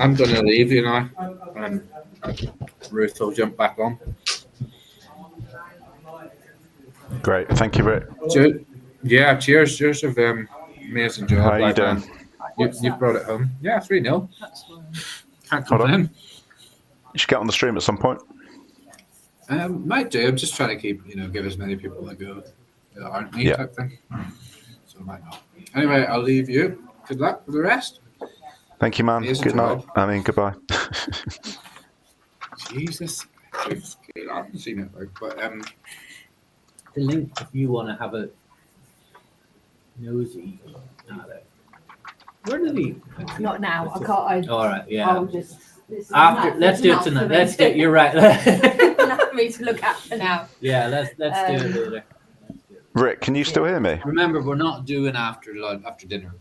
I'm going to leave you now, and Ruth will jump back on. Great, thank you, Rick. Yeah, cheers to them. Amazing job. How are you doing? You brought it home. Yeah, 3-0. Can't complain. You should get on the stream at some point. Might do. I'm just trying to keep, give as many people a go that aren't me type thing. So I might not. Anyway, I'll leave you. Good luck with the rest. Thank you, man. Good night. Goodbye. Jesus. I haven't seen it, but the link, if you want to have a nosy at it. Where did he? Not now. I can't. All right. Yeah. I'll just. After, let's do it tonight. Let's do. You're right. Enough for me to look at for now. Yeah. Let's do it later. Rick, can you still hear me? Remember, we're not doing after dinner.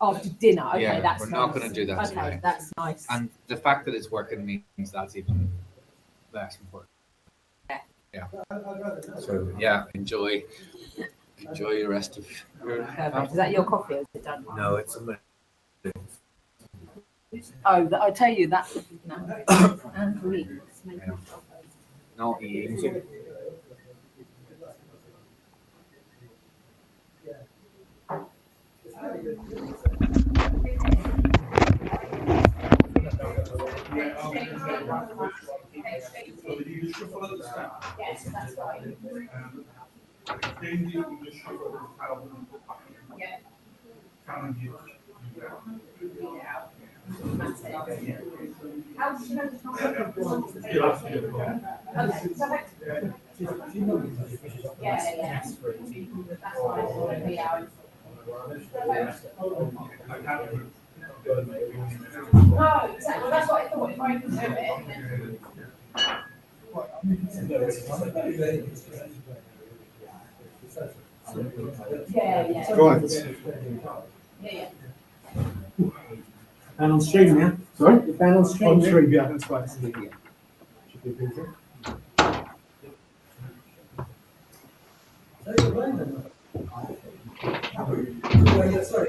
After dinner, okay, yeah, that's we're nice. not going to do that okay, tonight. That's nice. And the fact that it's working means that's even less important. Yeah. So yeah, enjoy the rest of your. Perfect. Is that your coffee or is it done? No, it's a. Oh, I tell you that. No. And Greek. Not eating. Yes, that's right. Yeah. How did you know the time? Yeah. That's why it's 3 hours. No, exactly. That's what I thought. If I can do it, yeah. Right. Yeah. And on stream, yeah? Sorry? The fan on stream? On stream, yeah, that's right. Should be busy. Sorry.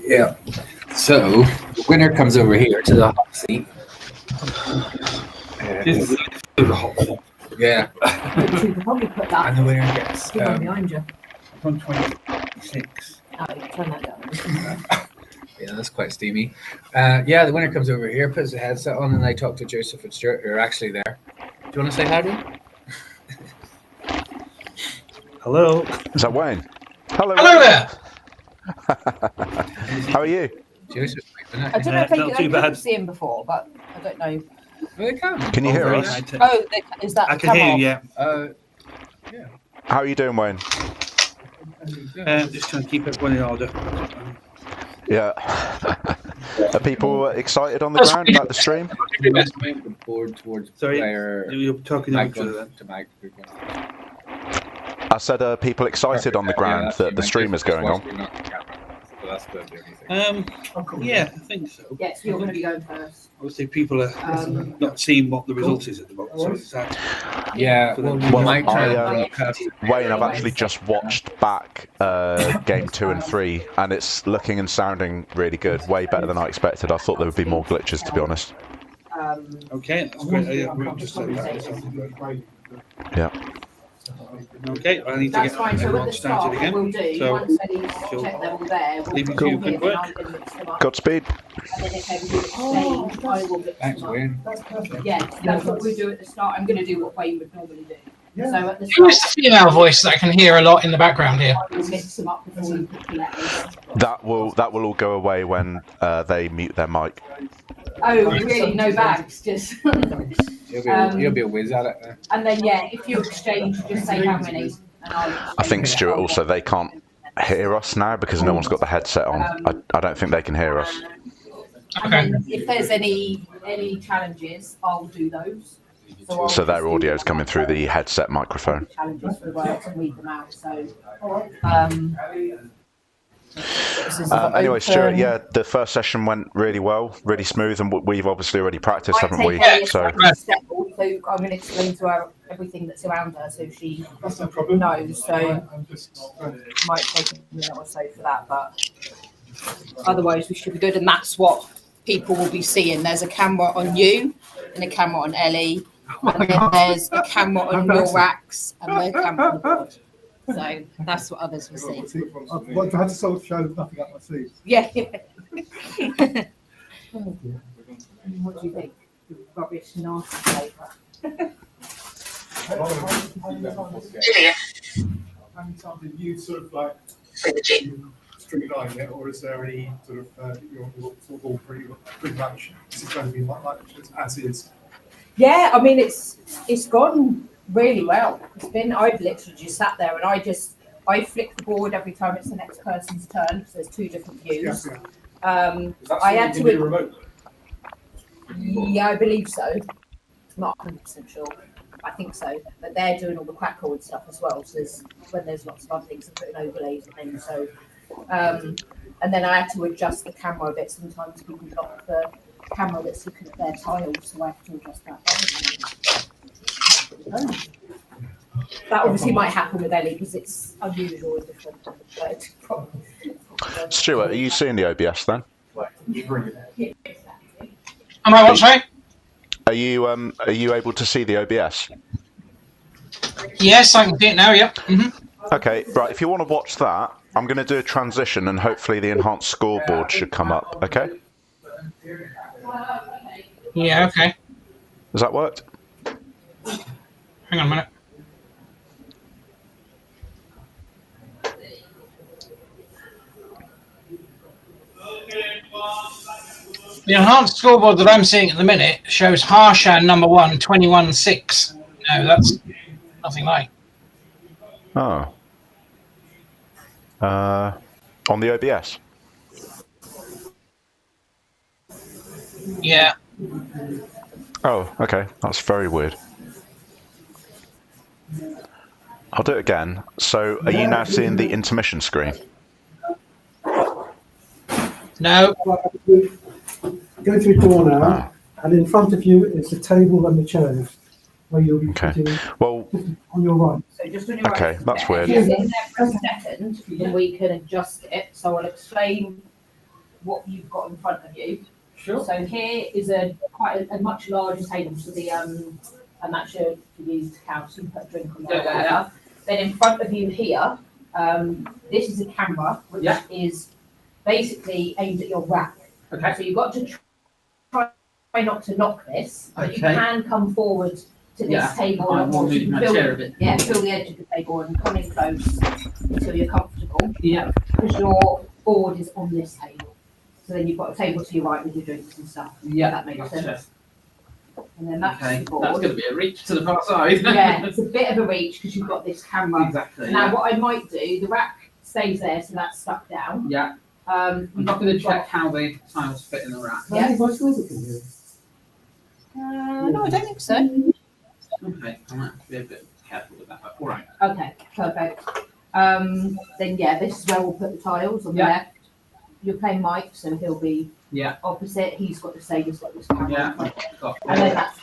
Yeah. So the winner comes over here to the hot seat. Yeah. You could probably put that And the winner gets behind you. On 26. Oh, turn that down. yeah, that's quite steamy. Yeah, the winner comes over here, puts the headset on, and I talk to Joseph and Stewart, who are actually there. Do you want to say howdy? Hello. Is that Wayne? Hello. Hello there. How are you? Joseph, I don't know if Not too I bad. couldn't see him before, but I don't know. well, they can. Can you hear Very us? high tech. Oh, is that I the can hear camera you, off? yeah. How are you doing, Wayne? Just trying to keep everyone in order. Yeah. Are people excited on the ground about the stream? Board towards Sorry, player. you're talking over each other then. To Mike. I said, are people excited on the ground that the stream is going on? That's good. Anything. Yeah, I think so. Yes, you're going to be going first. Obviously, people are not seeing what the result is at the moment. So it's that. Yeah, well, we might try I, and Wayne, I've actually just watched back game 2 and 3, and it's looking and sounding really good. Way better than I expected. I thought there would be more glitches, to be honest. Okay, that's great. Yeah, we just said that. Yeah. Okay, I need to That's get fine. So at everyone the start, started what we'll again. do, So, once Eddie's checked they're all there, we'll leave it put to you, them in quick. and I can mix them up. Godspeed. And then if everybody's staying, I will mix Thanks, them up. Wayne. Yeah, that's what we do at the start. I'm going to do what Wayne would normally do. So at the Who is start, the female voice that I can hear a lot in the background here? I will mix them up before you put the letters. That will all go away when they mute their mic. Oh, really? No bags, just. You'll be a whiz at it. And then, yeah, if you exchange, just say how many. And I think Stuart also, they can't hear us now because no one's got the headset on. I don't think they can hear us. And then if there's any challenges, I'll do those. I'll So their just do audio's coming through the headset microphone. challenges for the words and read them out. So, this is Anyway, Stuart, open. yeah, the first session went really well, really smooth, and we've obviously already practiced, Might haven't we? take Ellie a So second step, so I'm going to explain to her everything that's around her so she knows. So it might take a minute or so for that, but otherwise we should be good. And that's what people will be seeing. There's a camera on you and a camera on Ellie, and then there's a camera on your racks and the camera on the board. So that's what others will see. I've had to sort of show nothing up my sleeve. Yeah. What do you think? Rubbish, nasty paper. Something you sort of like streamline it, or is there any sort of you're sort of all pretty much? Is it going to be like as is? Yeah, I mean it's gone really well. I've literally just sat there and I flick the board every time it's the next person's turn because there's two different views. I had to. Remotely? Yeah, I believe so. Not 100% sure. I think so. But they're doing all the crackle and stuff as well. So there's lots of other things and putting overlays and things. So and then I had to adjust the camera a bit. Sometimes people block the camera that's looking at their tiles, so I have to adjust that. That obviously might happen with Ellie because it's unusual and different. But Stuart, are you seeing the OBS then? Am I what, sorry? Are you able to see the OBS? Yes, I can see it now, yep. Okay, right. If you want to watch that, I'm going to do a transition, and hopefully the enhanced scoreboard should come up. Okay? Yeah, okay. Has that worked? Hang on a minute. The enhanced scoreboard that I'm seeing at the minute shows Harshan number 1, 21-6. No, that's nothing like. Oh. On the OBS? Yeah. Oh, okay. That's very weird. I'll do it again. So, are you now seeing the intermission screen? No. Go through door now. And in front of you is the table and the chairs where you'll be Okay. sitting Well, on your right. So just on your okay, right. that's If weird. you're sitting there for a second, then we can adjust it. So I'll explain what you've got in front of you. Sure. So here is quite a much larger table. So and that's your for you to count. So you can put a drink on there. Yeah. Then in front of you here, this is a camera, which is basically aimed at your rack. Okay. So you've got to try not to knock this, but you Okay. can come forward to this Yeah, table I and will once you move can my feel, chair a bit. feel the edge of the table and come in close until you're comfortable. Yeah. Because your board is on this table. So then you've got a table to your right with your drinks and stuff. Yeah. That makes Gotcha. sense. And then that's Okay. the board. That's going to be a reach to the far side. Yeah, it's a bit of a reach because you've got this camera. Exactly. Now what I might do, the rack stays there, so that's stuck down. Yeah. Um, I'm not going to check how the tiles fit in the rack. Yeah. Have you got in here? No, I don't think so. Okay. I might have to be a bit careful with that. But all right. Okay, perfect. Then yeah, this is where we'll put the tiles on the Yeah. left. You're playing Mike, so he'll be Yeah. opposite. He's got the same, he's got this camera. Yeah. in front. Got And then that's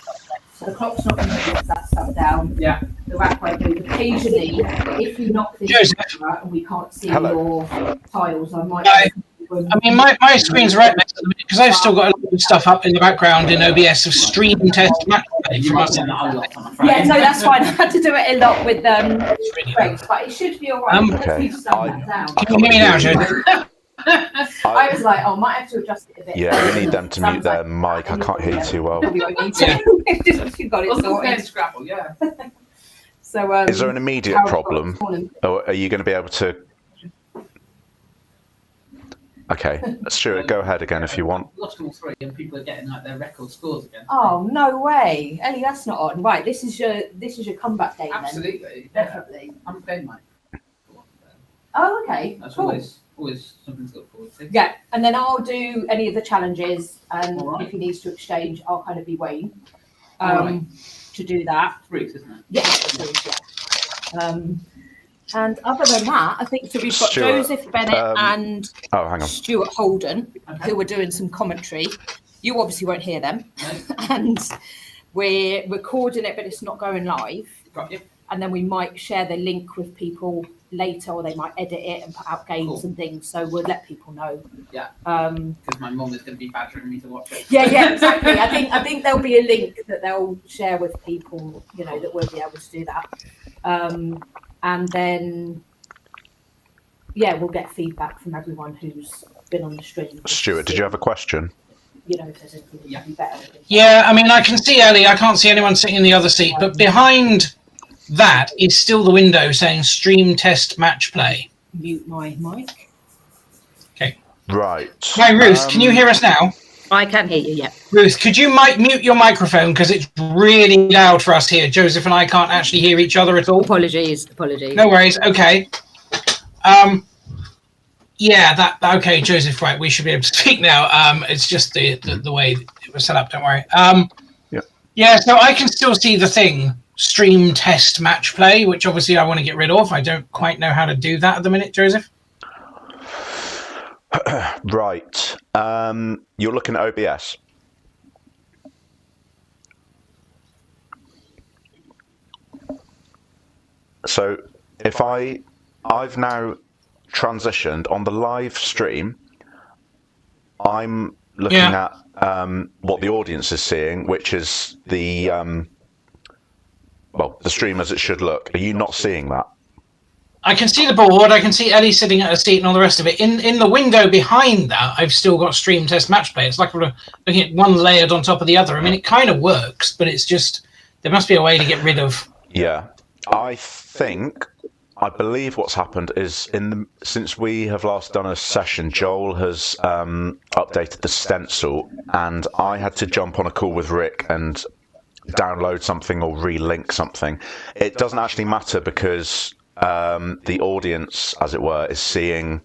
so the clock's not going to move, that's stuck down. Yeah. The rack won't move. Occasionally, if you knock this Joseph. camera and we can't see Hello. your tiles, I might. Hi. I mean, my screen's right next to me because I've still got a lot of stuff up in the background in OBS of stream test match play You from might us. send that whole lot, I'm afraid. Yeah, no, that's fine. I had to do it a lot with It's really breaks, but it should be all right. Um, Okay. You've done that down. Can you hear me now, Joseph? I was like, oh, might have to adjust it a bit. Yeah, we need them to mute Sounds their like- mic. I can't hear you too well. Probably won't need to. Just you've got it Wasn't sorted. playing Scrabble, yeah. So, Is there an immediate Carol's got problem, this morning. or are you going to be able to? Okay, Stuart, go ahead again if you want. Lost all three, and people are getting like their record scores again. Oh no way, Ellie, that's not on. Right, this is your comeback game Absolutely. then. Yeah. Definitely. I'm playing mine. Oh, okay. That's Cool. always something to look forward to. Yeah, and then I'll do any of the challenges, and All right. if he needs to exchange, I'll kind of be Wayne All right. to do that. Ruth, isn't it? Yeah. And other than that, I think so. We've got Stuart, Joseph, Bennett, and Oh, hang on. Stewart Holden, Okay. who are doing some commentary. You obviously won't hear them, No? and we're recording it, but it's not going live. Got you. And then we might share the link with people later, or they might edit it and put out games Cool. and things. So we'll let people know. Yeah. Um, Because my mum is going to be badgering me to watch it. yeah, exactly. I think there'll be a link that they'll share with people, you know, that we'll be able to do that. And then, yeah, we'll get feedback from everyone who's been on the stream. Stuart, did you have a question? You know, if there's anything that can be better. Yeah, I mean, I can see Ellie. I can't see anyone sitting in the other seat, but behind that is still the window saying stream test match play. Mute my mic. Right. Hi, Ruth. Can you hear us now? I can hear you, yeah. Ruth, could you mute your microphone because it's really loud for us here. Joseph and I can't actually hear each other at all. Apologies. No worries. Okay. Yeah. Okay, Joseph. Right, we should be able to speak now. It's just the way it was set up. Don't worry. Yeah. Yeah. So I can still see the thing. Stream test match play, which obviously I want to get rid of. I don't quite know how to do that at the minute, Joseph. Right. You're looking at OBS. So if I've now transitioned on the live stream, I'm looking at what the audience is seeing, which is the the stream as it should look. Are you not seeing that? I can see the board. I can see Ellie sitting at a seat and all the rest of it. In the window behind that, I've still got stream test match play. It's like we're looking at one layered on top of the other. I mean, it kind of works, but it's just there must be a way to get rid of. Yeah, I believe what's happened is since we have last done a session, Joel has updated the stencil, and I had to jump on a call with Rick and download something or relink something. It doesn't actually matter because the audience, as it were, is seeing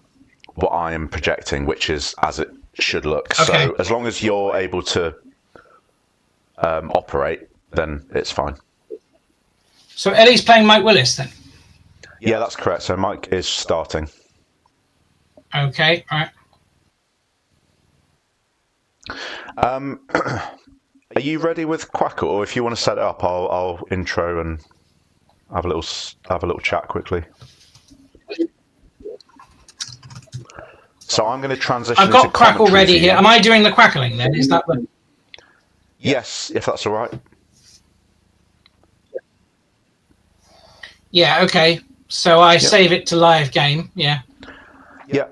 what I am projecting, which is as it should look. Okay. So as long as you're able to operate, then it's fine. So Ellie's playing Mike Willis then. Yeah, that's correct. So Mike is starting. Okay, all right. Are you ready with Quackle, or if you want to set it up, I'll intro and have a little chat quickly. So I'm going to transition. I've got into Quackle ready view. here. Am I doing the quackling then? Is that what? Yes, if that's all right. Yeah. Okay. So I save it to live game. Yeah. Yeah.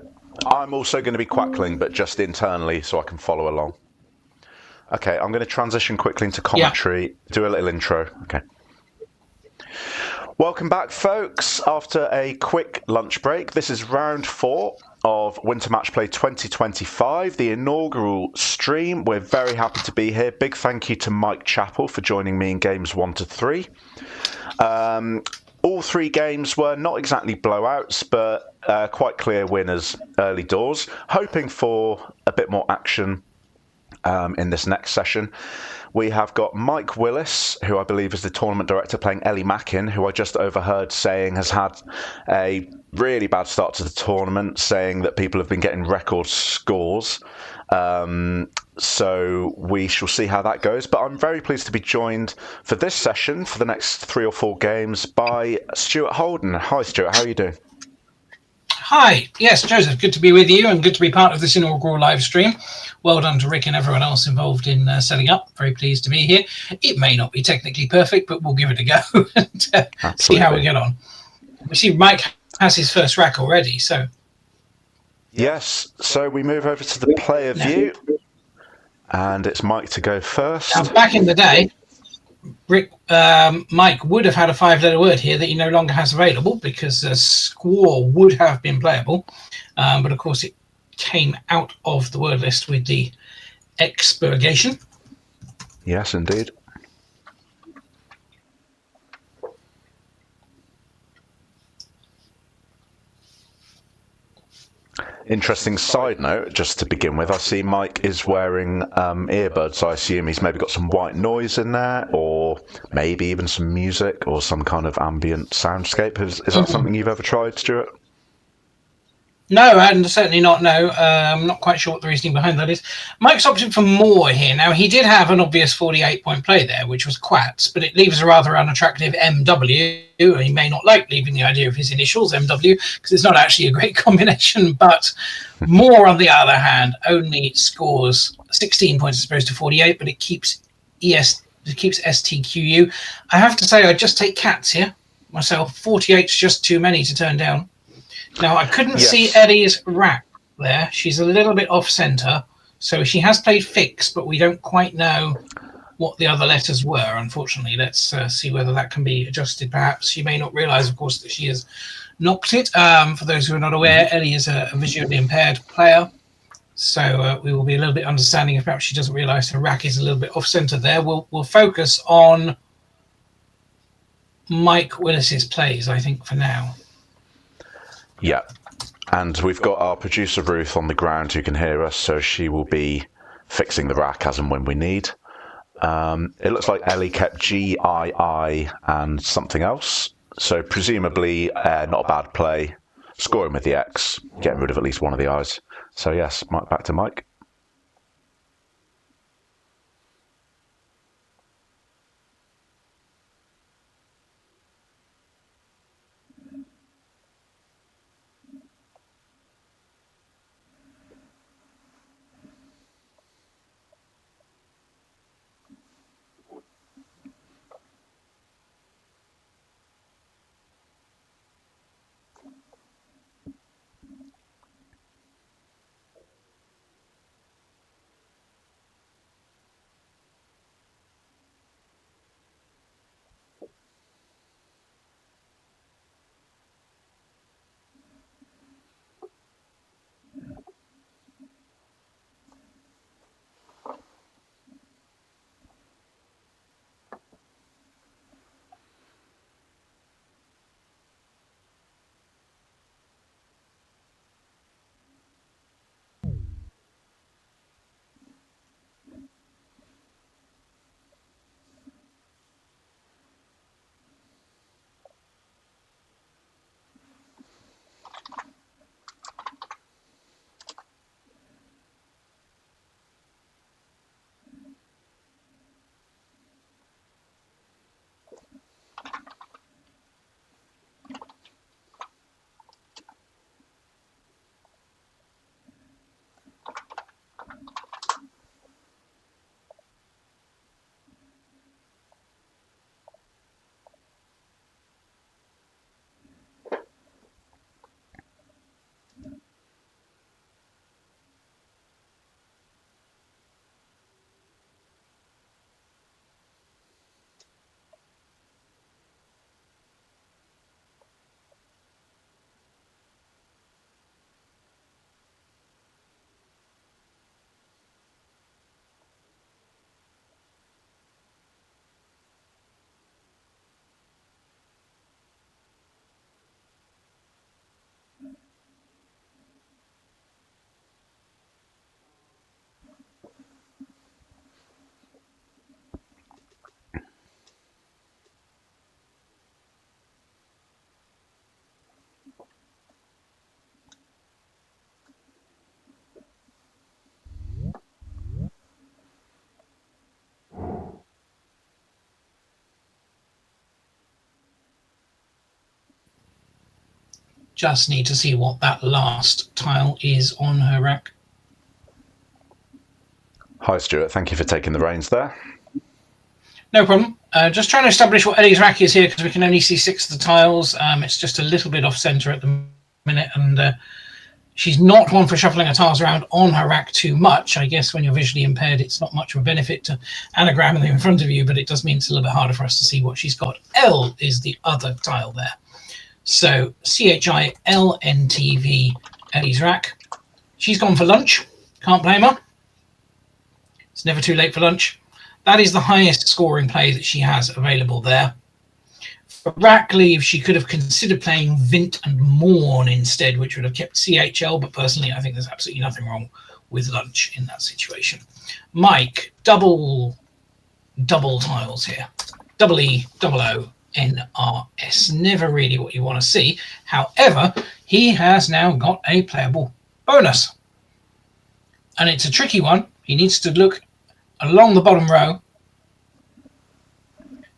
I'm also going to be quackling, but just internally, so I can follow along. Okay, I'm going to transition quickly into commentary. Do a little intro. Okay. Welcome back, folks. After a quick lunch break, this is round 4 of Winter Matchplay 2025, the inaugural stream. We're very happy to be here. Big thank you to Mike Chappell for joining me in games 1 to 3. All 3 games were not exactly blowouts, but quite clear winners early doors. Hoping for a bit more action in this next session. We have got Mike Willis, who I believe is the tournament director, playing Ellie Mackin, who I just overheard saying has had a really bad start to the tournament, saying that people have been getting record scores. So we shall see how that goes. But I'm very pleased to be joined for this session, for the next 3 or 4 games, by Stewart Holden. Hi, Stewart. How are you doing? Hi. Yes, Joseph. Good to be with you and good to be part of this inaugural live stream. Well done to Rick and everyone else involved in setting up. Very pleased to be here. It may not be technically perfect, but we'll give it a go and see how we get on. We see Mike has his first rack already, so. Yes, so we move over to the player view, and it's Mike to go first. Now, back in the day, Mike would have had a 5-letter word here that he no longer has available because squaw would have been playable, but of course it came out of the word list with the expurgation. Yes, indeed. Interesting side note, just to begin with, I see Mike is wearing earbuds. I assume he's maybe got some white noise in there, or maybe even some music or some kind of ambient soundscape. Is that something you've ever tried, Stuart? No, and certainly not. No, I'm not quite sure what the reasoning behind that is. Mike's opted for more here. Now, he did have an obvious 48-point play there, which was Quats, but it leaves a rather unattractive MW. He may not like leaving the idea of his initials, MW, because it's not actually a great combination, but more, on the other hand, only scores 16 points as opposed to 48, but it keeps STQU. I have to say, I just take Cats here myself. 48's just too many to turn down. Now, I couldn't see Ellie's rack there. She's a little bit off-centre, so she has played fixed, but we don't quite know what the other letters were, unfortunately. Let's see whether that can be adjusted, perhaps. She may not realise, of course, that she has knocked it. For those who are not aware, Ellie is a visually impaired player, so we will be a little bit understanding if perhaps she doesn't realise her rack is a little bit off-centre there. We'll focus on Mike Willis's plays, I think, for now. Yeah, and we've got our producer Ruth on the ground who can hear us, so she will be fixing the rack as and when we need. It looks like Ellie kept G, I, and something else, so presumably not a bad play. Scoring with the X, getting rid of at least one of the I's. So yes, back to Mike. Just need to see what that last tile is on her rack. Hi, Stewart. Thank you for taking the reins there. No problem. Just trying to establish what Ellie's rack is here because we can only see 6 of the tiles. It's just a little bit off centre at the minute, and she's not one for shuffling her tiles around on her rack too much. I guess when you're visually impaired, it's not much of a benefit to anagram them in front of you, but it does mean it's a little bit harder for us to see what she's got. L is the other tile there. So CHILNTV, Ellie's rack. She's gone for lunch. Can't blame her. It's never too late for lunch. That is the highest scoring play that she has available there. For rack leave, she could have considered playing Vint and Morn instead, which would have kept CHL, but personally, I think there's absolutely nothing wrong with lunch in that situation. Mike, double tiles here. Double E, double O, NRS. Never really what you want to see. However, he has now got a playable bonus. And it's a tricky one. He needs to look along the bottom row.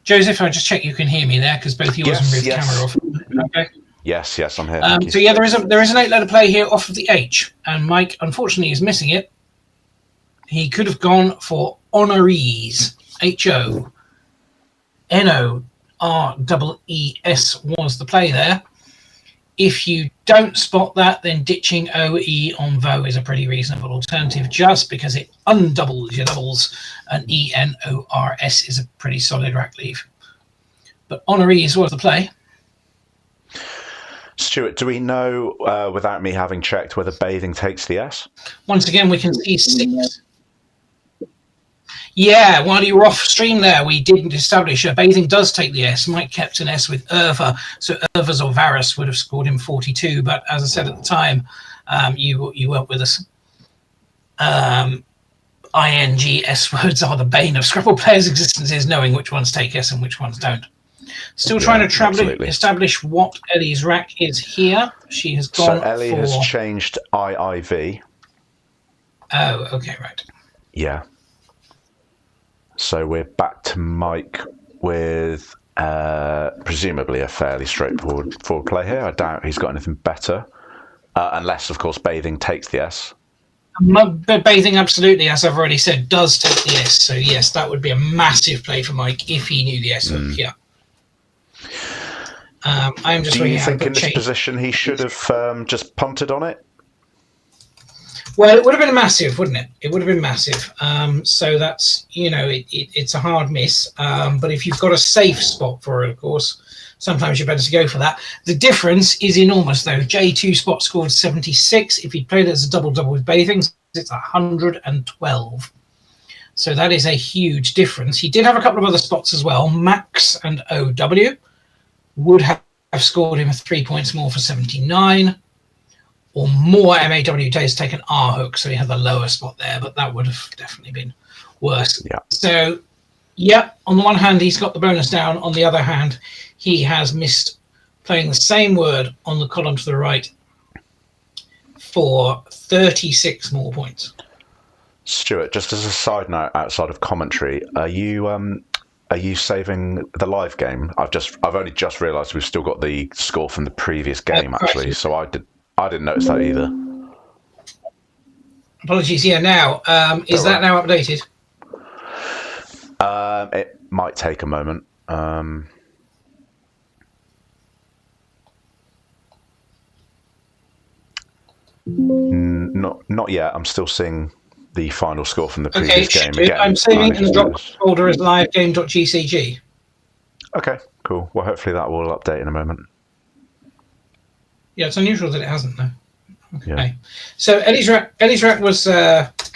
Joseph, I just check you can hear me there because both yours and Ruth's camera off. Okay. Yes, I'm here. So yeah, there is an 8-letter play here off of the H, and Mike unfortunately is missing it. He could have gone for honorees. HONOREES was the play there. If you don't spot that, then ditching OE on VO is a pretty reasonable alternative just because it undoubles your doubles, and ENORS is a pretty solid rack leave. But honorees was the play. Stewart, do we know, without me having checked, whether bathing takes the S? Once again, we can see 6. Yeah, while you were off stream there, we didn't establish bathing does take the S. Mike kept an S with Irva, so Irva's or Varus would have scored him 42. But as I said at the time, you weren't with us. ING S words are the bane of Scrabble players' existences, knowing which ones take S and which ones don't. Still trying to establish what Ellie's rack is here. She has gone. So Ellie has changed IIV. Oh, okay, right. Yeah. So we're back to Mike with presumably a fairly straightforward play here. I doubt he's got anything better, unless, of course, bathing takes the S. Bathing, absolutely, as I've already said, does take the S. So yes, that would be a massive play for Mike if he knew the S. Yeah. I'm just. Do you think in this position he should have just punted on it? Well, it would have been massive, wouldn't it? It would have been massive. So that's, it's a hard miss. But if you've got a safe spot for it, of course, sometimes you're better to go for that. The difference is enormous, though. J2 spot scored 76. If he played it as a double-double with bathing, it's 112. So that is a huge difference. He did have a couple of other spots as well. Max and OW would have scored him 3 points more for 79. Or more MAW days taken R hook, so he had the lower spot there, but that would have definitely been worse. Yeah. So, yeah, on the one hand, he's got the bonus down. On the other hand, he has missed playing the same word on the column to the right for 36 more points. Stewart, just as a side note outside of commentary, are you saving the live game? I've only just realised we've still got the score from the previous game, actually, so I didn't notice that either. Apologies. Yeah, now is that now updated? It might take a moment. Not yet. I'm still seeing the final score from the previous game. Again, I'm saving in the drop folder as livegame.gcg. Okay, cool. Well, hopefully that will update in a moment. Yeah, it's unusual that it hasn't, though. Okay. Yeah. So Ellie's rack was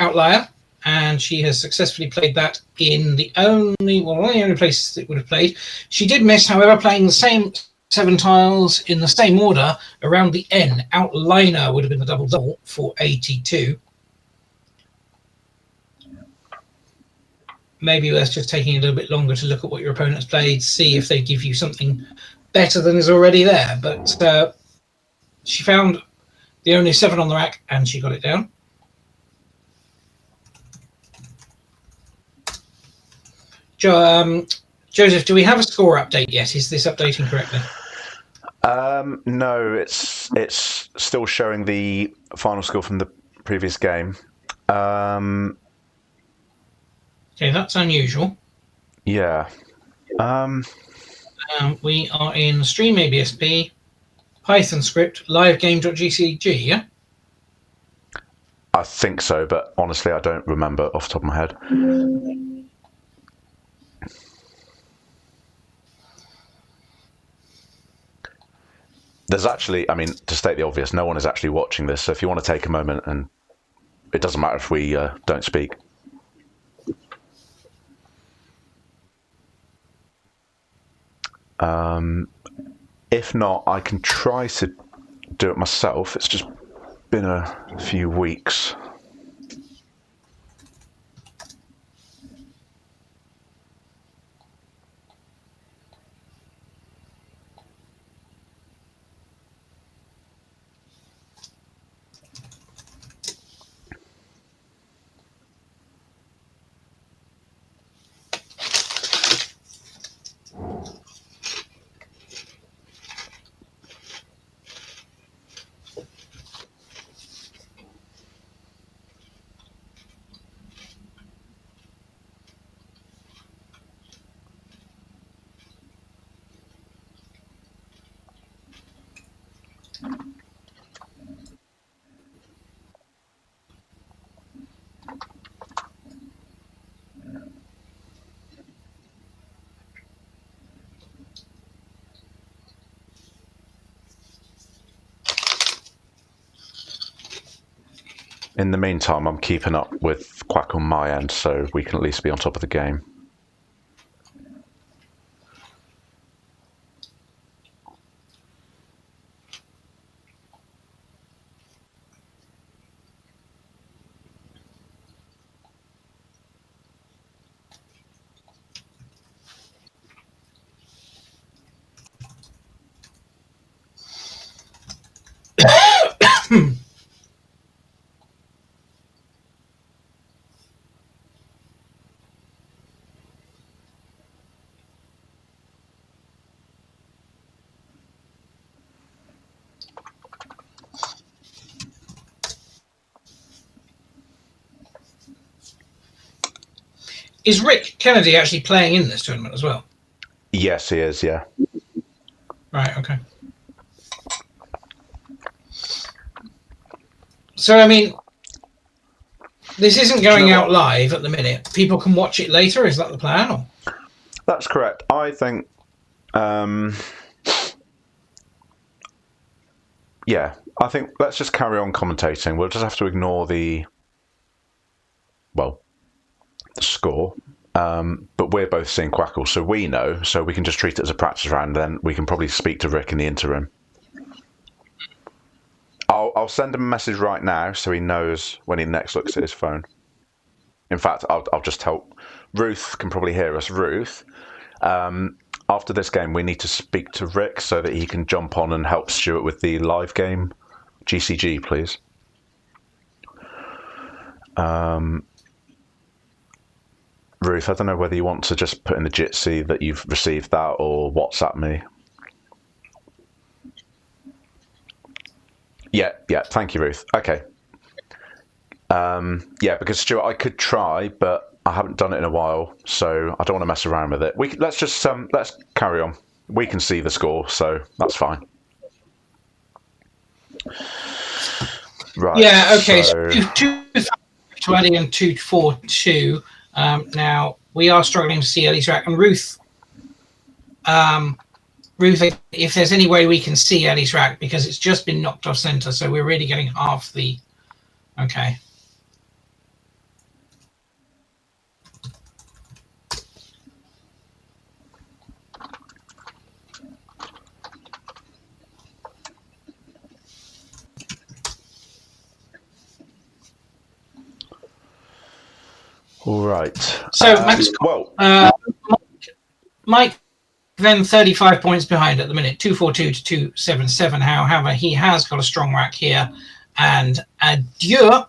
outlier, and she has successfully played that in the only place it would have played. She did miss, however, playing the same 7 tiles in the same order around the N. Outliner would have been the double-double for 82. Maybe worth just taking a little bit longer to look at what your opponent's played, see if they give you something better than is already there. But she found the only 7 on the rack, and she got it down. Joseph, do we have a score update yet? Is this updating correctly? No, it's it's still showing the final score from the previous game. Okay, that's unusual. Yeah. We are in Stream ABSP, Python script, livegame.gcg, yeah? I think so, but honestly, I don't remember off the top of my head. There's actually, I mean, to state the obvious, no one is actually watching this. So if you want to take a moment, and it doesn't matter if we don't speak. If not, I can try to do it myself. It's just been a few weeks. In the meantime, I'm keeping up with Quack on my end, so we can at least be on top of the game. Is Rick Kennedy actually playing in this tournament as well? Yes, he is, yeah. Right, okay. So, I mean, this isn't going out live at the minute. People can watch it later. Is that the plan? Or? That's correct. I think, yeah, I think let's just carry on commentating. We'll just have to ignore the score. But we're both seeing Quackle, so we know, so we can just treat it as a practice round, then we can probably speak to Rick in the interim. I'll send him a message right now so he knows when he next looks at his phone. In fact, I'll just tell... Ruth can probably hear us. Ruth, after this game, we need to speak to Rick so that he can jump on and help Stewart with the live game GCG, please. Ruth, I don't know whether you want to just put in the Jitsi that you've received that or WhatsApp me. Yeah, thank you, Ruth. Okay. Yeah, because Stuart, I could try, but I haven't done it in a while, so I don't want to mess around with it. Let's just let's carry on. We can see the score, so that's fine. Right. Yeah. Okay. So 2-2 and 2-4-2. Now we are struggling to see Ellie's rack and Ruth. Ruth, if there's any way we can see Ellie's rack, because it's just been knocked off center, so we're really getting half the. Okay. All right. So Max, Mike then 35 points behind at the minute, 242 to 277. However, he has got a strong rack here, and Adieu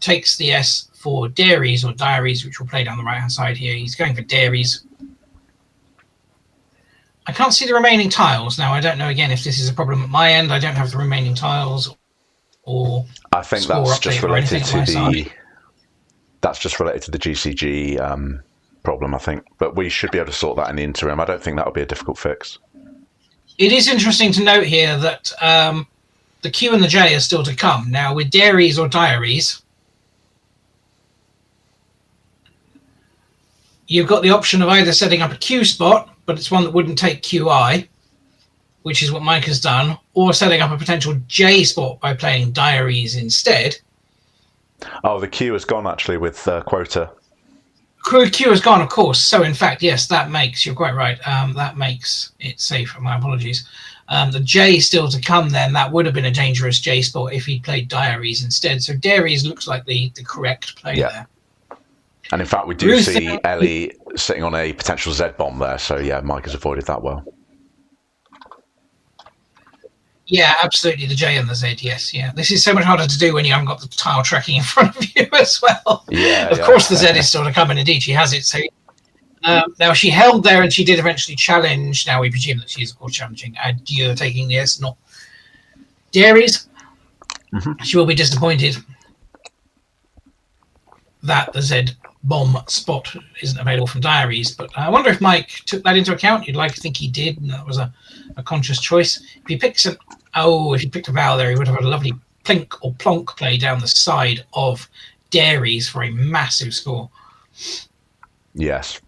takes the S for Dairies or Diaries, which will play down the right hand side here. He's going for Dairies. I can't see the remaining tiles now. I don't know again if this is a problem at my end. I don't have the remaining tiles, or I think score that's just update or related anything at to my the. side. That's just related to the GCG problem, I think. But we should be able to sort that in the interim. I don't think that will be a difficult fix. It is interesting to note here that the Q and the J are still to come. Now, with dairies or diaries, you've got the option of either setting up a Q spot, but it's one that wouldn't take QI, which is what Mike has done, or setting up a potential J spot by playing diaries instead. Oh, the queue has gone actually with quota. Crude Q has gone, of course. So, in fact, yes, that makes, you're quite right, that makes it safe. My apologies. The J still to come then. That would have been a dangerous J spot if he'd played diaries instead. So, diaries looks like the correct play there. And in fact, we do see Ellie sitting on a potential Z bomb there. So, yeah, Mike has avoided that well. Yeah, absolutely. The J and the Z, yes. Yeah. This is so much harder to do when you haven't got the tile tracking in front of you as well. Yeah. Of course, the Z is still to come, and indeed she has it. So now she held there and she did eventually challenge. Now we presume that she is, of course, challenging. Adieu, taking the S, not dairies. She will be disappointed that the Z bomb spot isn't available from diaries, but I wonder if Mike took that into account. You'd like to think he did, and that was a conscious choice. If he picks if he picked a vowel there, he would have had a lovely plink or plonk play down the side of dairies for a massive score. Yes.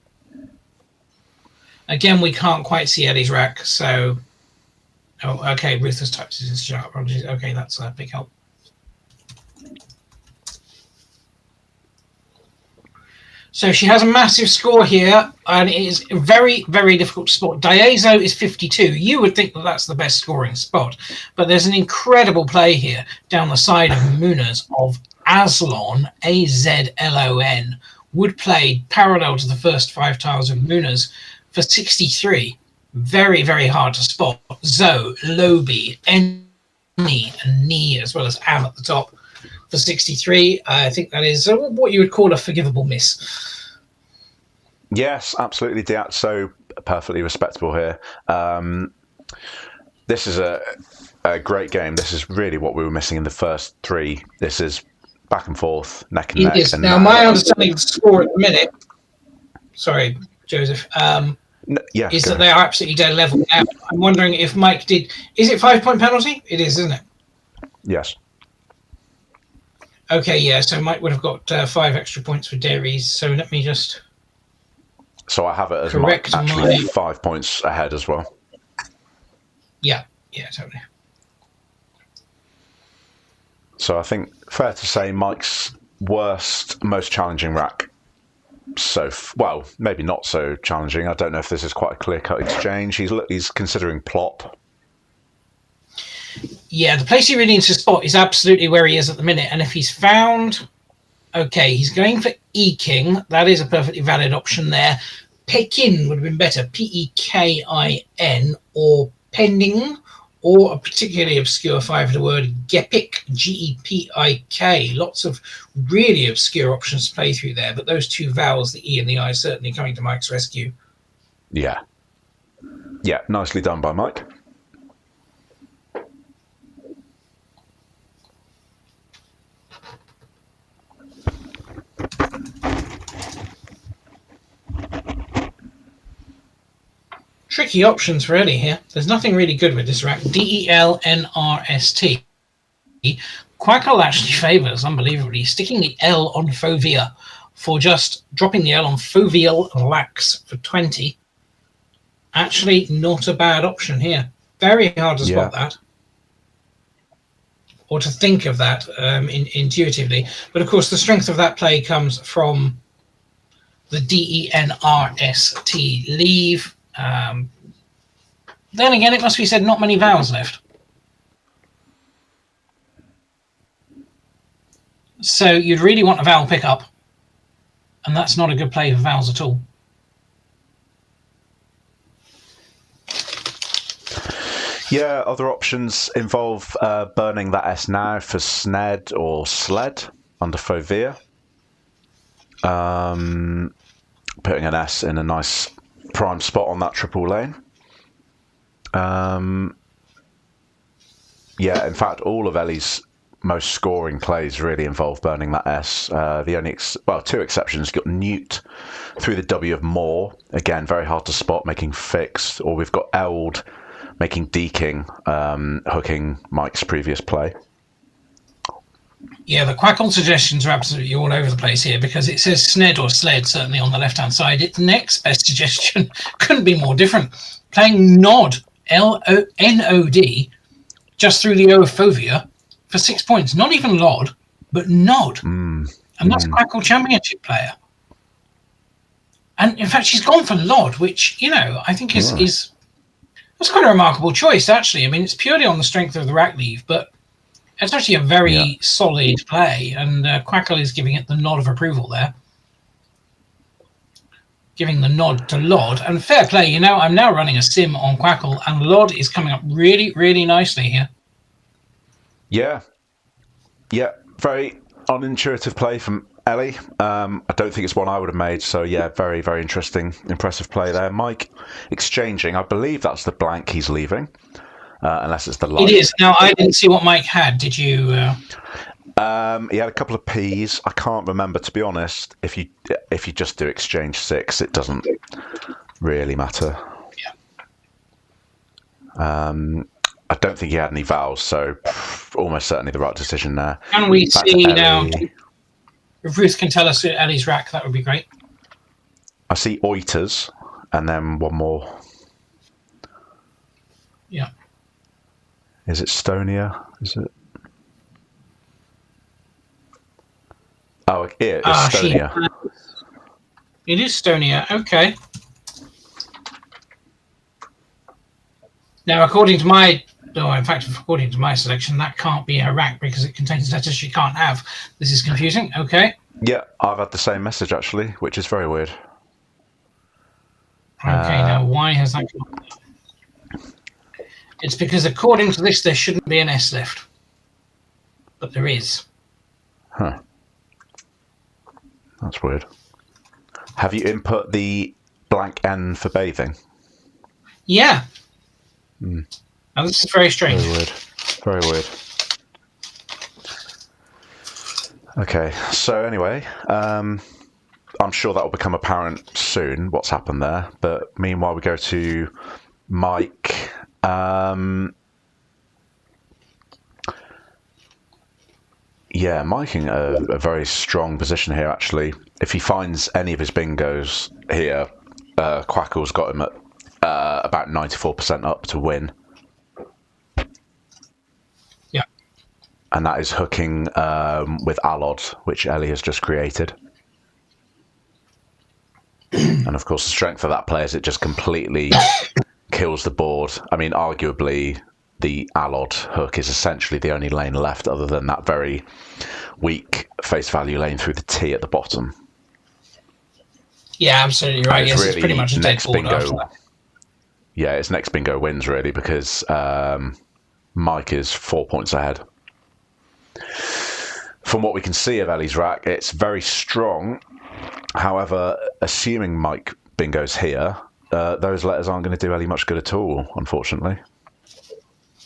Again, we can't quite see Ellie's rack, so okay, Ruth has typed this in chat. Apologies. Okay, that's a big help. So she has a massive score here, and it is very, very difficult to spot. Diazo is 52. You would think that that's the best scoring spot, but there's an incredible play here down the side of Muna's of Azlon, A-Z-L-O-N, would play parallel to the first 5 tiles of Muna's for 63. Very, very hard to spot. Zo, Lobi, Eni, and Ni, as well as Am at the top. For 63, I think that is what you would call a forgivable miss. Yes, absolutely. Diat, so perfectly respectable here. This is a great game. This is really what we were missing in the first 3. This is back and forth, neck and neck. Yes. And now, my understanding of the score at the minute, sorry, Joseph, is that they are absolutely dead level now. I'm wondering if Mike did. Is it 5-point penalty? It is, isn't it? Yes. Okay, yeah, so Mike would have got 5 extra points for dairies. So let me just... So I have it as correct actually 5 points ahead as well. Yeah, totally. So I think fair to say Mike's worst, most challenging rack. So, well, maybe not so challenging. I don't know if this is quite a clear-cut exchange. He's considering plop. Yeah, the place he really needs to spot is absolutely where he is at the minute. And if he's found... Okay, he's going for E-King. That is a perfectly valid option there. Pekin would have been better. P-E-K-I-N, or Pending, or a particularly obscure 5-letter word, Gepik, G-E-P-I-K. Lots of really obscure options to play through there, but those 2 vowels, the E and the I, certainly coming to Mike's rescue. Yeah. Yeah, nicely done by Mike. Tricky options for Ellie here. There's nothing really good with this rack. D-E-L-N-R-S-T. Quackle actually favours, unbelievably, sticking the L on Fovea for just dropping the L on Foveal Lax for 20. Actually, not a bad option here. Very hard to spot that. Or to think of that intuitively. But of course, the strength of that play comes from the D-E-N-R-S-T leave. Then again, it must be said, not many vowels left. So you'd really want a vowel pickup, and that's not a good play for vowels at all. Yeah, other options involve burning that S now for Sned or Sled under Fovea. Putting an S in a nice prime spot on that triple lane. Yeah, in fact, all of Ellie's most scoring plays really involve burning that S. The only, two exceptions, got Newt through the W of Moore. Again, very hard to spot, making fixed. Or we've got Eld making deking, hooking Mike's previous play. Yeah, the Quackle suggestions are absolutely all over the place here because it says Sned or Sled, certainly on the left-hand side. Its next best suggestion couldn't be more different. Playing Nod, L-O-N-O-D, just through the Ophobia for 6 points. Not even Lod, but Nod. And that's a Quackle Championship player. And in fact, she's gone for Lod, which, I think is that's quite a remarkable choice, actually. I mean, it's purely on the strength of the rack leave, but it's actually a very solid play, and Quackle is giving it the nod of approval there. Giving the nod to Lod, and fair play, I'm now running a sim on Quackle, and Lod is coming up really, really nicely here. Yeah, very unintuitive play from Ellie. I don't think it's one I would have made, so yeah, very, very interesting, impressive play there. Mike exchanging, I believe that's the blank he's leaving. Unless it's the light. It is. Now, I didn't see what Mike had. Did you? He had a couple of P's. I can't remember, to be honest. If you just do exchange 6, it doesn't really matter. Yeah. I don't think he had any vowels, so almost certainly the right decision there. Can we see now? If Ruth can tell us Ellie's rack, that would be great. I see oiters, and then one more. Yeah. Is it Stonia? Is it? Oh, it is Stonia. It is Stonia. Okay. Now, according to my selection, that can't be a rack because it contains letters she can't have. This is confusing. Okay. Yeah, I've had the same message actually, which is very weird. Okay. Now, why has that come up? It's because according to this, there shouldn't be an S left. But there is. Huh. That's weird. Have you input the blank N for bathing? Yeah. Now, this is very strange. Very weird. Very weird. Okay, so anyway, I'm sure that will become apparent soon, what's happened there. But meanwhile, we go to Mike. Yeah, Mike in a very strong position here, actually. If he finds any of his bingos here, Quackle's got him at about 94% up to win. Yeah. And that is hooking with Alod, which Ellie has just created. And of course, the strength of that play is it just completely kills the board. I mean, arguably, the Alod hook is essentially the only lane left other than that very weak face value lane through the T at the bottom. Yeah, absolutely right. Yes, it's pretty much a dead board after that. Yeah, it's next bingo wins, really, because Mike is 4 points ahead. From what we can see of Ellie's rack, it's very strong. However, assuming Mike bingo's here, those letters aren't going to do Ellie much good at all, unfortunately.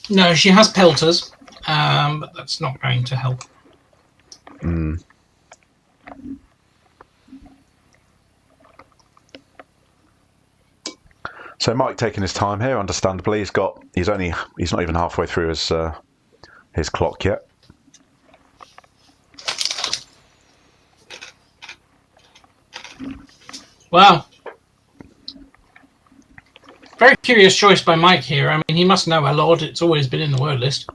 No, she has pelters, but that's not going to help. So Mike taking his time here, understandably. He's not even halfway through his clock yet. Wow. Very curious choice by Mike here. I mean, he must know a lot. It's always been in the word list.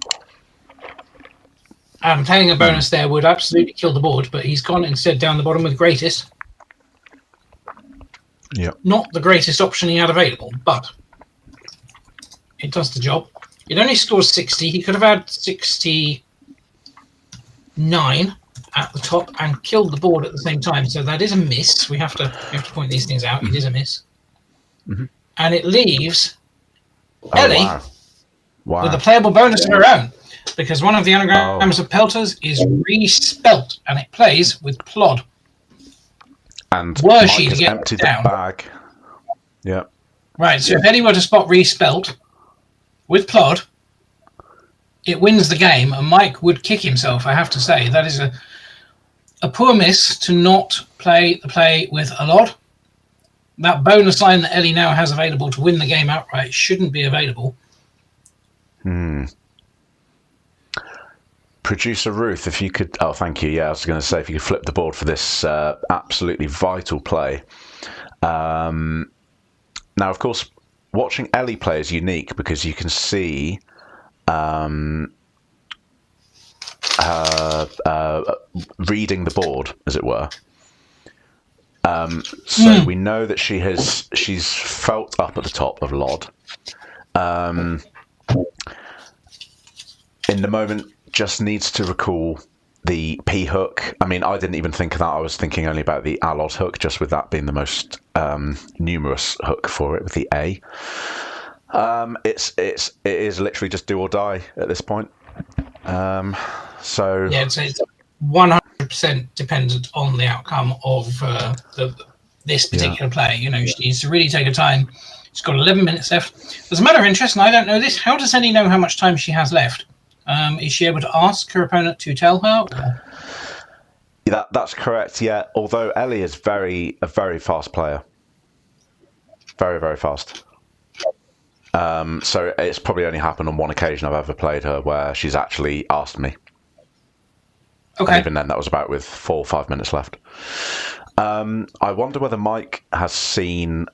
Playing a bonus there would absolutely kill the board, but he's gone instead down the bottom with greatest. Yeah. Not the greatest option he had available, but it does the job. It only scores 60. He could have had 69 at the top and killed the board at the same time. So that is a miss. We have to point these things out. It is a miss. And it leaves Ellie with a playable bonus of her own, because one of the anagrams of pelters is respelt, and it plays with plod. And were Mike she to has get emptied down. the bag. Yeah. Right, so if Ellie were to spot respelt, with Plod, it wins the game, and Mike would kick himself, I have to say. That is a poor miss to not play the play with a lot. That bonus line that Ellie now has available to win the game outright shouldn't be available. Producer Ruth, if you could... Oh, thank you. Yeah, I was going to say, if you could flip the board for this absolutely vital play. Now, of course, watching Ellie play is unique because you can see reading the board, as it were. So we know that she's felt up at the top of Lod. In the moment, just needs to recall the P hook. I mean, I didn't even think of that. I was thinking only about the Alod hook, just with that being the most numerous hook for it, with the A. It is literally just do or die at this point. So yeah, it's 100% dependent on the outcome of this particular play. You know, she needs to really take her time. She's got 11 minutes left. As a matter of interest, and I don't know this, how does Ellie know how much time she has left? Is she able to ask her opponent to tell her? Yeah, that's correct. Yeah, although Ellie is a very fast player, very, very fast. So it's probably only happened on one occasion I've ever played her where she's actually asked me. Okay. And even then, that was about with 4 or 5 minutes left. I wonder whether Mike has seen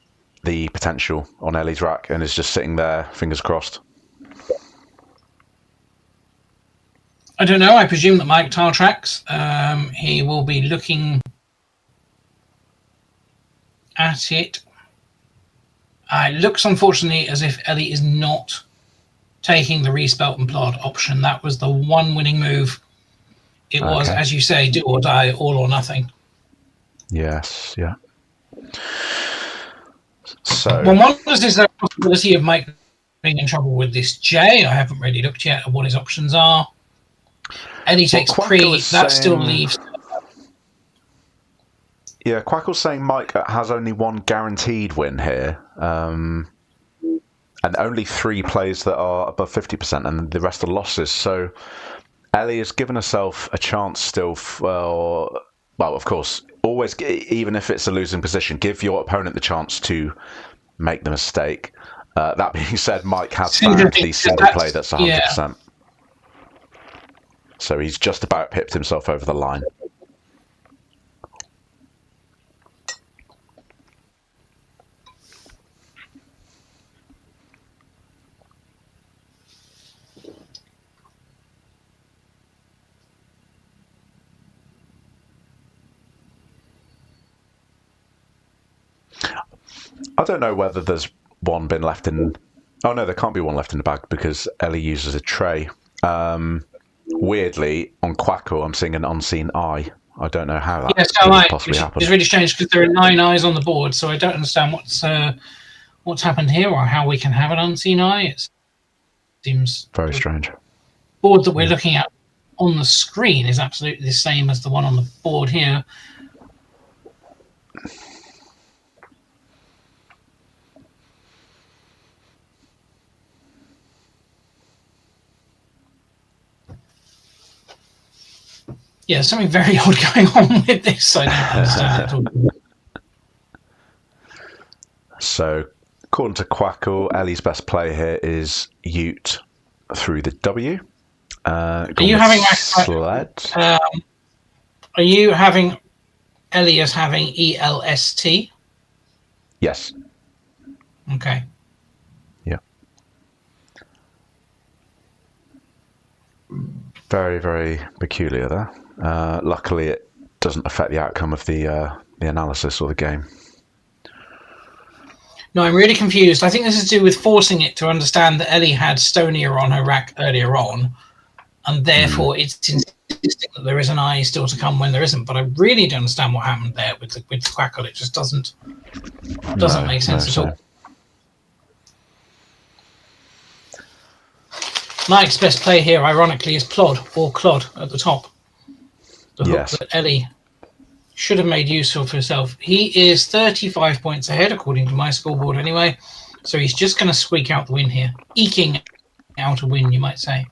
the potential on Ellie's rack and is just sitting there, fingers crossed. I don't know. I presume that Mike tile tracks. He will be looking at it. It looks, unfortunately, as if Ellie is not taking the respelt and plod option. That was the one winning move. It was, as you say, do or die, all or nothing. Yes, yeah. So One wonders, is there a possibility of Mike being in trouble with this J? I haven't really looked yet at what his options are. Ellie takes pre, that still leaves. Yeah, Quackle's saying Mike has only one guaranteed win here, and only 3 plays that are above 50%, and the rest are losses. So Ellie has given herself a chance still. Well, of course, always, even if it's a losing position, give your opponent the chance to make the mistake. That being said, Mike has found the single play that's 100%. Yeah. So he's just about pipped himself over the line. I don't know whether there's one been left in... Oh, no, there can't be one left in the bag because Ellie uses a tray. Weirdly, on Quackle, I'm seeing an unseen eye. I don't know how that could possibly happen. It's really strange because there are 9 eyes on the board, so I don't understand what's happened here or how we can have an unseen eye. It seems very strange. The board that we're looking at on the screen is absolutely the same as the one on the board here. Yeah, something very odd going on with this. I don't understand it at all. So, according to Quackle, Ellie's best play here is Ute through the W. Are you having sled? Are you having Ellie as having ELST? Yes. Okay. Yeah. Very, very peculiar there. Luckily, it doesn't affect the outcome of the analysis or the game. No, I'm really confused. I think this is to do with forcing it to understand that Ellie had Stonier on her rack earlier on, and therefore it's insisting that there is an eye still to come when there isn't. But I really don't understand what happened there with the Quackle. It just doesn't make sense at all. Mike's best play here, ironically, is Plod or Clod at the top. The hook that Ellie should have made use of herself. He is 35 points ahead, according to my scoreboard anyway. So he's just going to squeak out the win here, eking out a win, you might say.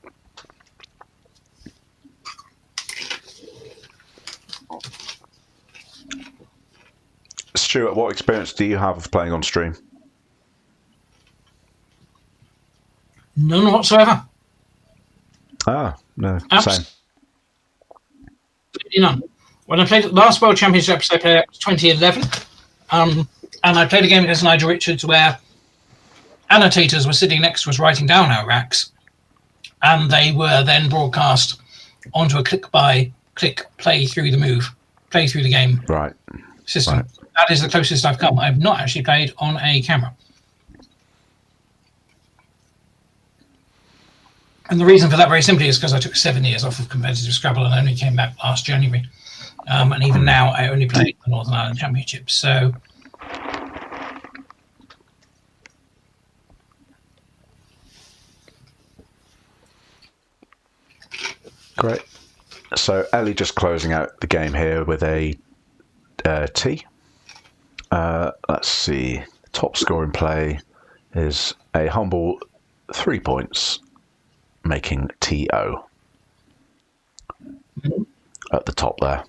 Stewart, what experience do you have of playing on stream? None whatsoever. Ah, no, same. Absolutely none. When I played the last World Championships, I played 2011, and I played a game against Nigel Richards where annotators were sitting next to us writing down our racks, and they were then broadcast onto a click-by-click play through the game Right. system. Right. That is the closest I've come. I've not actually played on a camera. And the reason for that very simply is because I took 7 years off of competitive Scrabble and only came back last January. And even now, I only play the Northern Ireland Championships. So, Great. So Ellie just closing out the game here with a T. Let's see. Top score in play is a humble 3 points, making TO at the top there.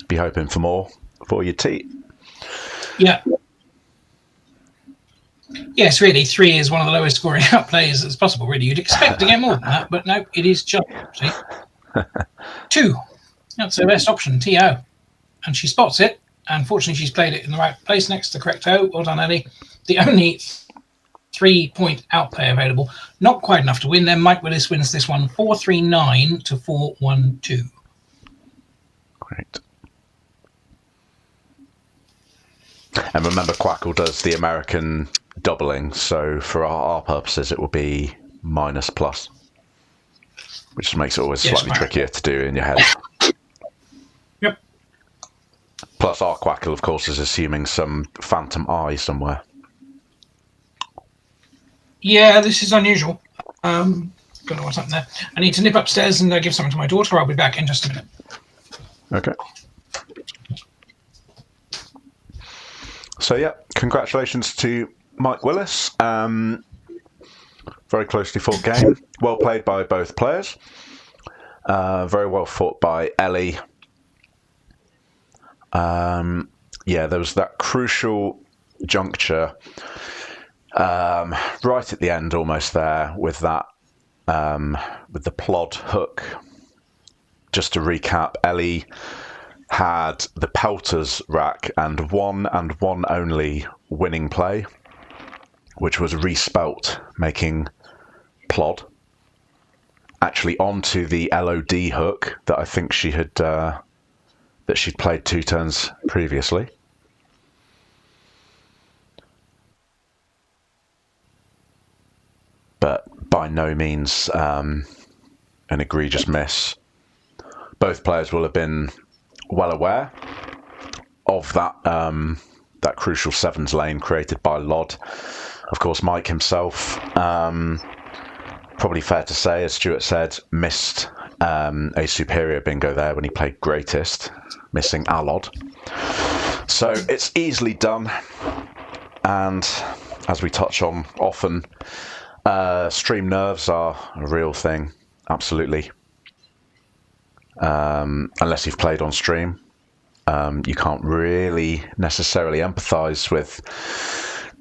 Be hoping for more for your T. yeah. Yes, really, 3 is one of the lowest scoring out players that's possible, really. You'd expect to get more than that, but no, it is just 2. That's the best option, TO. And she spots it. And fortunately, she's played it in the right place next to the correct O. Well done, Ellie. The only 3-point outplay available. Not quite enough to win. Then Mike Willis wins this one 4-3-9 to 4-1-2. Great. And remember, Quackle does the American doubling, so for our purposes, it will be minus plus, which makes it always slightly trickier to do in your head. Yep. Plus, our Quackle, of course, is assuming some phantom eye somewhere. Yeah, this is unusual. Don't know what's happened there. I need to nip upstairs and give something to my daughter. I'll be back in just a minute. Okay. So, yeah, congratulations to Mike Willis. Very closely fought game. Well played by both players. Very well fought by Ellie. Yeah, there was that crucial juncture right at the end, almost there, with that with the plod hook. Just to recap, Ellie had the Pelters rack and one only winning play, which was respelt, making plod actually onto the LOD hook that I think she had that she'd played 2 turns previously. But by no means an egregious miss. Both players will have been well aware of that that crucial 7s lane created by Lod. Of course, Mike himself, probably fair to say, as Stewart said, missed a superior bingo there when he played greatest, missing a Lod. So it's easily done, and as we touch on often, stream nerves are a real thing, absolutely. Unless you've played on stream, you can't really necessarily empathise with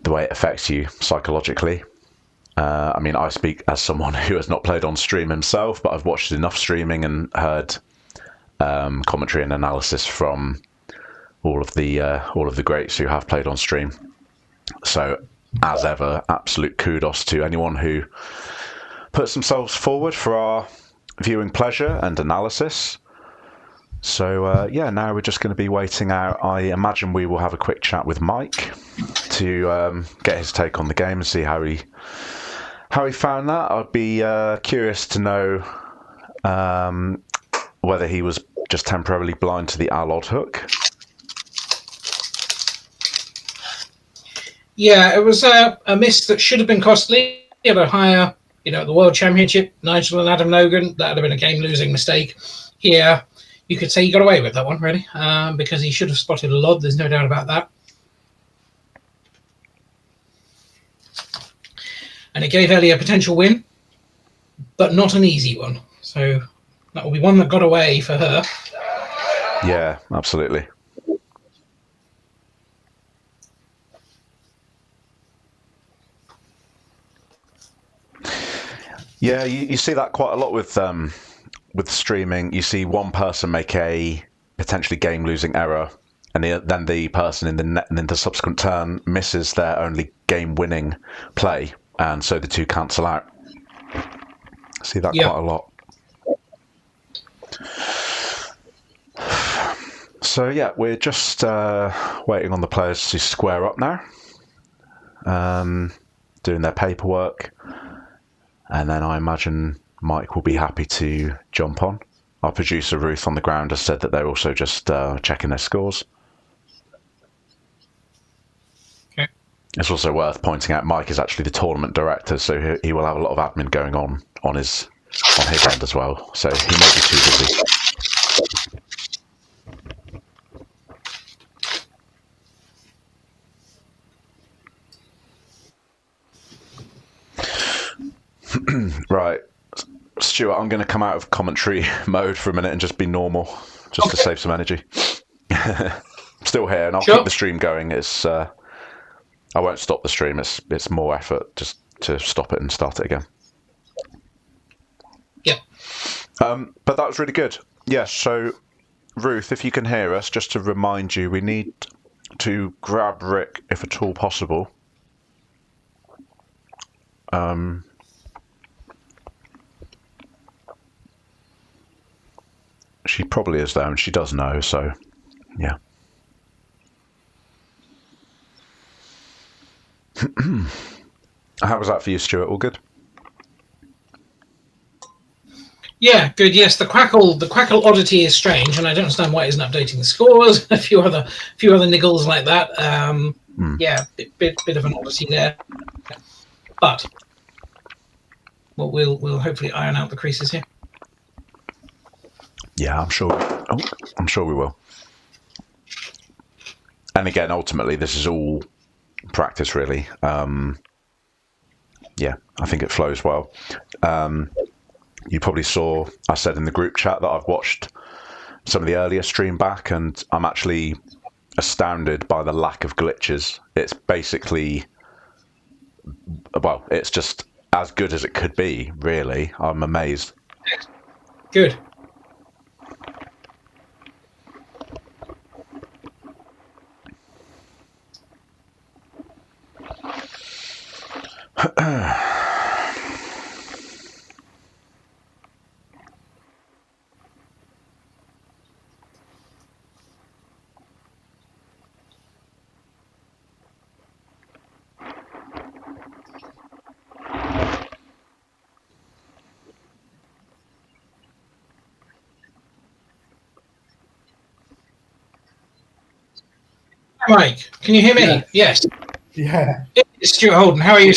the way it affects you psychologically. I mean, I speak as someone who has not played on stream himself, but I've watched enough streaming and heard commentary and analysis from all of the greats who have played on stream. So, as ever, absolute kudos to anyone who puts themselves forward for our viewing pleasure and analysis. So yeah, now we're just going to be waiting out. I imagine we will have a quick chat with Mike to get his take on the game and see how he found that. I'd be curious to know whether he was just temporarily blind to the Alod hook. Yeah, it was a miss that should have been costly at a higher, the World Championship, Nigel and Adam Logan. That would have been a game-losing mistake. Here, you could say he got away with that one, really, because he should have spotted a lot. There's no doubt about that. And it gave Ellie a potential win, but not an easy one. So that will be one that got away for her. Yeah, absolutely. Yeah, you see that quite a lot with streaming. You see one person make a potentially game-losing error, and then the person in the subsequent turn misses their only game-winning play, and so the two cancel out. I see that quite a lot. So yeah, we're just waiting on the players to square up now, doing their paperwork, and then I imagine Mike will be happy to jump on. Our producer Ruth on the ground has said that they're also just checking their scores. Okay. It's also worth pointing out Mike is actually the tournament director, so he will have a lot of admin going on his end as well. So he may be too busy. Right, Stewart, I'm going to come out of commentary mode for a minute and just be normal, just to save some energy. Still here, and I'll keep the stream going. It's I won't stop the stream. It's more effort just to stop it and start it again. Yeah. But that was really good. Yes. So, Ruth, if you can hear us, just to remind you, we need to grab Rick if at all possible. She probably is there, and she does know, so yeah. How was that for you, Stewart? All good? Yeah, good. Yes, the Quackle oddity is strange, and I don't understand why it isn't updating the scores. a few other niggles like that. Yeah, bit of an oddity there, but we'll hopefully iron out the creases here. Yeah, I'm sure we will. And again, ultimately, this is all practice, really. Yeah, I think it flows well. You probably saw I said in the group chat that I've watched some of the earlier stream back, and I'm actually astounded by the lack of glitches. It's basically, well, it's just as good as it could be, really. I'm amazed. Good. Mike, can you hear me? Yeah. Yes. Yeah. It's Stuart Holden. How are you?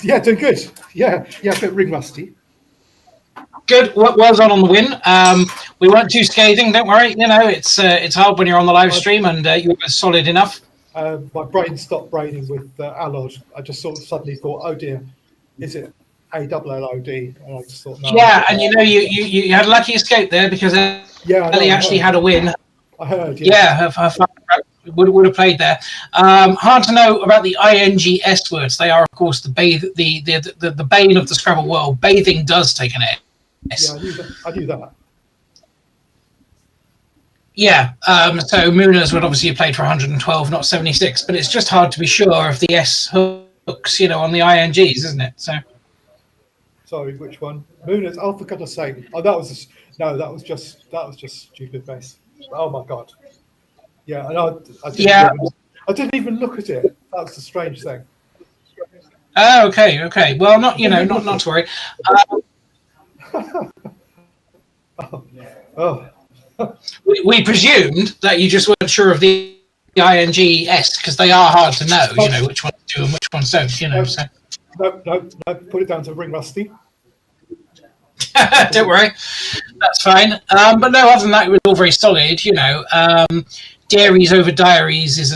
Yeah, doing good. Yeah, a bit ring rusty. Good. Well done on the win. We weren't too scathing. Don't worry. You know, it's hard when you're on the live stream, and you were solid enough. My brain stopped braining with Allod. I just sort of suddenly thought, oh dear, is it A-double-L-O-D? And I just thought, no. Yeah, and you know, you had a lucky escape there because Ellie actually had a win. I heard. Yeah, her would have played there. Hard to know about the INGS words. They are, of course, the bane of the Scrabble world. Bathing does take an S. Yeah, I knew that. Yeah, so Mooners would obviously have played for 112, not 76, but it's just hard to be sure if the S hooks, you know, on the INGs, isn't it? So. Sorry, which one? Mooners. Oh, for goodness sake! Oh, that was just stupid base. Oh my god. Yeah, and I didn't even look at it. That's the strange thing. Oh, okay. Well, not to worry. We presumed that you just weren't sure of the INGS because they are hard to know. You know which ones do and which ones don't. You know. So. No. Put it down to ring rusty. Don't worry, that's fine. But no, other than that, it was all very solid. You know, dairies over diaries is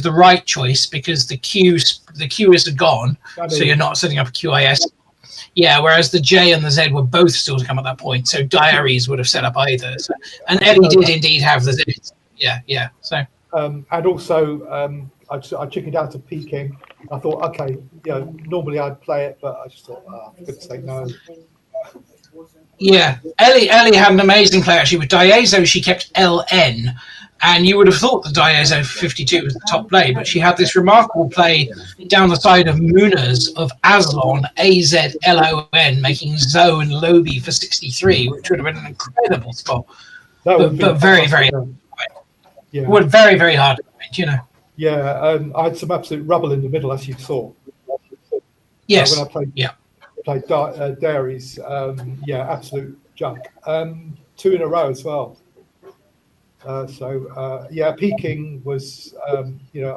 the right choice because the queue is gone, so you're not setting up a QIS. Yeah, whereas the J and the Z were both still to come at that point, so diaries would have set up either. So, and Ellie did indeed have the Z. Yeah. So. And also, I chickened out of Peking. I thought, okay, normally I'd play it, but I just thought, for goodness sake, no. Yeah, Ellie had an amazing play actually with Diazo. She kept LN, and you would have thought the Diazo 52 was the top play, but she had this remarkable play down the side of Munas of Azlon, AZLON, making Zoe and Lobi for 63, which would have been an incredible spot. But very, very, very, very hard to find, Yeah, I had some absolute rubble in the middle, as you saw. Yes. When I played Dairies, absolute junk. 2 in a row as well. Peking was, I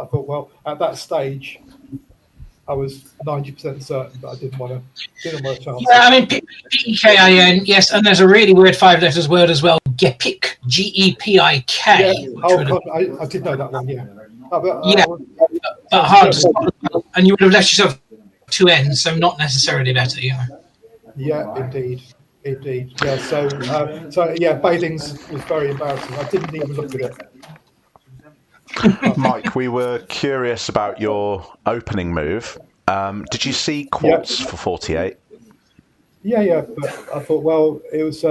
thought, well, at that stage, I was 90% certain, but I didn't want to chance. Yeah, I mean, P-E-K-I-N, yes, and there's a really weird 5-letters word as well, Gepik, G-E-P-I-K. Yeah. I did know that one, yeah. But hard to spot, and you would have left yourself 2 N's, so not necessarily better, Yeah, indeed. Yeah, so Bailings was very embarrassing. I didn't even look at it. Mike, we were curious about your opening move. Did you see Quartz for 48? Yeah, but I thought, well, it was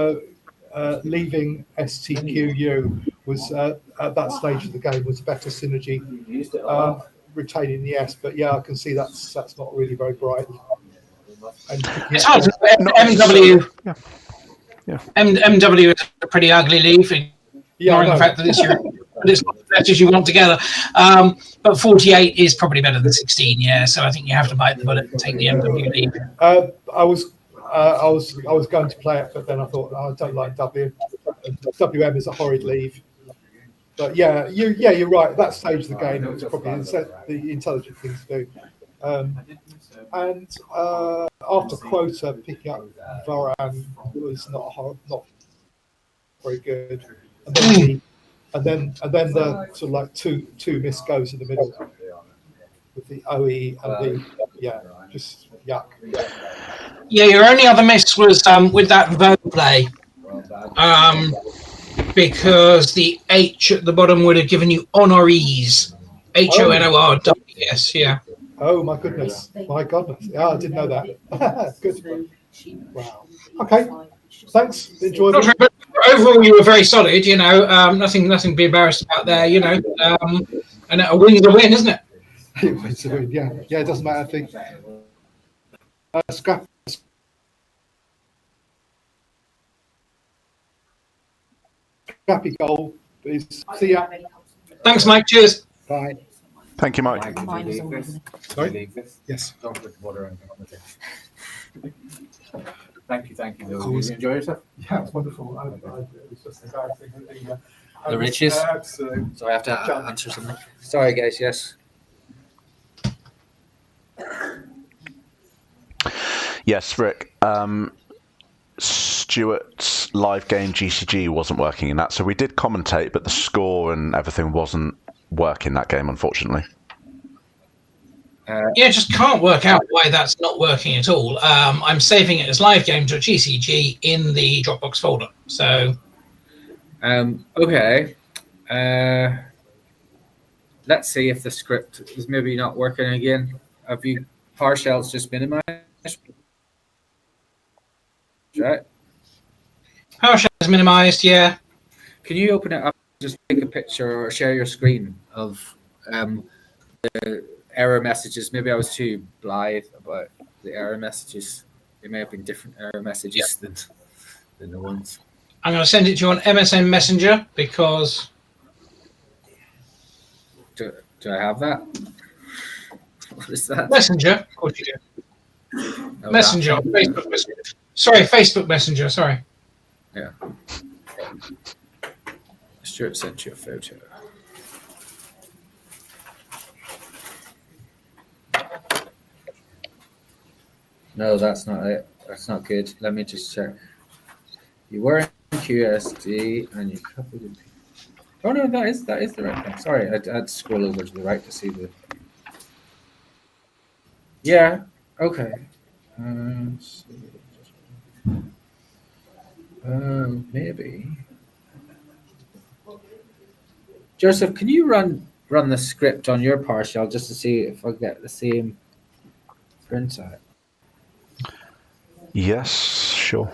leaving STQU was at that stage of the game was better synergy, retaining the S. But yeah, I can see that's not really very bright. It's hard to MW. MW is a pretty ugly leaf, ignoring the fact that it's not the letters you want together. But 48 is probably better than 16. Yeah, so I think you have to bite the bullet and take the MW leaf. I was going to play it, but then I thought, I don't like W. WM is a horrid leave. But you're right. At that stage of the game, it was probably the intelligent thing to do. And after Quota, picking up Varan was not very good. And then the sort of like two missed goes in the middle with the OE and just yuck. Yeah, your only other miss was with that Vo play, because the H at the bottom would have given you honorees. HONORWS, yeah. Oh my goodness! Yeah, I didn't know that. Good. Wow. Okay. Thanks. Enjoy. Overall, you were very solid. Nothing to be embarrassed about there. And a win's a win, isn't it? It's a win. Yeah. It doesn't matter. I think. Scrappy goal is. See ya. Thanks, Mike. Cheers. Bye. Thank you, Mike. Sorry? Yes. Don't put water on the Thank you. Did you enjoy yourself? Yeah, it's wonderful. It was just embarrassing. The riches? Absolutely. So I have to answer something. Sorry, guys. Yes. Yes, Rick. Stewart's live game GCG wasn't working in that, so we did commentate, but the score and everything wasn't working that game, unfortunately. Just can't work out why that's not working at all. I'm saving it as live game.gcg in the Dropbox folder. So, okay. Let's see if the script is maybe not working again. Have you PowerShell's just minimized? Right. PowerShell is minimized. Yeah. Can you open it up? Just take a picture or share your screen of the error messages. Maybe I was too blithe about the error messages. They may have been different error messages than the ones. I'm going to send it to you on MSN Messenger because. Do I have that? What is that? Messenger, of course you do. Messenger, Facebook Messenger. Sorry, Facebook Messenger. Sorry. Yeah. Stewart sent you a photo. No, that's not it. That's not good. Let me just check. You were in QSD and you copied it. Oh no, that is the right thing. Sorry, I had to scroll over to the right to see the. Yeah. Okay. let's see. Maybe. Joseph, can you run the script on your partial just to see if I get the same printout? Yes, sure.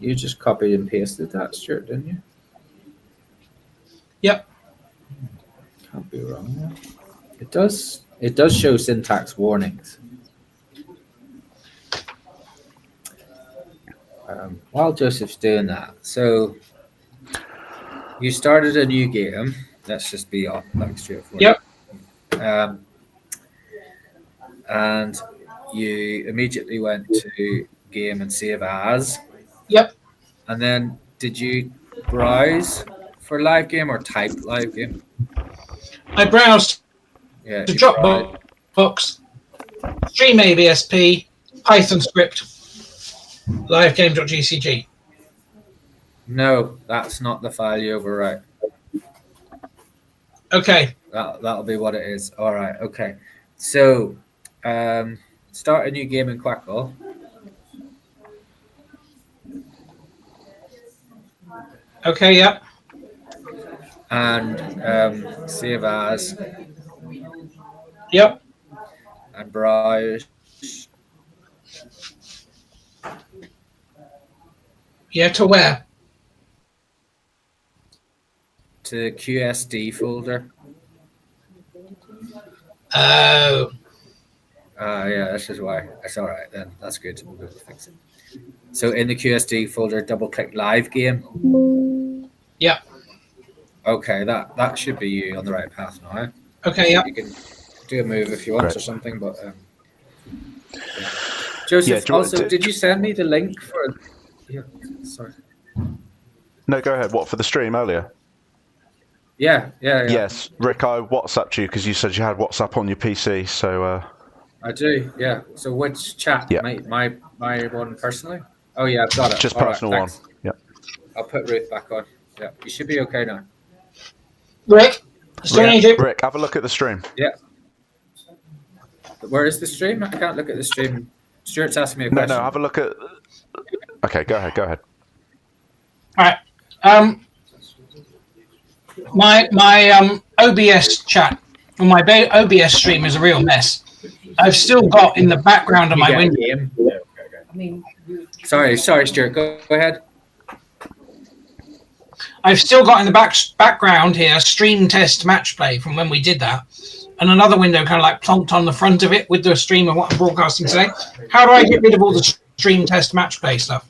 You just copied and pasted that, Stuart, didn't you? Yep. Can't be wrong there. It does show syntax warnings. While Joseph's doing that, so you started a new game. Let's just be like straightforward. Yep. And you immediately went to game and save as. Yep. And then did you browse for live game or type live game? I browsed Yeah. the you Dropbox, stream ABSP, Python script, livegame.gcg. No, that's not the file you overwrite. Okay. That'll be what it is. All right. Okay. So, start a new game in Quackle. Okay. Yep. And save as Yep. and browse. Yeah. To where? To the QSD folder. Oh. Yeah, this is why. That's all right then. That's good. We'll be able to fix it. So in the QSD folder, double click live game. Yep. Okay, that should be you on the right path now. Okay. Yep. You can do a move if you want Great. or something, but yeah. Joseph, Yeah, also, did you send me the link for? Yeah, sorry. No, go ahead. What, for the stream earlier? Yeah. Yes, Rick, I WhatsApped you because you said you had WhatsApp on your PC, so... I do, yeah. So which chat? Yeah. My one personally? Oh, yeah, I've got it. Just All right, personal one. thanks. Yeah. I'll put Ruth back on. Yeah, you should be okay now. Rick. Rick, have a look at the stream. Yeah. Where is the stream? I can't look at the stream. Stuart's asking me a No, question. have a look at... Okay, go ahead. All right. My OBS chat on my OBS stream is a real mess. I've still got in the background of my window. Game. I mean, Sorry, Stuart. Go ahead. I've still got in the background here stream test match play from when we did that, and another window kind of like plonked on the front of it with the stream of what I'm broadcasting today. How do I get rid of all the stream test match play stuff?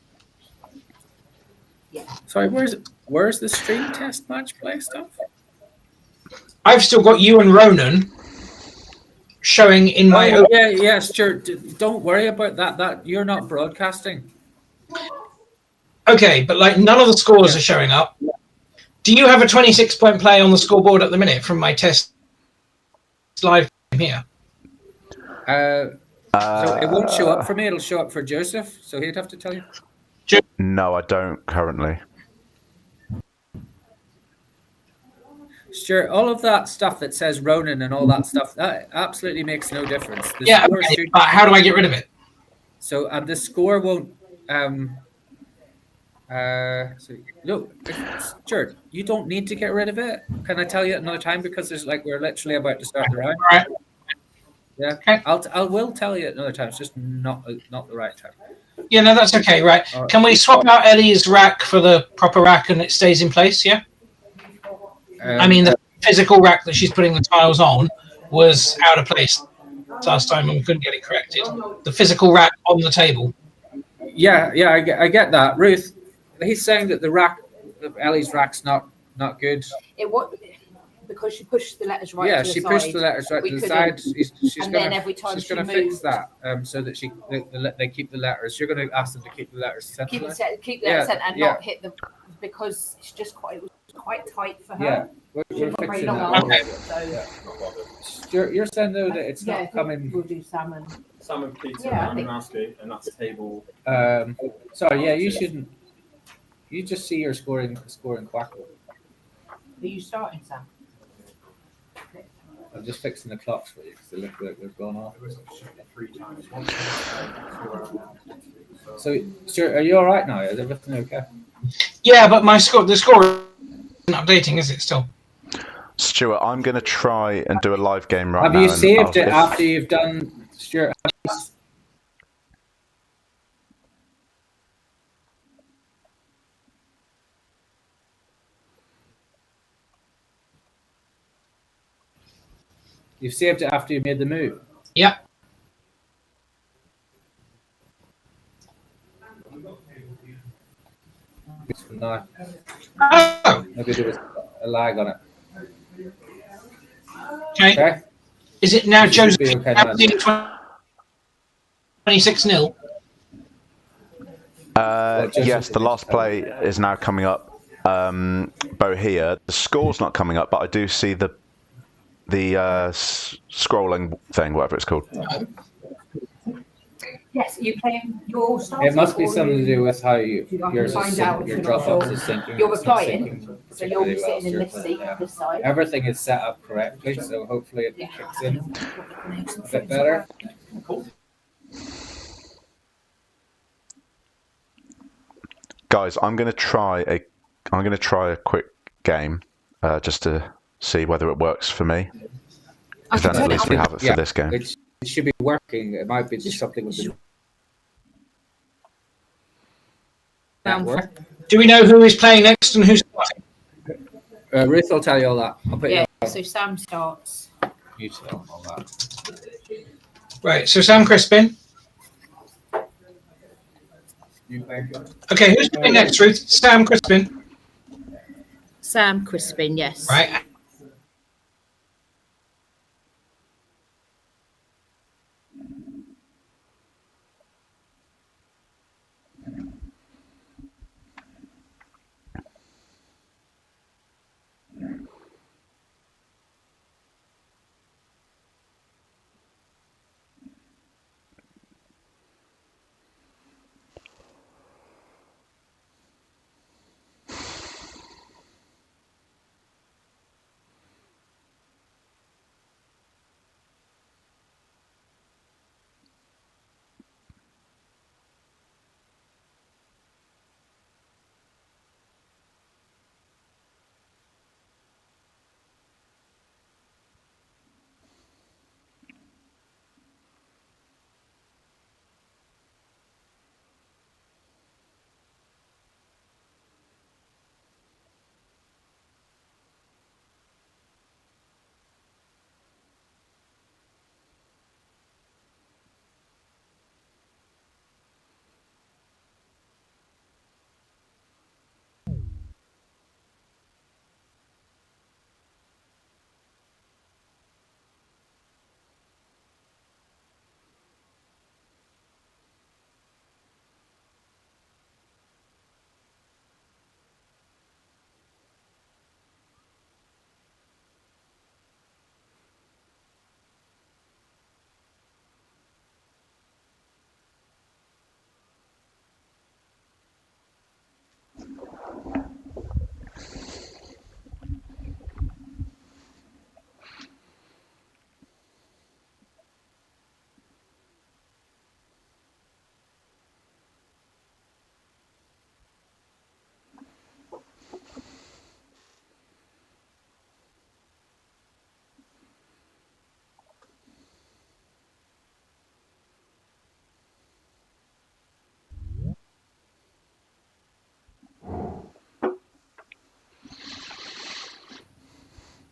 Sorry, where's the stream test match play stuff? I've still got you and Ronan showing in my. Yeah, Stuart. Don't worry about that. That you're not broadcasting. Okay, but like none of the scores are showing up. Do you have a 26-point play on the scoreboard at the minute from my test live here? So it won't show up for me. It'll show up for Joseph. So he'd have to tell you. No, I don't currently. Stuart, all of that stuff that says Ronan and all that stuff, that absolutely makes no difference. The Yeah, score okay, should- but how do I get rid of it? So and the score won't. So no, Stuart, you don't need to get rid of it. Can I tell you at another time because there's like we're literally about to start the round. All right. Yeah, Okay. I will tell you at another time. It's just not the right time. Yeah, no, that's okay. Right. All right. Can we swap out Ellie's rack for the proper rack and it stays in place? Yeah. I mean, the physical rack that she's putting the tiles on was out of place last time and we couldn't get it corrected. The physical rack on the table. Yeah, I get that. Ruth, he's saying that the rack, Ellie's rack's not good. It what because she pushed the letters right. Yeah, to the she side, pushed the letters right we to the couldn't- side. She's and gonna, then every time she's she gonna fix moved- that so that they keep the letters. You're gonna ask them to keep the letters keep centrally. keep the letters and yeah. not hit the because it's just it was quite tight for her. Yeah, we're She's got very fixing long that. arms, Okay. so You're saying though that it's yeah, I not think coming. we'll do salmon. Salmon, pizza, Yeah, I and think- Andronowski, and that's table. Sorry, yeah, you shouldn't. You just see your scoring quackle. Are you starting, Sam? I'm just fixing the clocks for you because they look like they've gone off. 3 times. So, Stuart, are you all right now? Is everything okay? Yeah, but the score isn't updating, is it still? Stuart, I'm going to try and do a live game right Have now. you and saved it if- after you've done, Stuart? You've saved it after you made the move. Yeah. No, Oh, maybe there was a lag on it. okay. Okay. Is it now You should Joe's be okay now. 26-0? Yes, the last play is now coming up. Bohea. The score's not coming up, but I do see the scrolling thing, whatever it's called. Yes, you playing your starting. It must be or something to do with how I can yours find is out syncing, if your you're drop not box sure. is syncing. You're it's not replying, syncing so you'll be particularly well, sitting in Stuart, this but, seat yeah. this side. Everything is set up correctly, so hopefully it Yeah. kicks in a bit better. Guys, I'm going to try a quick game just to see whether it works for me. I Then can at least we have it for Yeah. this game. It should be working. It might be just something with the network. Do we know who is playing next and who's starting? Ruth will tell you all that. I'll put Yeah, you so Sam starts. you tell all that. Right, so Sam Crispin. Okay, who's playing next, Ruth? Sam Crispin. Sam Crispin, yes. Right.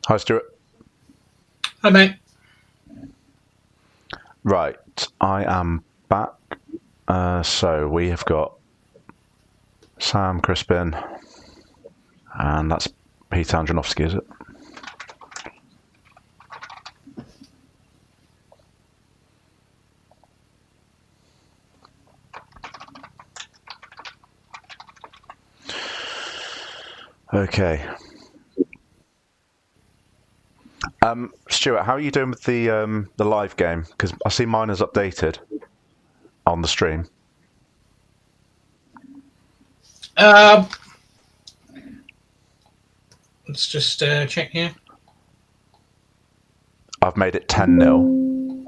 Hi, Stuart. Hi, mate. Right, I am back. So we have got Sam, Crispin, and that's Piotr Andronowski, is it? Okay. Stewart, how are you doing with the live game? Because I see mine is updated on the stream. Let's just check here. I've made it 10-0,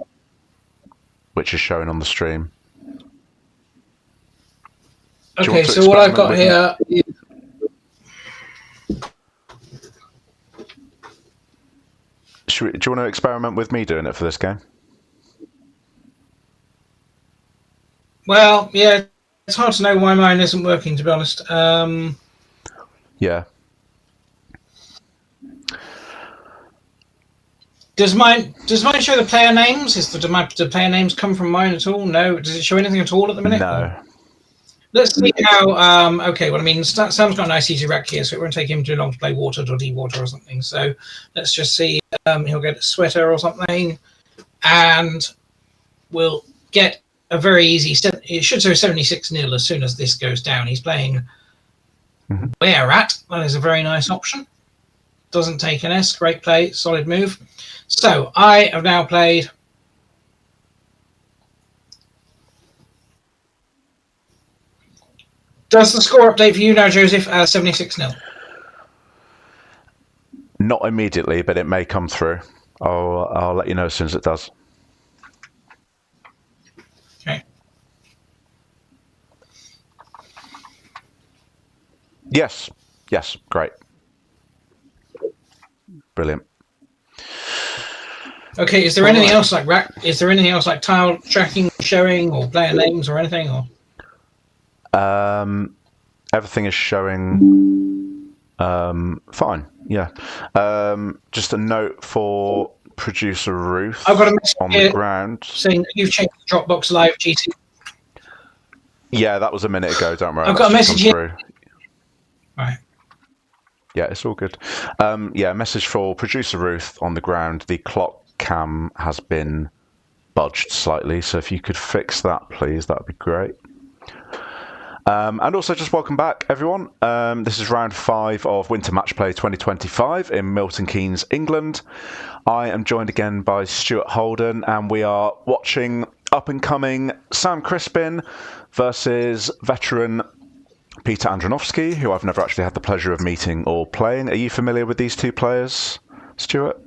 which is showing on the stream. Okay, so what I've got here is... Do you want to experiment with me doing it for this game? Well, yeah, it's hard to know why mine isn't working, to be honest. Yeah. Does mine show the player names? Do the player names come from mine at all? No. Does it show anything at all at the minute? No. Let's see how. Okay, well, I mean, Sam's got a nice easy rack here, so it won't take him too long to play water or de-water or something. So let's just see. He'll get a sweater or something, and we'll get a very easy. It should show 76-0 as soon as this goes down. He's playing where at? That is a very nice option. Doesn't take an S. Great play. Solid move. So I have now played. Does the score update for you now, Joseph? 76-0. Not immediately, but it may come through. I'll let you know as soon as it does. Okay. Yes. Yes. Great. Brilliant. Okay. Is there anything else like rack? Is there anything else like tile tracking, showing, or player names, or anything? Or everything is showing fine. Yeah. Just a note for producer Ruth. I've got a message on here the ground saying that you've changed the Dropbox Live GT. Yeah, that was a minute ago. Don't worry. I've got a That's message just come here. through. Right. Yeah, it's all good. Yeah, message for producer Ruth on the ground. The clock cam has been budged slightly, so if you could fix that, please, that would be great. And also, just welcome back, everyone. This is round 5 of Winter Matchplay 2025 in Milton Keynes, England. I am joined again by Stewart Holden, and we are watching up-and-coming Sam Crispin versus veteran Piotr Andronowski, who I've never actually had the pleasure of meeting or playing. Are you familiar with these two players, Stewart?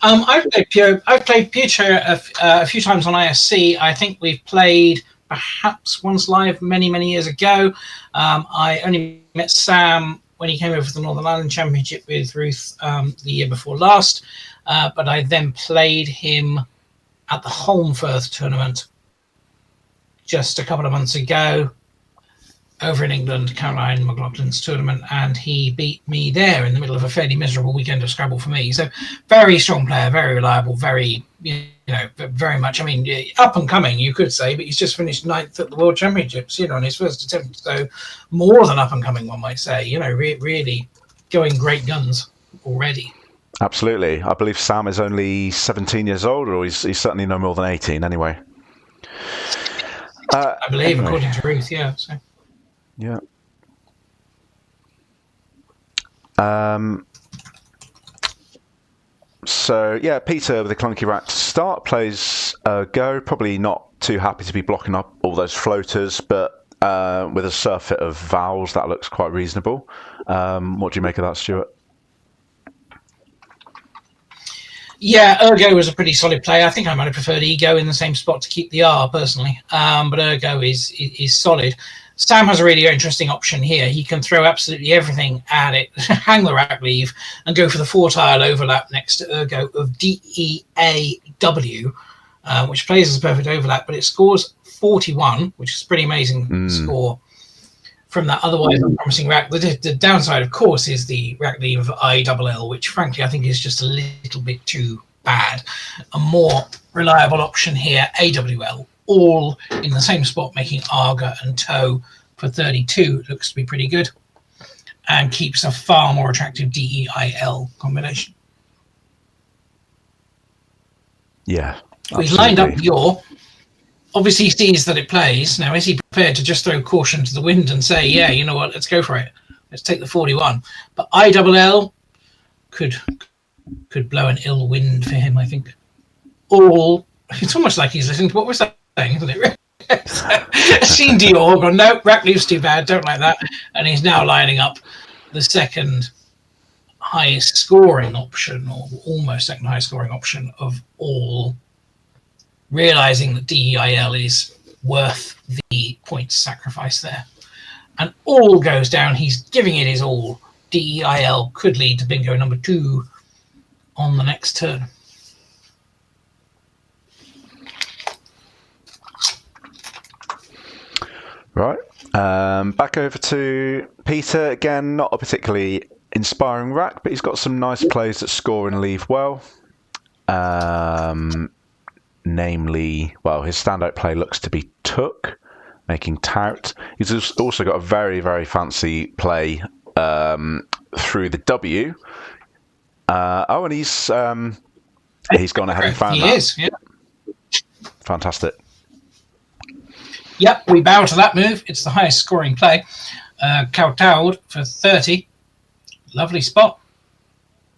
I've played Piotr a few times on ISC. I think we've played perhaps once live many years ago. I only met Sam when he came over for the Northern Ireland Championship with Ruth the year before last, but I then played him at the Holmfirth tournament just a couple of months ago over in England, Caroline McLaughlin's tournament, and he beat me there in the middle of a fairly miserable weekend of Scrabble for me. So very strong player, very reliable, very, very much, I mean, up and coming, you could say, but he's just finished 9th at the World Championships, on his first attempt. So more than up and coming, one might say, really going great guns already. Absolutely. I believe Sam is only 17 years old, or he's certainly no more than 18 anyway. I believe, anyway. according to Ruth, yeah. So. Yeah. So, yeah, Peter with a clunky rack to start plays Go. Probably not too happy to be blocking up all those floaters, but with a surfeit of vowels, that looks quite reasonable. What do you make of that, Stewart? Yeah, Ergo was a pretty solid play. I think I might have preferred Ego in the same spot to keep the R personally, but Ergo is solid. Sam has a really interesting option here. He can throw absolutely everything at it, hang the rack leave, and go for the 4-tile overlap next to Ergo of DEAW, which plays as a perfect overlap, but it scores 41, which is a pretty amazing score from that otherwise unpromising rack. The downside, of course, is the rack leave of ILL, which frankly I think is just a little bit too bad. A more reliable option here, AWL, all in the same spot, making Arga and Toe for 32. Looks to be pretty good, and keeps a far more attractive DEIL combination. Yeah. He's lined up your. Obviously, he sees that it plays. Now, is he prepared to just throw caution to the wind and say, yeah, you know what, let's go for it. Let's take the 41. But ILL could blow an ill wind for him, I think. All, it's almost like he's listening to what we're saying, isn't it? Seen Dior, gone, no, rack loose too bad, don't like that. And he's now lining up the second highest scoring option, or almost second highest scoring option of all, realizing that DEIL is worth the points sacrifice there. And all goes down. He's giving it his all. DEIL could lead to bingo number 2 on the next turn. Right. Back over to Peter. Again, not a particularly inspiring rack, but he's got some nice plays that score and leave well. Namely, well, his standout play looks to be Took, making Tout. He's also got a very, very fancy play through the W. And he's gone ahead and found that. He is, yeah. Fantastic. Yep, we bow to that move. It's the highest scoring play. Kowtowed for 30. Lovely spot.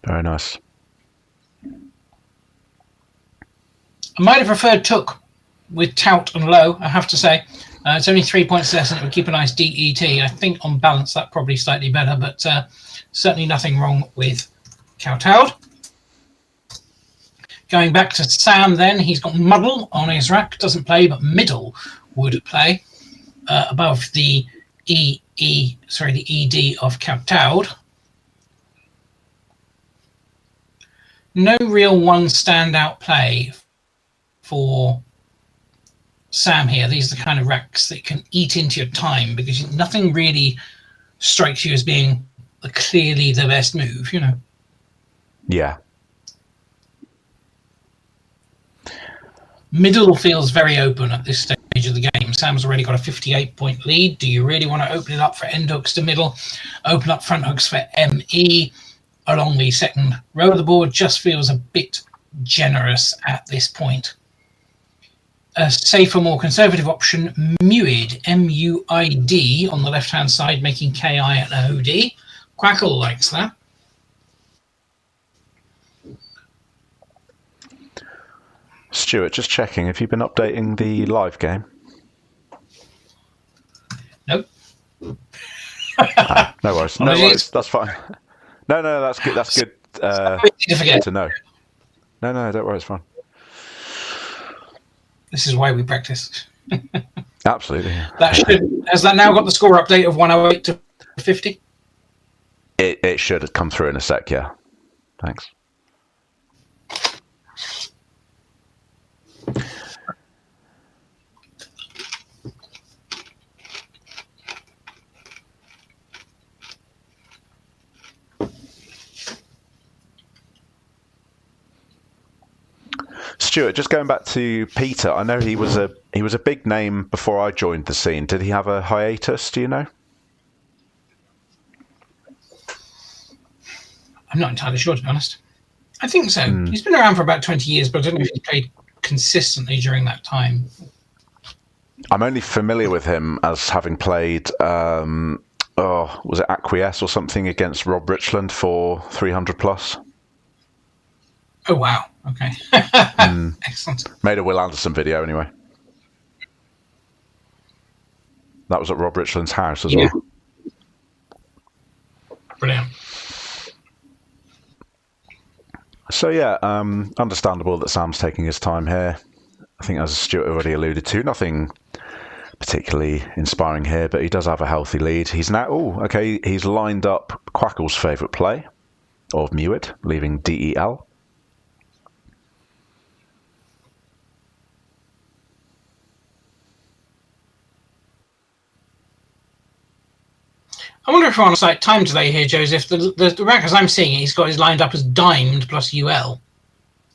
Very nice. I might have preferred Took with Tout and Low, I have to say. It's only 3 points less, and it would keep a nice DET. I think on balance that probably slightly better, but certainly nothing wrong with Kowtowed. Going back to Sam then, he's got Muddle on his rack. Doesn't play, but Middle would play above the the ED of Kowtowed. No real one standout play for Sam here. These are the kind of racks that can eat into your time because nothing really strikes you as being clearly the best move, you know. Yeah. Middle feels very open at this stage of the game. Sam's already got a 58-point lead. Do you really want to open it up for end hooks to middle? Open up front hooks for ME along the second row of the board just feels a bit generous at this point. A safer, more conservative option, Muid, M-U-I-D, on the left-hand side, making K-I and O-D. Quackle likes that. Stewart, just checking, have you been updating the live game? Nope. No worries. No worries. That's fine. No, that's good. That's good to know. No, don't worry. It's fine. This is why we practice. Absolutely. Has that now got the score update of 108 to 50? It should have come through in a sec. Yeah. Thanks. Stewart, just going back to Peter, I know he was a big name before I joined the scene. Did he have a hiatus? Do you know? I'm not entirely sure, to be honest. I think so. He's been around for about 20 years, but I don't know if he played consistently during that time. I'm only familiar with him as having played, was it Acquiesce or something against Rob Richland for 300 plus? Oh, wow. Okay. Excellent. Made a Will Anderson video anyway. That was at Rob Richland's house as well. Brilliant. So yeah, understandable that Sam's taking his time here. I think, as Stewart already alluded to, nothing particularly inspiring here, but he does have a healthy lead. He's now, he's lined up Quackle's favourite play of Muid, leaving DEL. I wonder if we're on site time today here, Joseph. The rack, as I'm seeing it, he's got his lined up as dimed plus UL.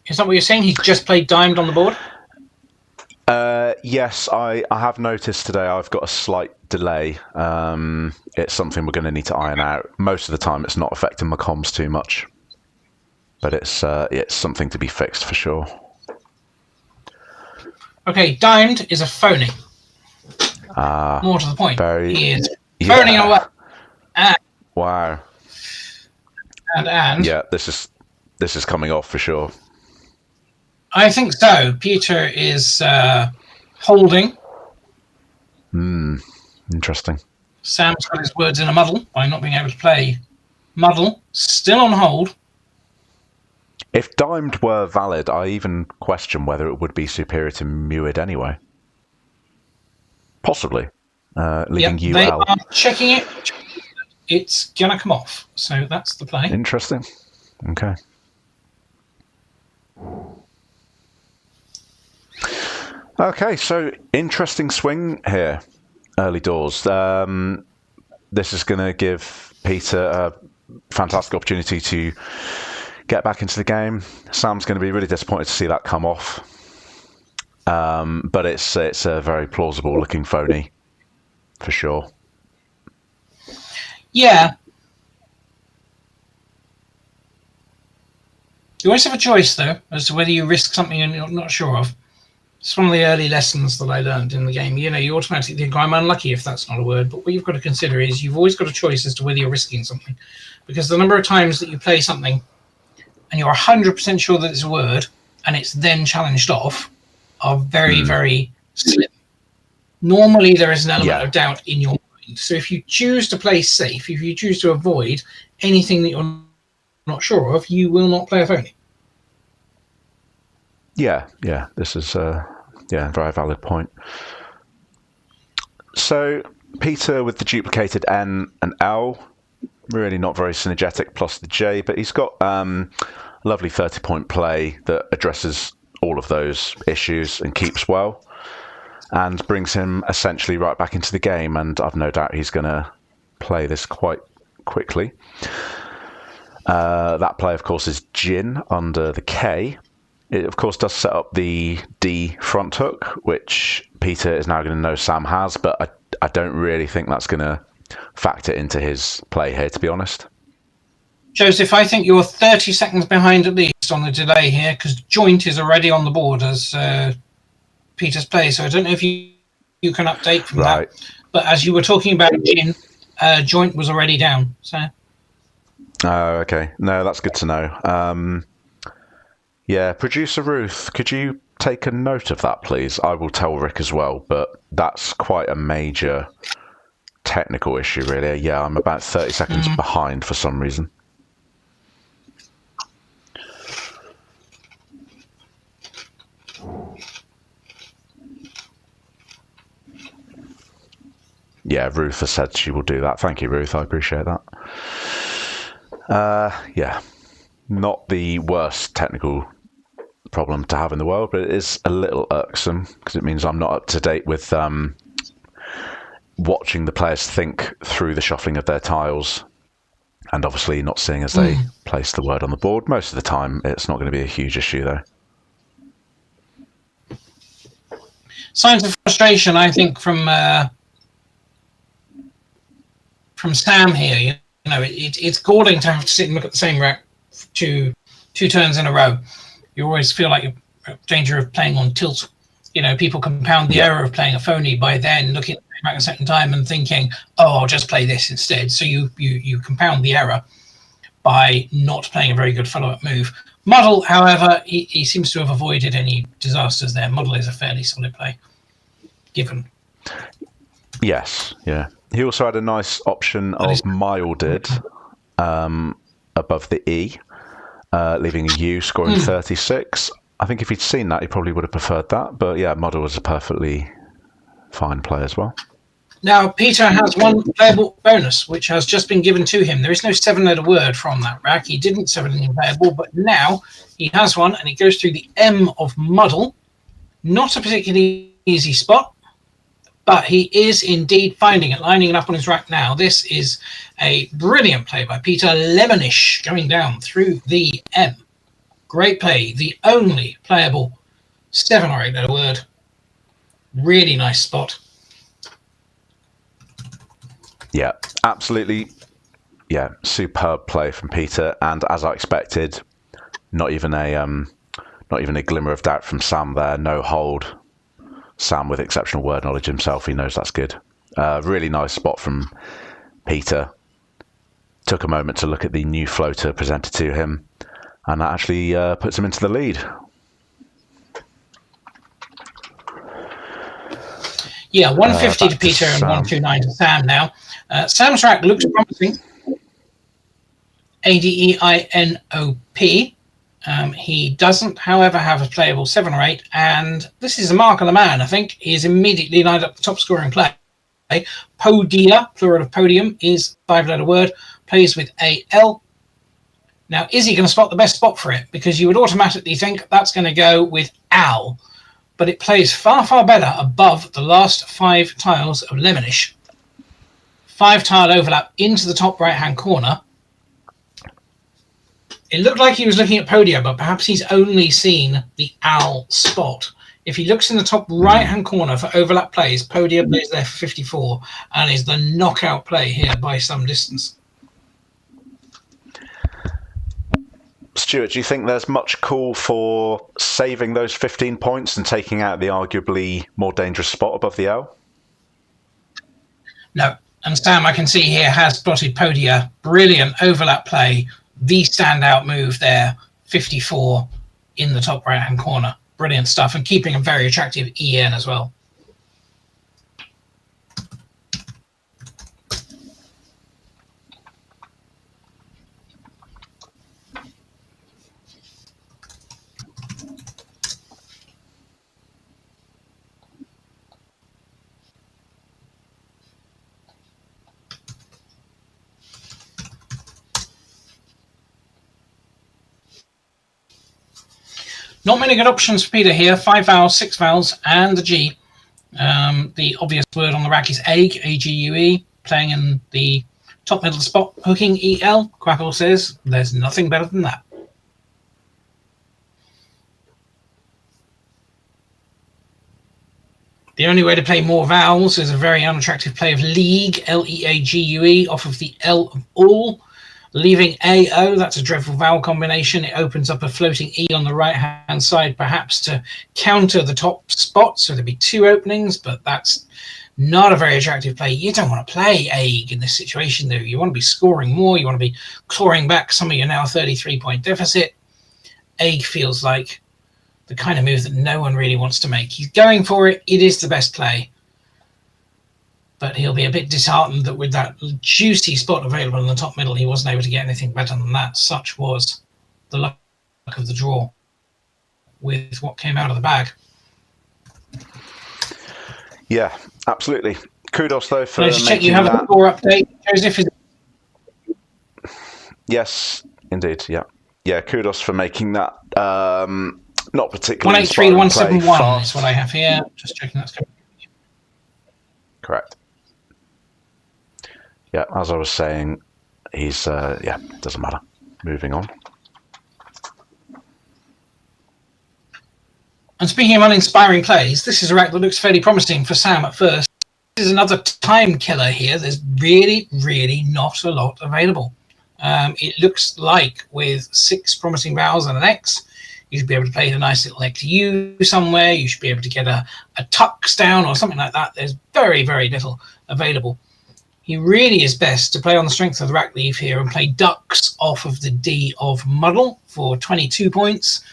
Is that what you're saying? He's just played dimed on the board? Yes, I have noticed today I've got a slight delay. It's something we're going to need to iron out. Most of the time it's not affecting my comms too much. But it's something to be fixed for sure. Okay, Dimed is a phony. More to the point. He is phoning away. Wow. And yeah, this is coming off for sure. I think so. Piotr is holding. Interesting. Sam's got his words in a muddle by not being able to play muddle. Still on hold. If Dimed were valid, I even question whether it would be superior to Muid anyway. Possibly. Leaving UL. They are checking it. It's going to come off. So that's the play. Interesting. Okay. Okay, so interesting swing here, early doors. This is going to give Peter a fantastic opportunity to get back into the game. Sam's going to be really disappointed to see that come off. But it's a very plausible looking phony, for sure. Yeah. You always have a choice, though, as to whether you risk something you're not sure of. It's one of the early lessons that I learned in the game. You know, you automatically think, I'm unlucky if that's not a word. But what you've got to consider is you've always got a choice as to whether you're risking something. Because the number of times that you play something and you're 100% sure that it's a word and it's then challenged off are very, very slim. Normally, there is an element of doubt in your mind. So if you choose to play safe, if you choose to avoid anything that you're not sure of, you will not play a phony. Yeah, this is a very valid point. So Peter with the duplicated N and L, really not very synergetic, plus the J, but he's got a lovely 30-point play that addresses all of those issues and keeps well, and brings him essentially right back into the game, and I've no doubt he's going to play this quite quickly. That play, of course, is Jin under the K. It, of course, does set up the D front hook, which Peter is now going to know Sam has, but I don't really think that's going to factor into his play here, to be honest. Joseph, I think you're 30 seconds behind at least on the delay here, because Joint is already on the board as Peter's play, so I don't know if you can update from that. But as you were talking about Jin, Joint was already down. So. Oh, okay. No, that's good to know. Yeah, Producer Ruth, could you take a note of that, please? I will tell Rick as well, but that's quite a major technical issue, really. Yeah, I'm about 30 seconds behind for some reason. Yeah, Ruth has said she will do that. Thank you, Ruth. I appreciate that. Yeah, not the worst technical problem to have in the world, but it is a little irksome because it means I'm not up to date with watching the players think through the shuffling of their tiles, and obviously not seeing as they place the word on the board. Most of the time, it's not going to be a huge issue, though. Signs of frustration, I think, from Sam here. You know, it's galling to have to sit and look at the same rack two turns in a row. You always feel like you're in danger of playing on tilt. You know, people compound the error of playing a phony by then looking at the rack a second time and thinking, oh, I'll just play this instead. So you compound the error by not playing a very good follow-up move. Muddle, however, he seems to have avoided any disasters there. Muddle is a fairly solid play, given. Yes, yeah. He also had a nice option of milded above the E, leaving a U, scoring 36. I think if he'd seen that, he probably would have preferred that. But yeah, Muddle was a perfectly fine play as well. Now, Peter has one playable bonus, which has just been given to him. There is no 7-letter word from that rack. He didn't set anything playable, but now he has one, and it goes through the M of Muddle. Not a particularly easy spot, but he is indeed finding it, lining it up on his rack now. This is a brilliant play by Peter. Lemonish going down through the M. Great play. The only playable 7 or 8 letter word Really nice spot. Yeah, absolutely. Yeah, superb play from Piotr, and as I expected, not even a glimmer of doubt from Sam there. No hold. Sam with exceptional word knowledge himself. He knows that's good. Really nice spot from Piotr. Took a moment to look at the new floater presented to him, and that actually puts him into the lead. Yeah, 150 to back to Piotr and Sam. 129 to Sam now. Sam's rack looks promising. ADEINOP. He doesn't, however, have a playable 7 or 8, and this is the mark of the man, I think. He is immediately lined up the top scoring play. Podia, plural of podium, is a 5-letter word, plays with AL. Now, is he going to spot the best spot for it? Because you would automatically think that's going to go with Al, but it plays far, far better above the last 5 tiles of Lemonish. 5-tile overlap into the top right-hand corner. It looked like he was looking at Podia, but perhaps he's only seen the Al spot. If he looks in the top right-hand corner for overlap plays, Podia plays there for 54 and is the knockout play here by some distance. Stewart, do you think there's much call for saving those 15 points and taking out the arguably more dangerous spot above the L? No. And Sam, I can see here, has spotted Podia. Brilliant overlap play. The standout move there, 54 in the top right-hand corner. Brilliant stuff, and keeping a very attractive EN as well. Not many good options for Peter here. 5 vowels, 6 vowels, and the G. The obvious word on the rack is egg, A-G-U-E, playing in the top middle spot, hooking E-L. Quackle says there's nothing better than that. The only way to play more vowels is a very unattractive play of league, L-E-A-G-U-E, off of the L of all. Leaving AO, that's a dreadful vowel combination. It opens up a floating E on the right-hand side, perhaps to counter the top spot. So there'd be 2 openings, but that's not a very attractive play. You don't want to play egg in this situation, though. You want to be scoring more. You want to be clawing back some of your now 33-point deficit. Egg feels like the kind of move that no one really wants to make. He's going for it. It is the best play. But he'll be a bit disheartened that with that juicy spot available in the top middle, he wasn't able to get anything better than that. Such was the luck of the draw with what came out of the bag. Yeah, absolutely. Kudos, though, for just check making you have that. a score update. Joseph, is Yes, indeed, yeah. Yeah, kudos for making that not particularly 183171 fast. is what I have here. Just checking that's correct. Correct. Yeah, as I was saying, he's, yeah, doesn't matter. Moving on. And speaking of uninspiring plays, this is a rack that looks fairly promising for Sam at first. This is another time killer here. There's really, really not a lot available. It looks like with 6 promising vowels and an X, you should be able to play a nice little XU somewhere. You should be able to get a tux down or something like that. There's very, very little available. He really is best to play on the strength of the rack leaf here and play ducks off of the D of muddle for 22 points,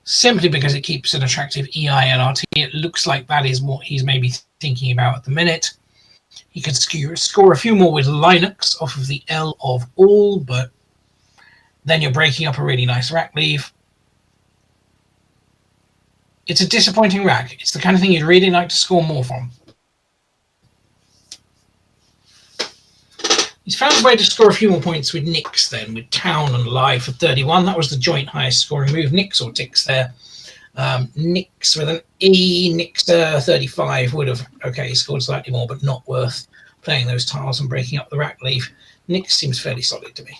simply because it keeps an attractive EINRT. It looks like that is what he's maybe thinking about at the minute. He could score a few more with Linux off of the L of all, but then you're breaking up a really nice rack leaf. It's a disappointing rack. It's the kind of thing you'd really like to score more from. He's found a way to score a few more points with Nix then, with Town and Live for 31. That was the joint highest scoring move. Nix or Tix there. Nix with an E, Nixer 35 would have, okay, scored slightly more, but not worth playing those tiles and breaking up the rack leaf. Nix seems fairly solid to me.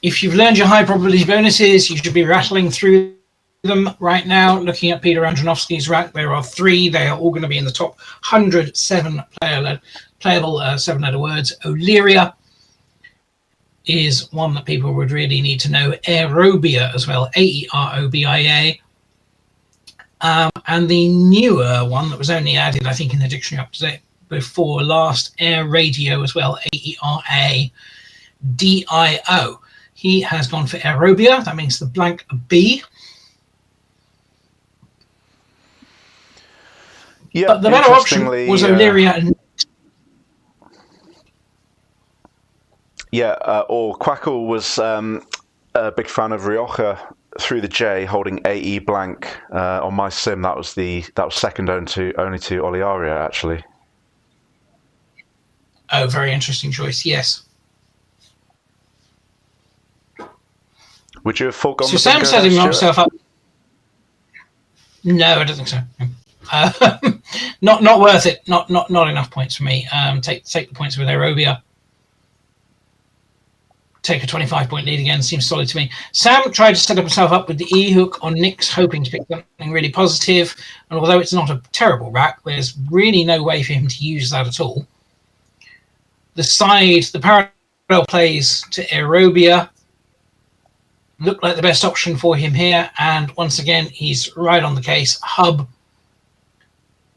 If you've learned your high probability bonuses, you should be rattling through them right now. Looking at Piotr Andronowski's rank, there are 3. They are all going to be in the top 107 playable 7-letter words. Olyria is one that people would really need to know. Aerobia as well, Aerobia. And the newer one that was only added, I think, in the dictionary up to date before last, Air Radio as well, Aeradio. He has gone for Aerobia. That means the blank B. Yeah, but the better option was Olyria. And or Quackle was a big fan of Rioja through the J, holding AE blank on my sim. That was second only to Oliaria, actually. Oh, very interesting choice. Yes. Would you have forgone? So Sam set himself up. No, I don't think so. Not worth it. Not enough points for me. Take the points with Aerobia. Take a 25-point lead again. Seems solid to me. Sam tried to set himself up with the E hook on Nick's, hoping to pick something really positive. And although it's not a terrible rack, there's really no way for him to use that at all. The parallel plays to Aerobia look like the best option for him here. And once again, he's right on the case. Hub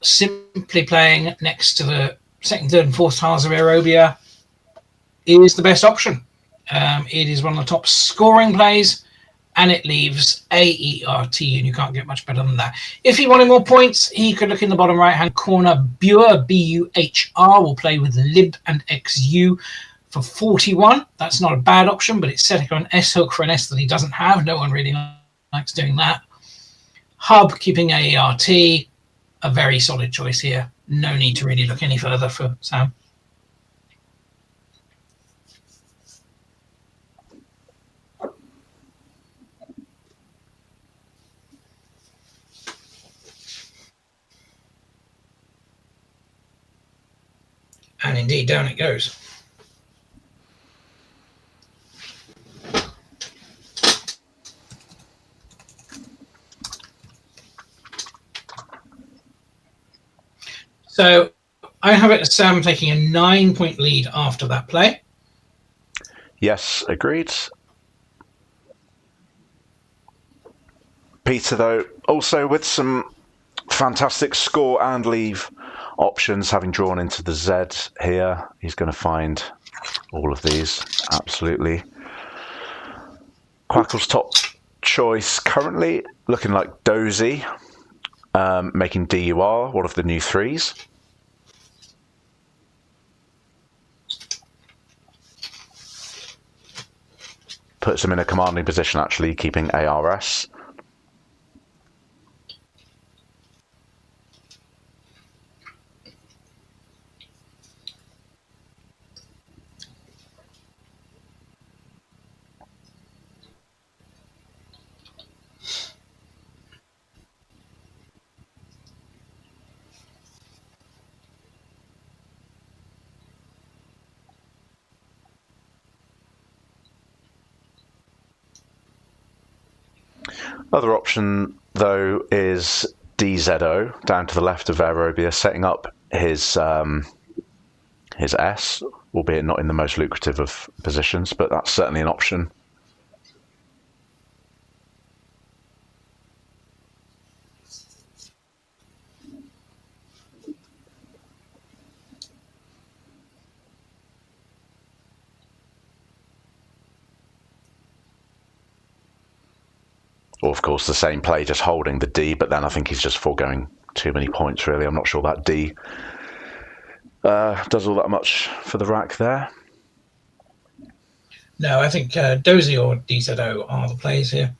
simply playing next to the second, third, and fourth tiles of Aerobia is the best option. It is one of the top scoring plays, and it leaves AERT, and you can't get much better than that. If he wanted more points, he could look in the bottom right-hand corner. Buhr, B-U-H-R, will play with Lib and XU for 41. That's not a bad option, but it's setting on an S hook for an S that he doesn't have. No one really likes doing that. Hub, keeping AERT, a very solid choice here. No need to really look any further for Sam. And indeed, down it goes. So I have it as Sam taking a 9-point lead after that play. Yes, agreed. Peter, though, also with some fantastic score and leave options, having drawn into the Z here, he's going to find all of these, absolutely. Quackle's top choice currently looking like Dozy, making DUR one of the new 3s. Puts him in a commanding position, actually, keeping ARS. Other option, though, is DZO, down to the left of Aerobia, setting up his S, albeit not in the most lucrative of positions, but that's certainly an option. Or, of course, the same play, just holding the D, but then I think he's just foregoing too many points, really. I'm not sure that D does all that much for the rack there. No, I think Dozy or DZO are the plays here.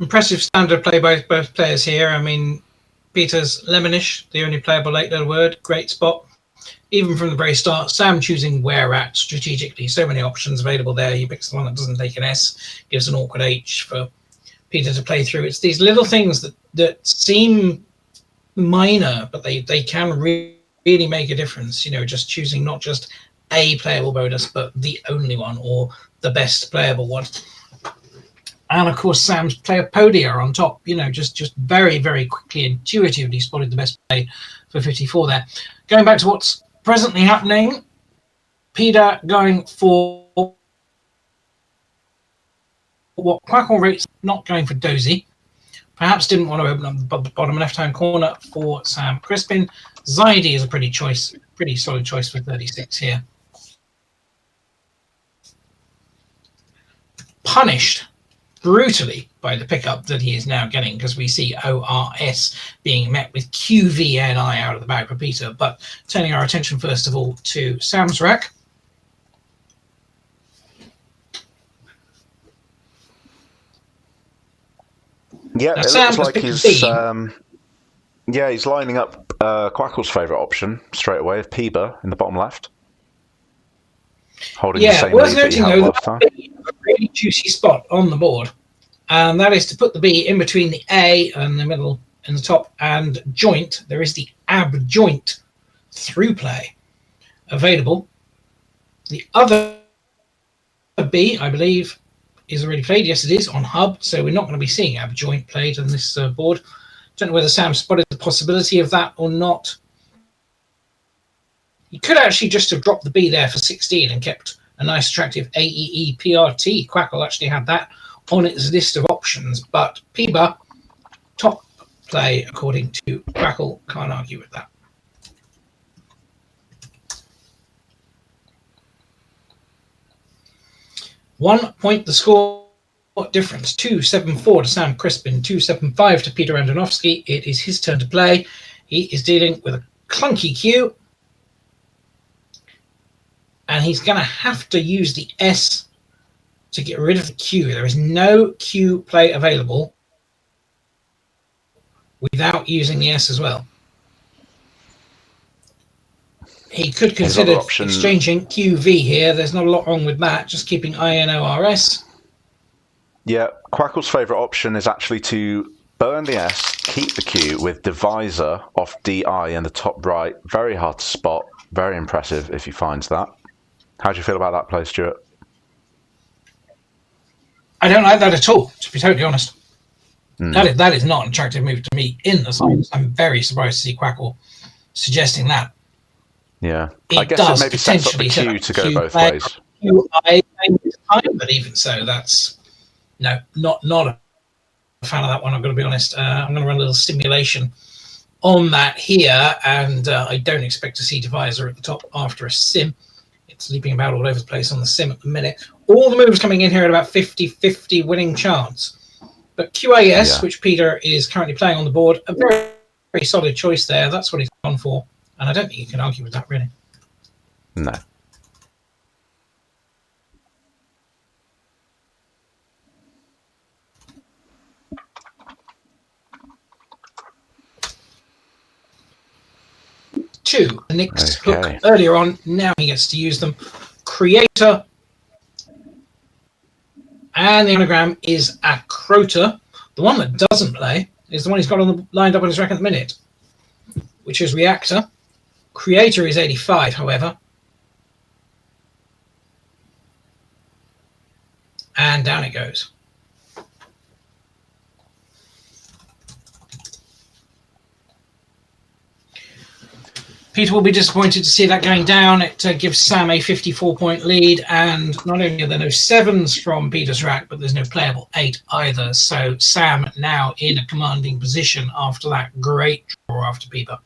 Impressive standard play by both players here. I mean, Peter's Lemonish, the only playable late letter word, great spot. even from the very start, Sam choosing where at strategically. So many options available there. He picks the one that doesn't take an S, gives an awkward H for Peter to play through. It's these little things that seem minor, but they can really make a difference. You know, just choosing not just a playable bonus, but the only one or the best playable one. And of course, Sam's player Podia on top, you know, just very, very quickly, intuitively spotted the best play for 54 there. Going back to what's presently happening, Peter going for what Quackle rates, not going for Dozy. Perhaps didn't want to open up the bottom left-hand corner for Sam Crispin. Zaidi is a pretty solid choice for 36 here. Punished brutally by the pickup that he is now getting, because we see ORS being met with QVNI out of the bag for Peter. But turning our attention first of all to Sam's rack. Yeah, Now, it Sam looks like has he's he's lining up Quackle's favourite option straight away of Peber in the bottom left. Holding the same worth lead that he noting had though, last time. a really juicy spot on the board, and that is to put the B in between the A and the middle and the top and joint. There is the ab joint through play available. The other B, I believe, is already played. Yes, it is on hub, so we're not going to be seeing ab joint played on this board. Don't know whether Sam spotted the possibility of that or not. You could actually just have dropped the B there for 16 and kept a nice attractive AEE PRT. Quackle actually had that on its list of options, but Peber, top play according to Quackle, can't argue with that. One point the score difference, 2-7-4 to Sam Crispin, 2-7-5 to Piotr Andronowski. It is his turn to play. He is dealing with a clunky Q, and he's going to have to use the S to get rid of the Q. There is no Q play available without using the S as well. He could consider exchanging QV here. There's not a lot wrong with that. Just keeping INORS. Yeah, Quackle's favourite option is actually to burn the S, keep the Q with divisor off DI in the top right. Very hard to spot. Very impressive if he finds that. How do you feel about that play, Stewart? I don't like that at all, to be totally honest. That is not an attractive move to me in the slightest. I'm very surprised to see Quackle suggesting that. Yeah, I guess it maybe sets up the Q to go both ways. But even so, that's not a fan of that one. I've got to be honest. I'm going to run a little simulation on that here, and I don't expect to see divisor at the top after a sim. It's leaping about all over the place on the sim at the minute. All the moves coming in here at about 50-50 winning chance. But QAS, which Peter is currently playing on the board, a very, very solid choice there. That's what he's gone for. And I don't think you can argue with that, really. No. Two, the Nick's hook earlier on. Now he gets to use them. Creator. And the anagram is Acrota. The one that doesn't play is the one he's got lined up on his rack at the minute, which is Reactor. Creator is 85, however. And down it goes. Peter will be disappointed to see that going down. It gives Sam a 54-point lead, and not only are there no 7s from Peter's rack, but there's no playable 8 either. So Sam now in a commanding position after that great draw after Peter.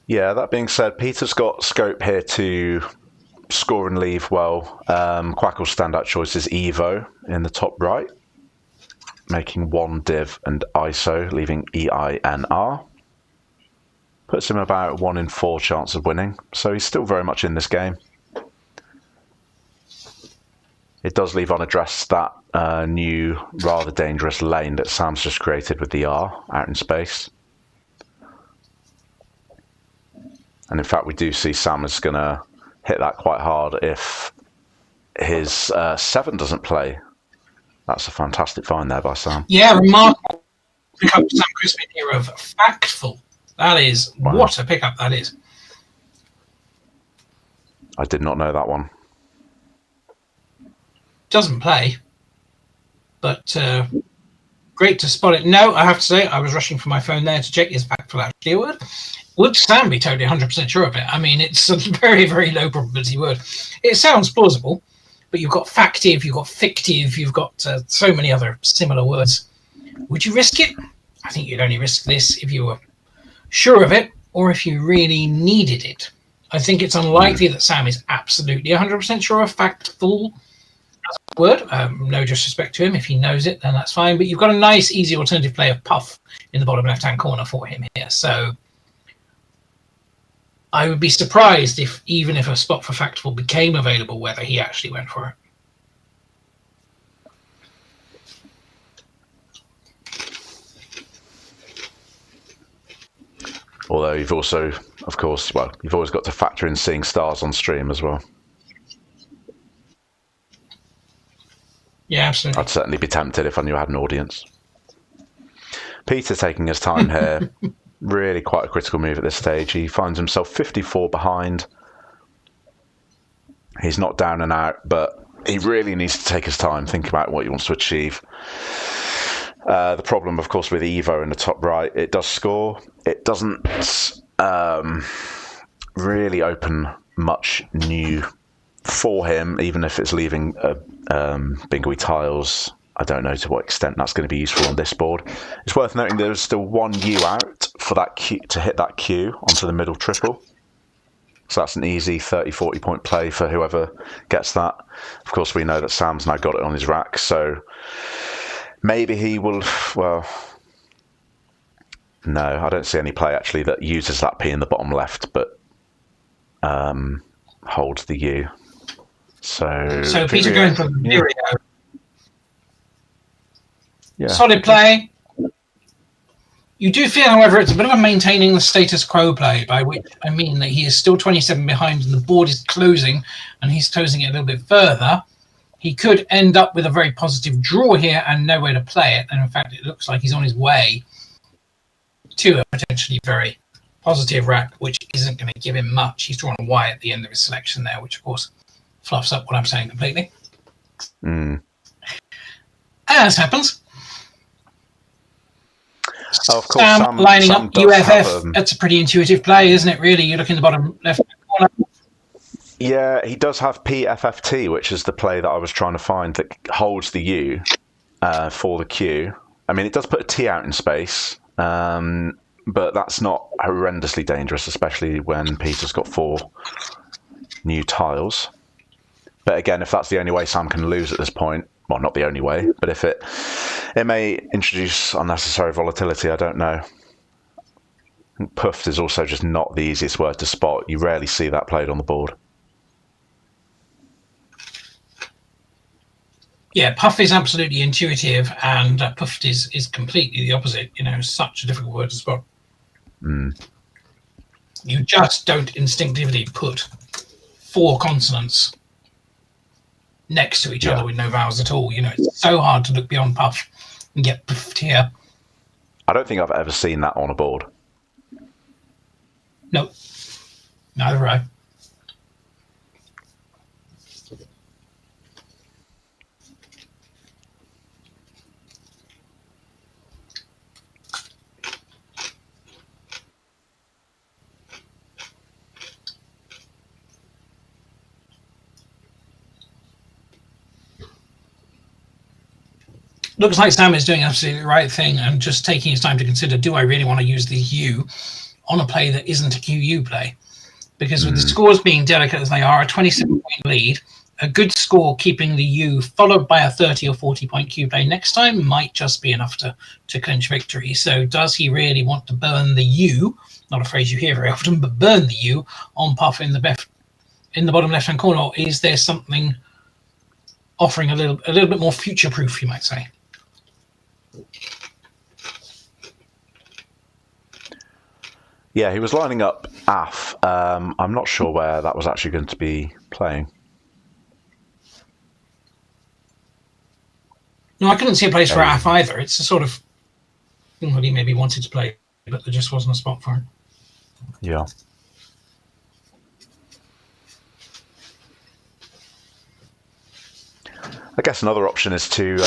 Yeah, that being said, Peter's got scope here to score and leave well. Quackle's standout choice is Evo in the top right, making 1 div and ISO, leaving EINR. Puts him about 1 in 4 chance of winning, so he's still very much in this game. It does leave unaddressed that new, rather dangerous lane that Sam's just created with the R out in space. And in fact, we do see Sam is going to hit that quite hard if his 7 doesn't play. That's a fantastic find there by Sam. Yeah, remarkable pickup Sam Crispin here of Factful. That is, Wow. What a pickup that is. I did not know that one. Doesn't play, but great to spot it. No, I have to say, I was rushing for my phone there to check is Factful actually a word. Would Sam be totally 100% sure of it? I mean, it's a very, very low probability word. It sounds plausible, but you've got factive, you've got fictive, you've got so many other similar words. Would you risk it? I think you'd only risk this if you were sure of it or if you really needed it. I think it's unlikely that Sam is absolutely 100% sure of Factful as a word. No disrespect to him. If he knows it, then that's fine. But you've got a nice, easy alternative play of Puff in the bottom left-hand corner for him here. So I would be surprised if, even if a spot for Factful became available, whether he actually went for it. Although you've also, of course, well, you've always got to factor in seeing stars on stream as well. Yeah, absolutely. I'd certainly be tempted if I knew I had an audience. Peter taking his time here. Really quite a critical move at this stage. He finds himself 54 behind. He's not down and out, but he really needs to take his time, think about what he wants to achieve. The problem, of course, with Evo in the top right, it does score. It doesn't really open much new for him, even if it's leaving bingo tiles. I don't know to what extent that's going to be useful on this board. It's worth noting there's still 1 U out for that Q to hit that Q onto the middle triple. So that's an easy 30-40 point play for whoever gets that. Of course, we know that Sam's now got it on his rack, so maybe he will, well, no, I don't see any play actually that uses that P in the bottom left, but holds the U. So Peter going for Virio. Yeah. Solid play. You do feel, however, it's a bit of a maintaining the status quo play, by which I mean that he is still 27 behind and the board is closing, and he's closing it a little bit further. He could end up with a very positive draw here and nowhere to play it. And in fact, it looks like he's on his way to a potentially very positive rack, which isn't going to give him much. He's drawn a Y at the end of his selection there, which of course fluffs up what I'm saying completely. As happens. Oh, of course, Sam lining up UFF. That's a pretty intuitive play, isn't it, really? You look in the bottom left corner. Yeah, he does have PFFT, which is the play that I was trying to find that holds the U for the Q. I mean, it does put a T out in space, but that's not horrendously dangerous, especially when Peter's got 4 new tiles. But again, if that's the only way Sam can lose at this point, well, not the only way, but if it may introduce unnecessary volatility, I don't know. Puffed is also just not the easiest word to spot. You rarely see that played on the board. Yeah, Puff is absolutely intuitive, and Puffed is completely the opposite. You know, such a difficult word to spot. You just don't instinctively put 4 consonants next to each other with no vowels at all. You know, it's so hard to look beyond Puff and get Puffed here. I don't think I've ever seen that on a board. Nope, neither have I. Looks like Sam is doing absolutely the right thing and just taking his time to consider, do I really want to use the U on a play that isn't a QU play? Because with the scores being delicate as they are, a 27-point lead, a good score keeping the U followed by a 30 or 40-point Q play next time might just be enough to clinch victory. So does he really want to burn the U, not a phrase you hear very often, but burn the U on Puff in the bottom left-hand corner? Or is there something offering a little bit more future proof, you might say. Yeah, he was lining up AF. I'm not sure where that was actually going to be playing. No, I couldn't see a place for AF either. It's a sort of thing that he maybe wanted to play, but there just wasn't a spot for it. Yeah. I guess another option is to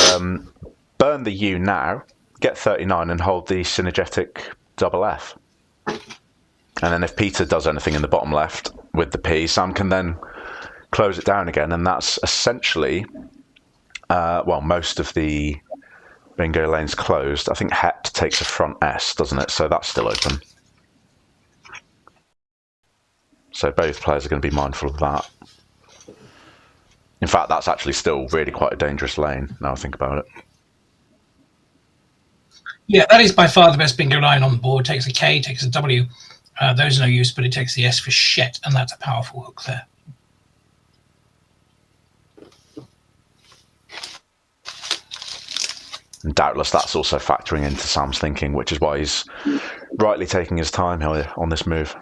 burn the U now, get 39 and hold the synergetic double F. And then if Piotr does anything in the bottom left with the P, Sam can then close it down again. And that's essentially, well, most of the bingo lanes closed. I think Het takes a front S, doesn't it? So that's still open. So both players are going to be mindful of that. In fact, that's actually still really quite a dangerous lane, now I think about it. Yeah, that is by far the best bingo line on the board. Takes a K, takes a W. Those are no use, but it takes the S for shit, and that's a powerful hook there. And doubtless that's also factoring into Sam's thinking, which is why he's rightly taking his time here on this move.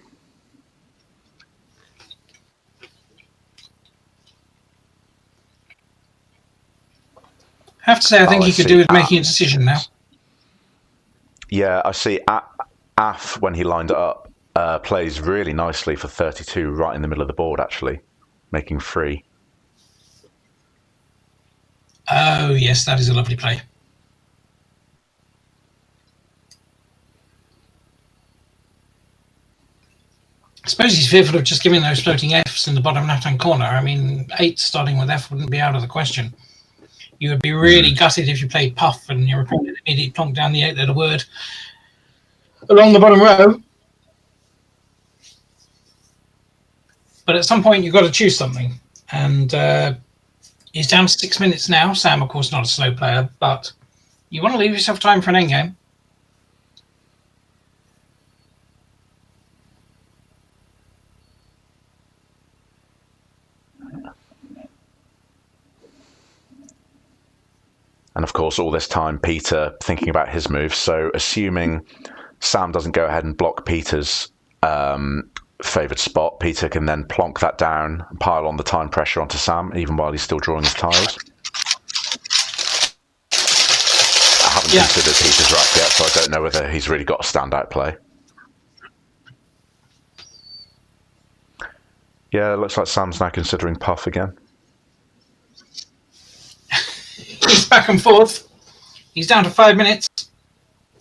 I have to say, I think he could do with making a decision now. Yeah, I see AF, when he lined it up, plays really nicely for 32 right in the middle of the board, actually, making 3. Oh, yes, that is a lovely play. I suppose he's fearful of just giving those floating Fs in the bottom left-hand corner. I mean, 8 starting with F wouldn't be out of the question. You would be really gutted if you played Puff and your opponent immediately plonked down the 8-letter word along the bottom row. But at some point, you've got to choose something. And he's down to 6 minutes now. Sam, of course, not a slow player, but you want to leave yourself time for an endgame. And of course, all this time, Piotr thinking about his move. So assuming Sam doesn't go ahead and block Pieter's favoured spot, Piotr can then plonk that down and pile on the time pressure onto Sam, even while he's still drawing his tiles. I haven't considered Pieter's rack yet, so I don't know whether he's really got a standout play. Yeah, it looks like Sam's now considering Puff again. He's back and forth. He's down to 5 minutes.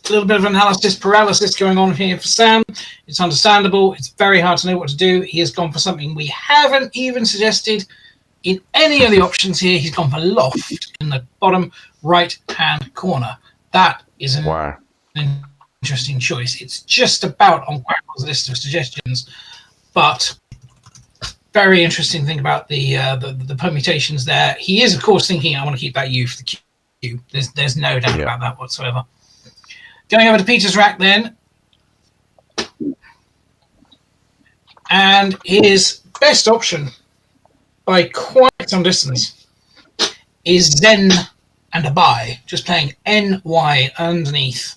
A little bit of analysis paralysis going on here for Sam. It's understandable. It's very hard to know what to do. He has gone for something we haven't even suggested in any of the options here. He's gone for loft in the bottom right-hand corner. That is an interesting choice. It's just about on Quackle's list of suggestions, but very interesting thing about the permutations there. He is, of course, thinking, I want to keep that U for the Q. There's no doubt about that whatsoever. Going over to Pieter's rack then. And his best option, by quite some distance, is Zen and a buy. Just playing NY underneath.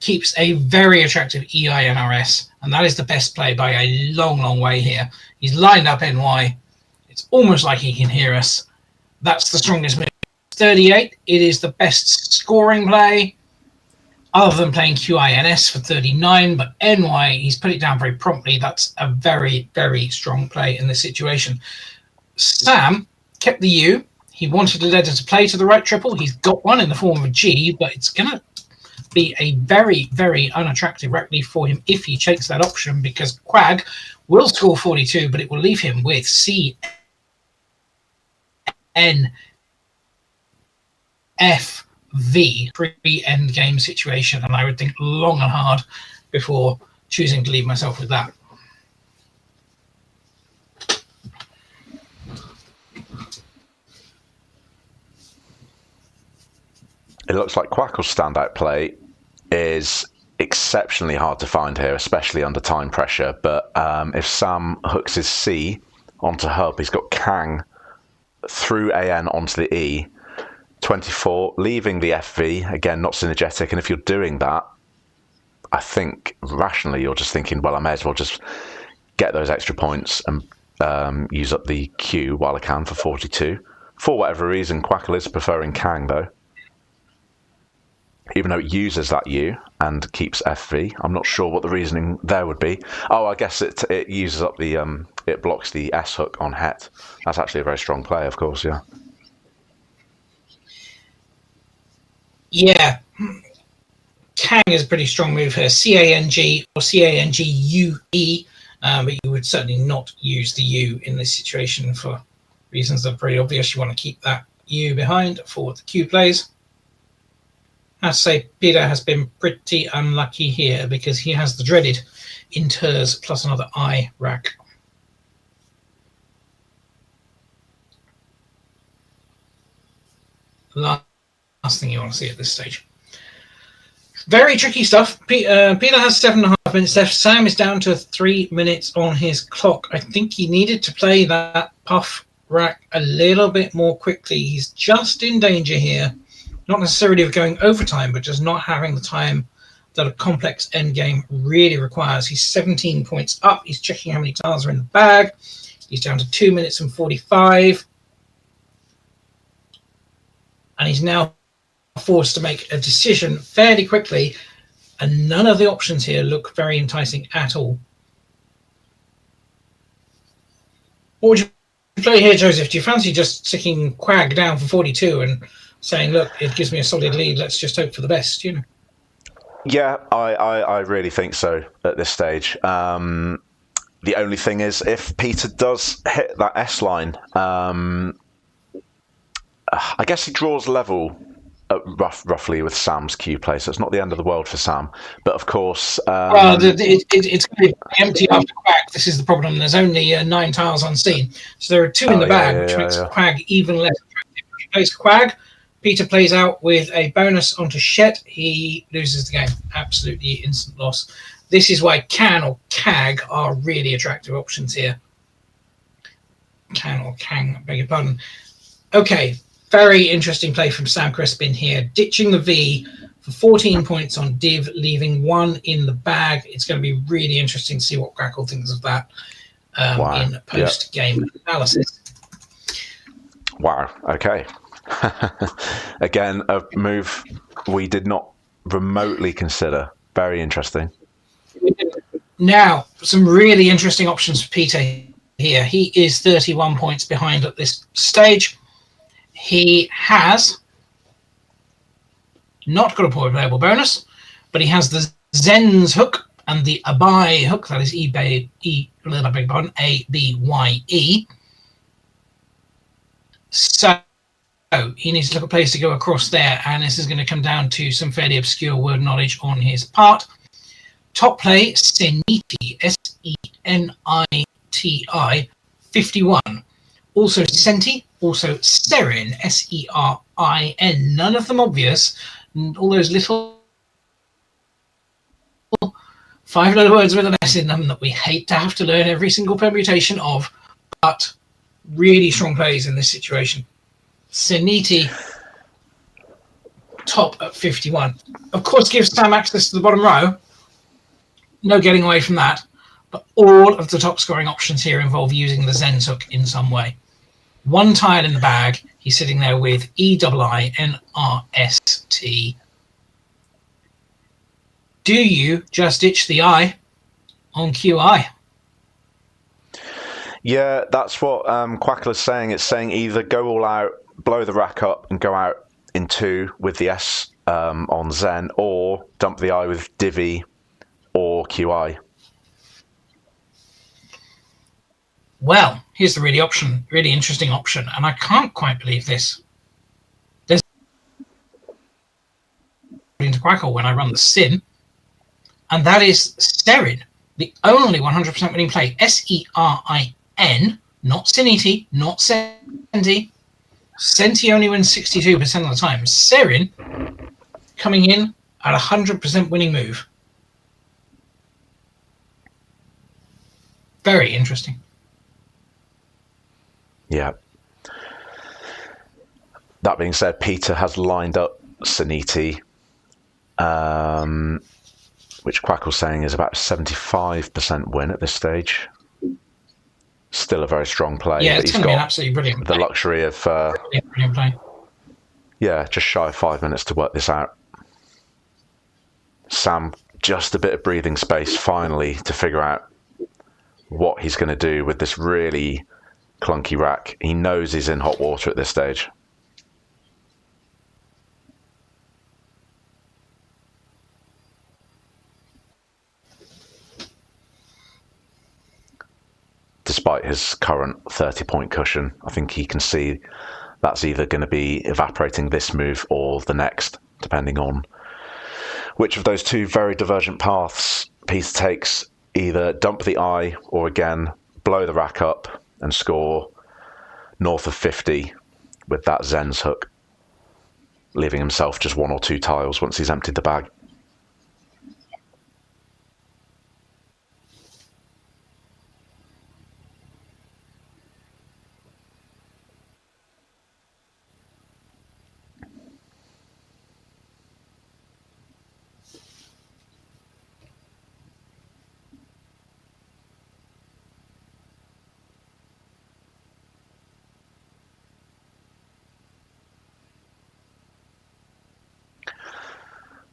Keeps a very attractive EINRS, and that is the best play by a long, long way here. He's lined up NY. It's almost like he can hear us. That's the strongest move. 38, it is the best scoring play, other than playing QINS for 39, but NY, he's put it down very promptly. That's a very, very strong play in this situation. Sam kept the U. He wanted a letter to play to the right triple. He's got one in the form of a G, but it's going to be a very, very unattractive rack leaf for him if he takes that option, because Quag will score 42, but it will leave him with C, N, F, V, pre-end game situation, and I would think long and hard before choosing to leave myself with that. It looks like Quackle's standout play is exceptionally hard to find here, especially under time pressure. But if Sam hooks his C onto Hub, he's got Kang through AN onto the E, 24, leaving the FV, again, not synergetic. And if you're doing that, I think rationally you're just thinking, well, I may as well just get those extra points and use up the Q while I can for 42. For whatever reason, Quackle is preferring Kang, though. Even though it uses that U and keeps FV. I'm not sure what the reasoning there would be. Oh, I guess it uses up the, it blocks the S hook on Het. That's actually a very strong play, of course, yeah. Yeah. Kang is a pretty strong move here. C-A-N-G or C-A-N-G-U-E. But you would certainly not use the U in this situation for reasons that are pretty obvious. You want to keep that U behind for the Q plays. I have to say, Piotr has been pretty unlucky here because he has the dreaded inters plus another I rack. Last thing you want to see at this stage. Very tricky stuff. Piotr has 7.5 minutes left. Sam is down to 3 minutes on his clock. I think he needed to play that puff rack a little bit more quickly. He's just in danger here. Not necessarily of going overtime, but just not having the time that a complex endgame really requires. He's 17 points up. He's checking how many tiles are in the bag. He's down to 2 minutes and 45. And he's now forced to make a decision fairly quickly. And none of the options here look very enticing at all. What would you play here, Joseph? Do you fancy just sticking Quag down for 42 and saying, look, it gives me a solid lead, let's just hope for the best, you know? Yeah, I really think so at this stage. The only thing is, if Piotr does hit that S line, I guess he draws level roughly with Sam's Q play, so it's not the end of the world for Sam. But of course... well, it's going to be empty after Quag. This is the problem. There's only 9 tiles unseen. So there are 2 in the bag, which makes Quag even less attractive. If he plays Quag, Piotr plays out with a bonus onto Shet. He loses the game. Absolutely instant loss. This is why Can or Cag are really attractive options here. Can or Kang, beg your pardon. Okay, very interesting play from Sam Crispin here. Ditching the V for 14 points on Div, leaving 1 in the bag. It's going to be really interesting to see what Crackle thinks of that in post-game analysis. Wow, okay. Again, a move we did not remotely consider. Very interesting. Now, some really interesting options for Piotr here. He is 31 points behind at this stage. He has not got a playable bonus, but he has the Zen's hook and the Abai hook. That is A-B-Y-E. So he needs to look at plays to go across there, and this is going to come down to some fairly obscure word knowledge on his part. Top play, Seniti, S-E-N-I-T-I, 51. Also Senti, also Serin, S-E-R-I-N. None of them obvious. And all those little 5-letter words with an S in them that we hate to have to learn every single permutation of, but really strong plays in this situation. Seniti, top at 51. Of course, gives Sam access to the bottom row. No getting away from that. But all of the top scoring options here involve using the Zen's hook in some way. 1 tile in the bag. He's sitting there with E-I-I-N-R-S-T. Do you just ditch the I on QI? Yeah, that's what Quackler's saying. It's saying either go all out, blow the rack up and go out in 2 with the S on Zen, or dump the I with Divi or QI. Well, here's the really interesting option, and I can't quite believe this. There's into Quackle when I run the sim, and that is Serin, the only 100% winning play. S-E-R-I-N, not Seniti, not Senti. Senti only wins 62% of the time. Serin coming in at 100% winning move. Very interesting. Yeah. that being said, Piotr has lined up Saniti, which Quackle's saying is about 75% win at this stage. Still a very strong play. Yeah, but it's he's going to be an got absolutely brilliant the play. luxury of, Brilliant play. yeah, just shy of 5 minutes to work this out. Sam, just a bit of breathing space finally to figure out what he's going to do with this really clunky rack. He knows he's in hot water at this stage. Despite his current 30-point cushion, I think he can see that's either going to be evaporating this move or the next, depending on which of those two very divergent paths Piotr takes. Either dump the eye or, again, blow the rack up and score north of 50 with that Zen's hook, leaving himself just 1 or 2 tiles once he's emptied the bag.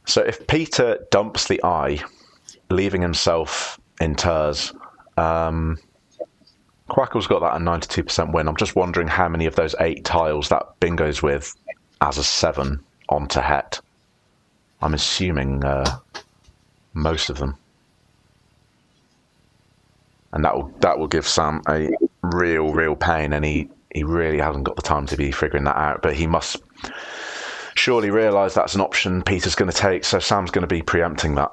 So if Piotr dumps the eye, leaving himself in Turs, Quackle's got that at 92% win. I'm just wondering how many of those 8 tiles that bingoes with as a 7 onto Het. I'm assuming most of them. And that will give Sam a real pain, and he really hasn't got the time to be figuring that out. But he must surely realise that's an option Peter's going to take, so Sam's going to be preempting that.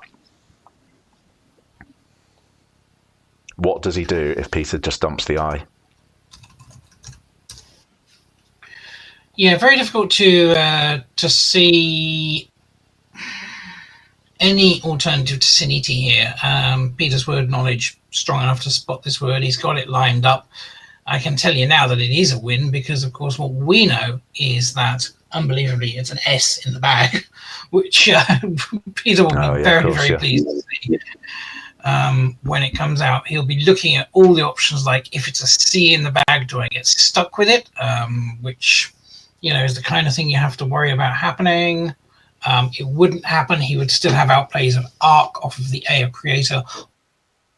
What does he do if Piotr just dumps the eye? Yeah, very difficult to see any alternative to Saniti here. Peter's word knowledge strong enough to spot this word. He's got it lined up. I can tell you now that it is a win because, of course, what we know is that, unbelievably, it's an S in the bag, which Piotr will be very pleased to see. When it comes out, he'll be looking at all the options, like if it's a C in the bag, do I get stuck with it? Which, is the kind of thing you have to worry about happening. It wouldn't happen. He would still have outplays of Arc off of the A of Creator,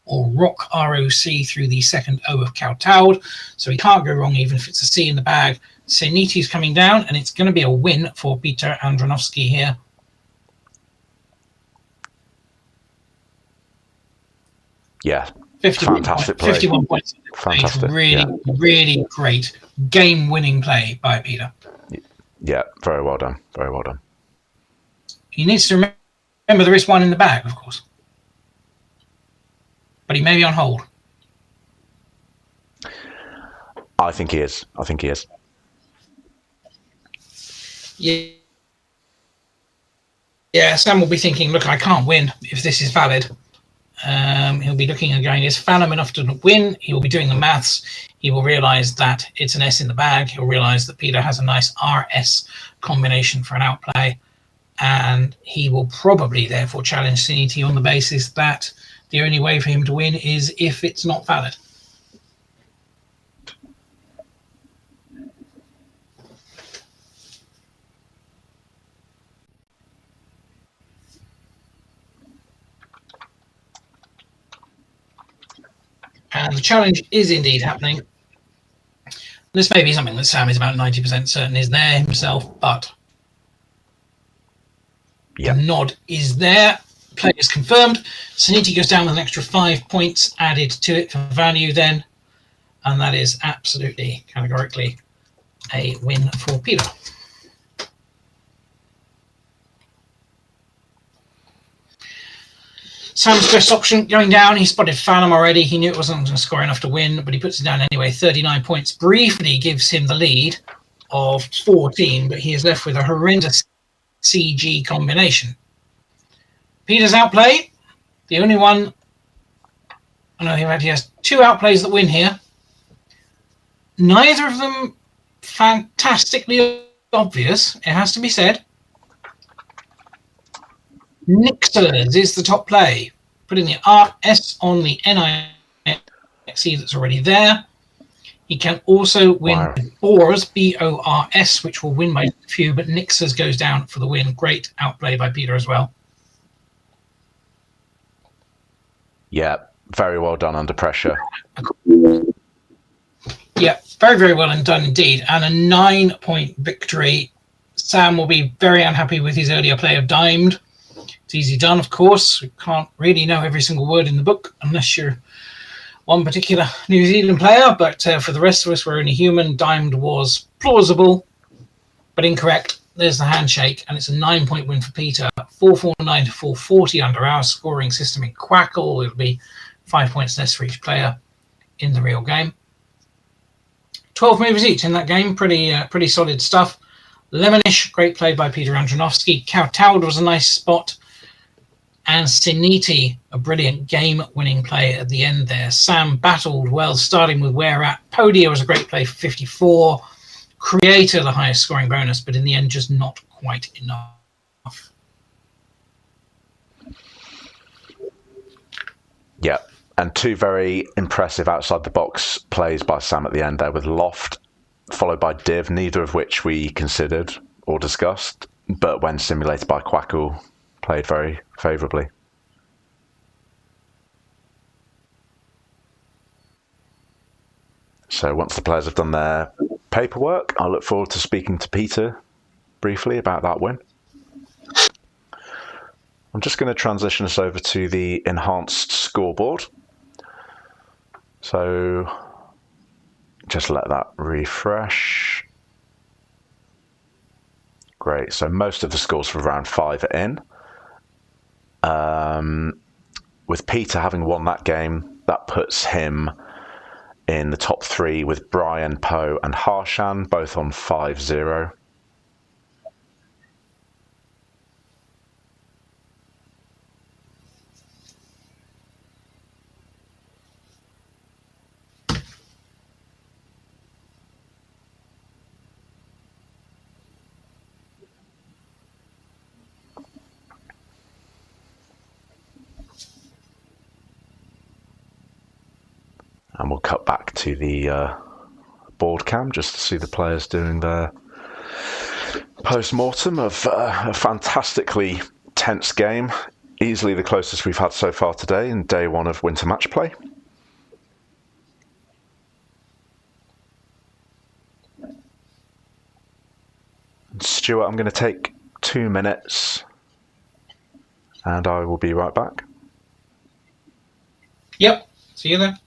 or Rock, ROC, through the second O of Kowtowed. So he can't go wrong even if it's a C in the bag. Saniti's coming down, and it's going to be a win for Piotr Andronowski here. Yeah, 51 fantastic points. play. 51 points. Fantastic. Really great game-winning play by Piotr. Yeah, very well done. Very well done. He needs to remember there is one in the bag, of course. But he may be on hold. I think he is. Yeah, Sam will be thinking, look, I can't win if this is valid. He'll be looking and going, is Phantom enough to win? He will be doing the maths. He will realise that it's an S in the bag. He'll realise that Piotr has a nice RS combination for an outplay. And he will probably, therefore, challenge Saniti on the basis that the only way for him to win is if it's not valid. And the challenge is indeed happening. This may be something that Sam is about 90% certain is there himself, but the nod is there. Play is confirmed. Saniti goes down with an extra 5 points added to it for value then. And that is absolutely, categorically, a win for Piotr. Sam's best option going down. He spotted Phantom already. He knew it wasn't going to score enough to win, but he puts it down anyway. 39 points. Briefly gives him the lead of 14, but he is left with a horrendous CG combination. Peter's outplay. The only one... Oh no, he has 2 outplays that win here. Neither of them fantastically obvious, it has to be said. Nixers is the top play. Putting the RS on the NIXE that's already there. He can also win Wow. Bors, BORS, which will win by a few, but Nixers goes down for the win. Great outplay by Piotr as well. Yeah, very well done under pressure. Yeah, very, very well done indeed. And a 9-point victory. Sam will be very unhappy with his earlier play of dimed. It's easy done, of course. We can't really know every single word in the book unless you're one particular New Zealand player. But for the rest of us, we're only human. Dimed was plausible, but incorrect. There's the handshake, and it's a 9-point win for Piotr. 449 to 440 under our scoring system in Quackle. It'll be 5 points less for each player in the real game. 12 movers each in that game. Pretty solid stuff. Lemonish, great play by Piotr Andronowski. Kowtowd was a nice spot. And Siniti, a brilliant game-winning play at the end there. Sam battled well, starting with Where At. Podia was a great play for 54. Creator, the highest scoring bonus, but in the end, just not quite enough. Yeah, and two very impressive outside-the-box plays by Sam at the end there with Loft, followed by Div, neither of which we considered or discussed, but when simulated by Quackle, played very favourably. So once the players have done their paperwork, I look forward to speaking to Piotr briefly about that win. I'm just going to transition us over to the enhanced scoreboard. So just let that refresh. Great, so most of the scores for round 5 are in. With Piotr having won that game, that puts him in the top 3 with Brian, Poe and Harshan, both on 5-0. And we'll cut back to the board cam just to see the players doing their post-mortem of a fantastically tense game. Easily the closest we've had so far today in day 1 of Winter Matchplay. Stewart, I'm going to take 2 minutes and I will be right back. Yep, see you then.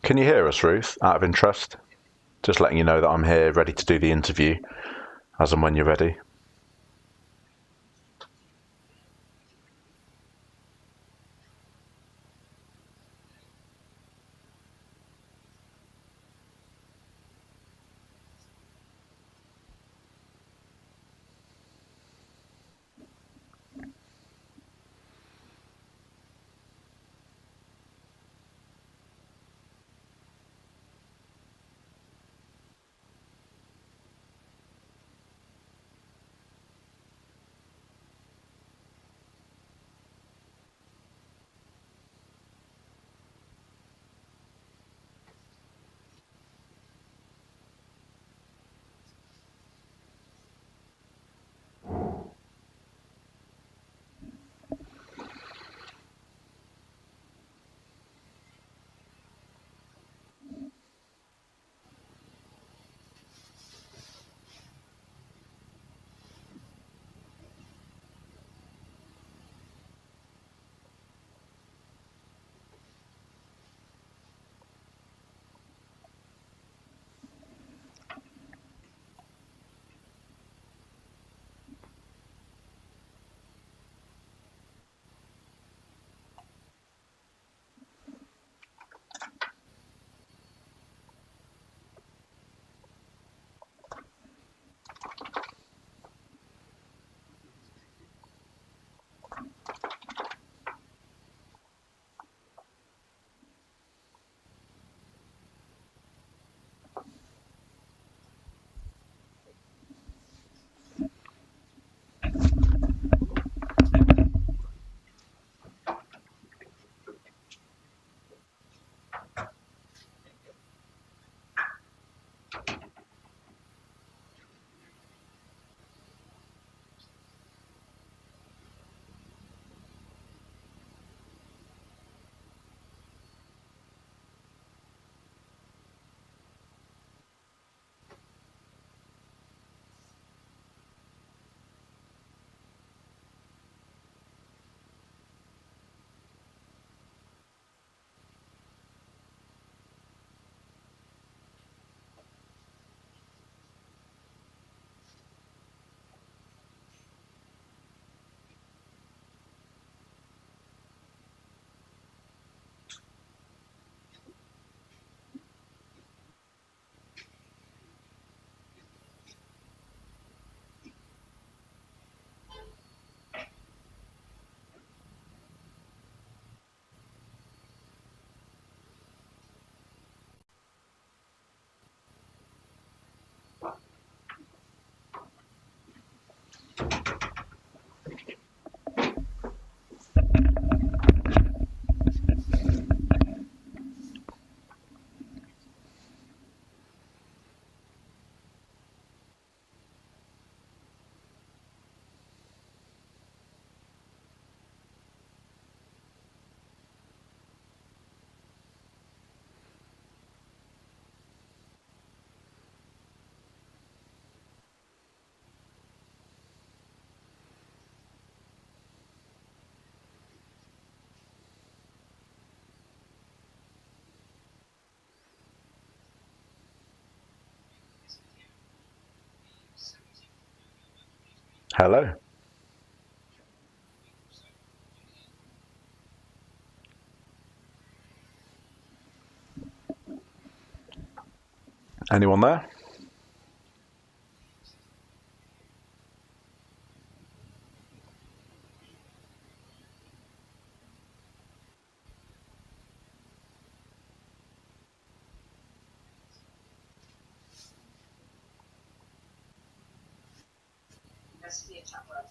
Can you hear us, Ruth, out of interest? Just letting you know that I'm here, ready to do the interview, as and when you're ready. Hello. Anyone there?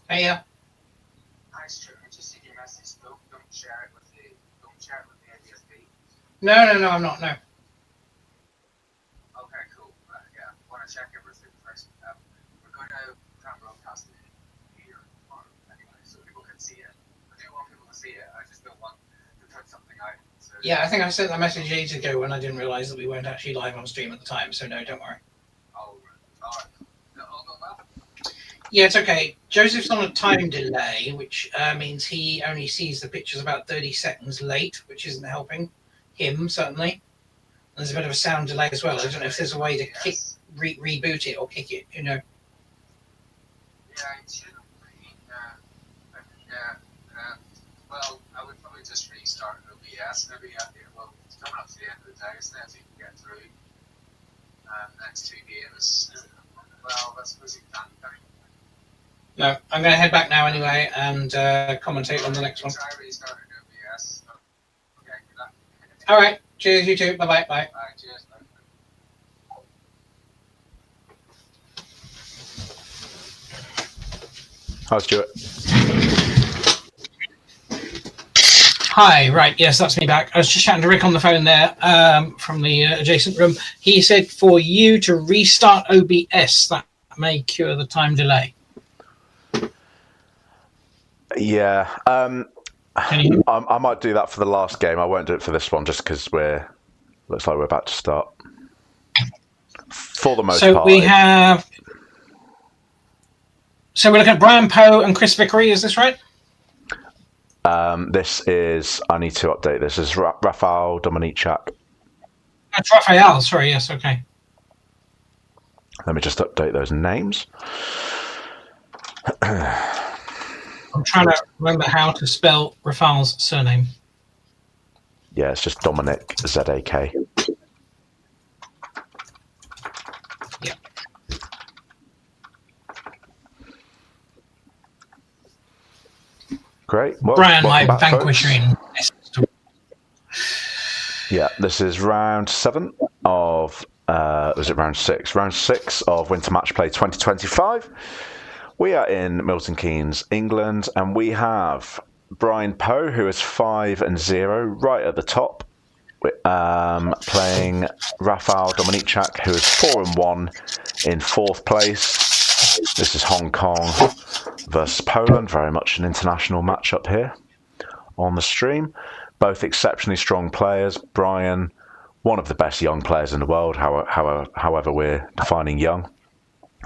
Hey, yeah. Hi, Stewart. I just seen your message. Don't share it with the ADSB. No, I'm not. No. Okay, cool. Yeah, I want to check everything first. We're going to try and broadcast it here tomorrow anyway, so people can see it. I do want people to see it. I just don't want to put something out. So Yeah, I think I sent that message ages ago when I didn't realise that we weren't actually live on stream at the time. So no, don't worry. all right. All go well. Yeah, it's okay. Joseph's on a time delay, which means he only sees the pictures about 30 seconds late, which isn't helping him, certainly. There's a bit of a sound delay as well. I don't know if there's a way to reboot it or kick it. You know. Yeah, it should be. Well, I would probably just restart OBS. Maybe well, it's coming up to the end of the day, isn't it? If you can get through next 2 games. Well, that's supposed to be done. No, I'm going to head back now anyway and commentate on the next one. I restarted OBS. Okay, good luck. All right. Cheers, you too. Bye-bye. Bye. Bye, cheers. Bye. Hi, Stewart. Hi, right, yes, that's me back. I was just chatting to Rick on the phone there from the adjacent room. He said for you to restart OBS, that may cure the time delay. Yeah, Can you? I might do that for the last game. I won't do it for this one just because looks like we're about to start. For the most part. So we're looking at Brian Poe and Chris Vickery, is this right? This is, I need to update this. This is Rafal, Dominiczak. That's Raphael, sorry, yes, okay. Let me just update those names. I'm trying to remember how to spell Rafal's surname. Yeah, it's just Dominic, Z-A-K. Yeah. Great. Well, Brian, my welcome back, vanquisher folks. in. Yeah, this is round 7 of, was it round 6? Round 6 of Winter Matchplay 2025. We are in Milton Keynes, England, and we have Brian Poe, who is 5-0, right at the top, playing Rafal Dominiczak, who is 4-1 in 4th place. This is Hong Kong versus Poland, very much an international matchup here on the stream. Both exceptionally strong players. Brian, one of the best young players in the world, however we're defining young.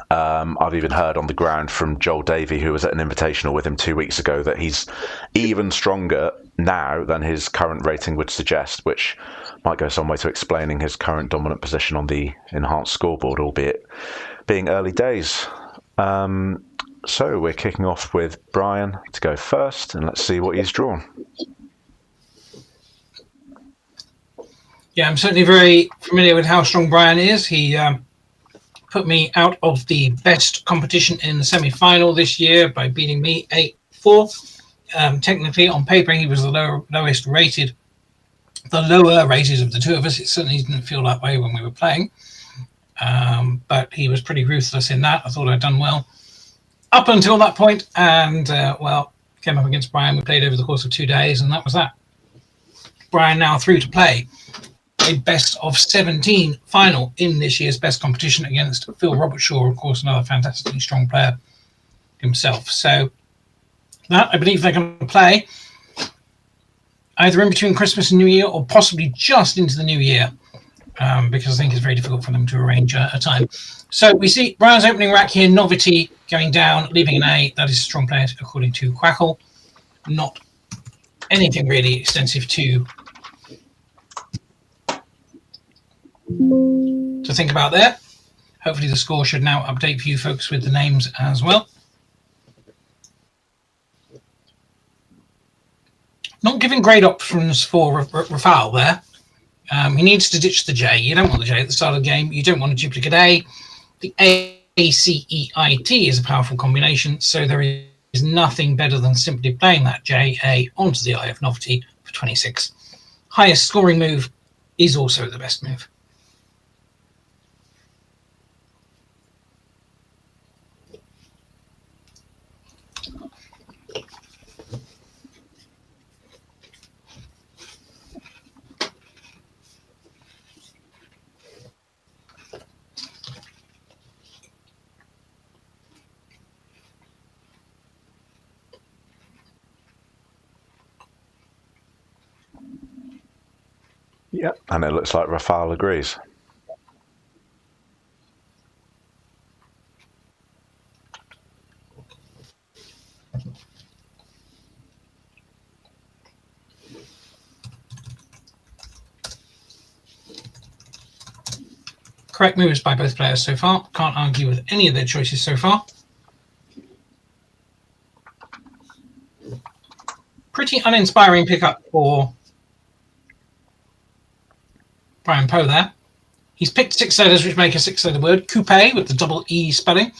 I've even heard on the ground from Joel Davey, who was at an invitational with him 2 weeks ago, that he's even stronger now than his current rating would suggest, which might go some way to explaining his current dominant position on the enhanced scoreboard, albeit being early days. So we're kicking off with Brian to go first, and let's see what he's drawn. Yeah, I'm certainly very familiar with how strong Brian is. He put me out of the best competition in the semi-final this year by beating me 8-4. Technically, on paper, he was the lowest rated. The lower rated of the two of us. It certainly didn't feel that way when we were playing. But he was pretty ruthless in that. I thought I'd done well up until that point, and came up against Brian. We played over the course of 2 days, and that was that. Brian now through to play a best of 17 final in this year's best competition against Phil Robertshaw, of course, another fantastically strong player himself. So that, I believe they're going to play either in between Christmas and New Year, or possibly just into the New Year, because I think it's very difficult for them to arrange a time. So we see Brian's opening rack here, Novity going down, leaving an A. That is a strong player according to Quackle. Not anything really extensive to think about there. Hopefully the score should now update for you folks with the names as well. Not giving great options for Rafal there. He needs to ditch the J. You don't want the J at the start of the game. You don't want a duplicate A. The A-C-E-I-T is a powerful combination, so there is nothing better than simply playing that J-A onto the I of Novity for 26. Highest scoring move is also the best move. Yep, and it looks like Rafal agrees. Correct moves by both players so far. Can't argue with any of their choices so far. Pretty uninspiring pickup for Brian Poe there. He's picked 6 letters which make a 6-letter word. Coupe with the double E spelling.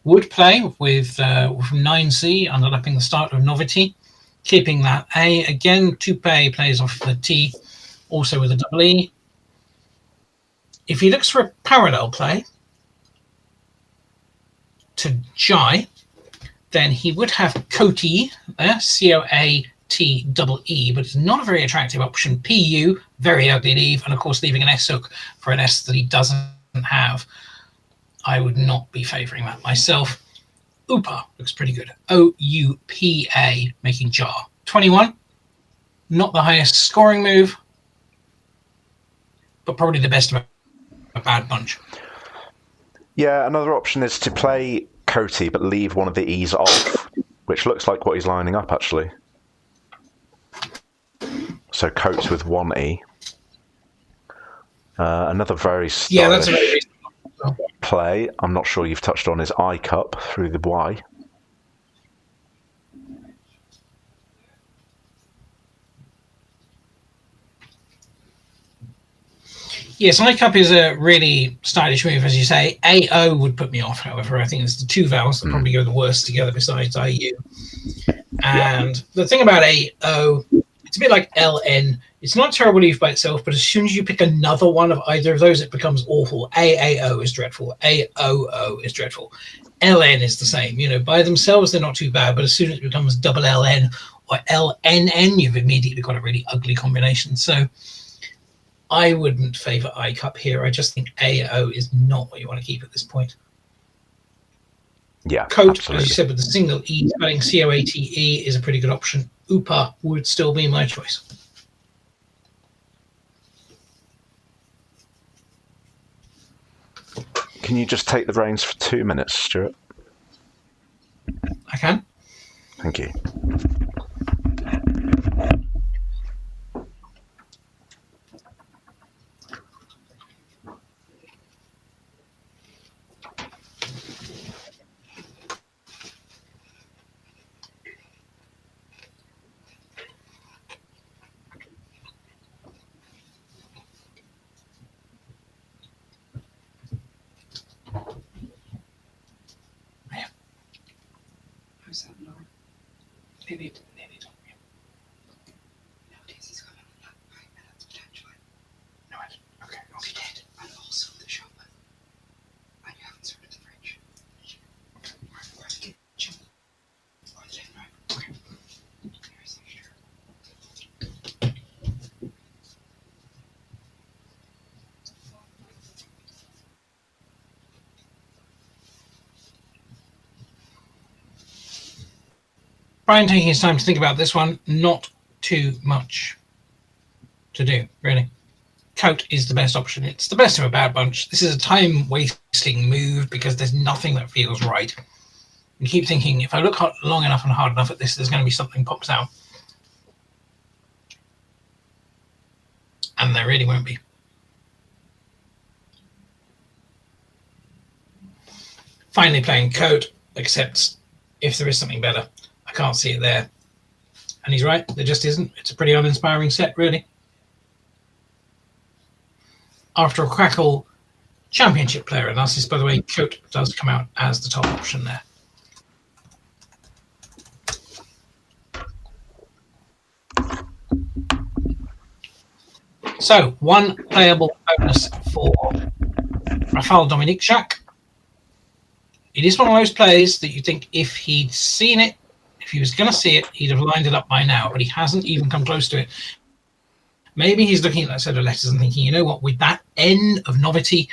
Would play with 9C, underlapping the start of Novity. Keeping that A. Again, Toupe plays off the T, also with a double E. If he looks for a parallel play to Jai, then he would have Coatee there, C-O-A-T-E-E, but it's not a very attractive option. P-U, very ugly leave, and of course leaving an S-hook for an S that he doesn't have. I would not be favouring that myself. Upa looks pretty good. O-U-P-A, making jar. 21, not the highest scoring move, but probably the best of a bad bunch. Yeah, another option is to play Coatee but leave one of the E's off, which looks like what he's lining up actually. So Coates with 1 E. Another very stylish that's a very play. I'm not sure you've touched on his I cup through the Y. Yes, I cup is a really stylish move, as you say. AO would put me off, however. I think it's the 2 vowels that probably go the worst together besides IU. And the thing about AO, it's a bit like LN. It's not a terrible leaf by itself, but as soon as you pick another one of either of those, it becomes awful. AAO is dreadful. AOO is dreadful. LN is the same. You know, by themselves, they're not too bad, but as soon as it becomes double LN or LNN, you've immediately got a really ugly combination. So I wouldn't favour I cup here. I just think AO is not what you want to keep at this point. Yeah, Coat, absolutely. as you said, with the single E spelling C-O-A-T-E is a pretty good option. Upa would still be my choice. Can you just take the reins for 2 minutes, Stewart? I can. Thank you. Maybe. No, I didn't. Okay. We did, and also the shopper. And you haven't served the fridge. Okay. Or the kitchen. Or the living room. Okay. Here's the shirt. Brian taking his time to think about this one. Not too much to do, really. Coat is the best option. It's the best of a bad bunch. This is a time-wasting move because there's nothing that feels right. You keep thinking, if I look long enough and hard enough at this, there's going to be something pops out. And there really won't be. Finally playing Coat, except if there is something better. I can't see it there. And he's right, there just isn't. It's a pretty uninspiring set, really. After a Crackle Championship player analysis, by the way, Coat does come out as the top option there. So, one playable bonus for Rafal Dominiczak. It is one of those plays that you think if he'd seen it, if he was going to see it, he'd have lined it up by now, but he hasn't even come close to it. Maybe he's looking at that set of letters and thinking, you know what, with that N of Novity,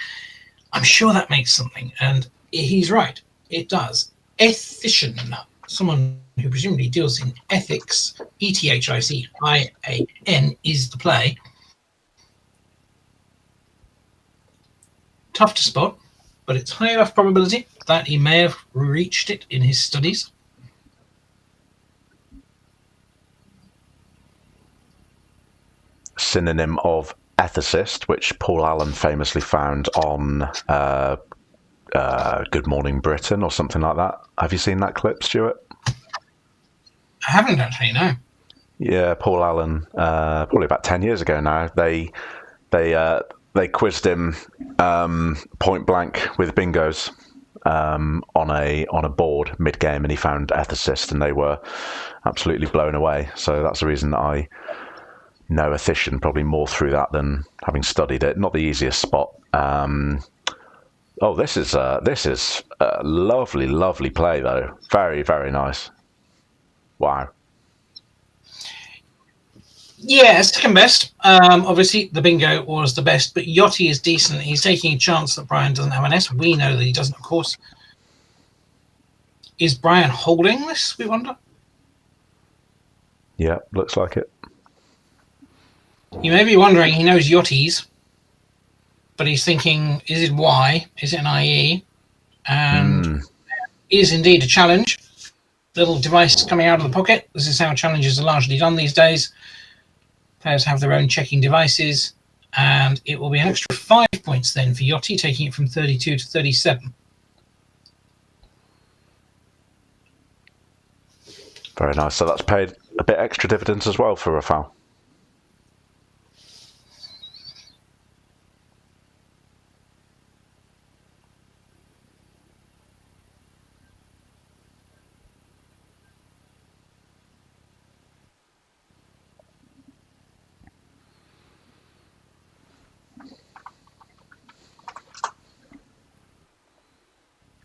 I'm sure that makes something. And he's right, it does. Ethician, someone who presumably deals in ethics, E-T-H-I-C-I-A-N is the play. Tough to spot, but it's high enough probability that he may have reached it in his studies. Synonym of ethicist, which Paul Allen famously found on Good Morning Britain or something like that. Have you seen that clip, Stewart? I haven't actually, no. Yeah, Paul Allen, probably about 10 years ago now, they quizzed him point blank with bingos on a board mid-game, and he found ethicist, and they were absolutely blown away. So that's the reason that I know ethician probably more through that than having studied it. Not the easiest spot. Oh, this is a lovely, lovely play though. Very, very nice. Wow. Yeah, second best. Obviously, the bingo was the best, but Yachty is decent. He's taking a chance that Brian doesn't have an S. We know that he doesn't, of course. Is Brian holding this, we wonder? Yeah, looks like it. You may be wondering, he knows Yachty's, but he's thinking, is it Y? Is it an IE? And is indeed a challenge. Little device coming out of the pocket. This is how challenges are largely done these days. Players have their own checking devices, and it will be an extra 5 points then for Yachty, taking it from 32 to 37. Very nice. So that's paid a bit extra dividends as well for Rafal.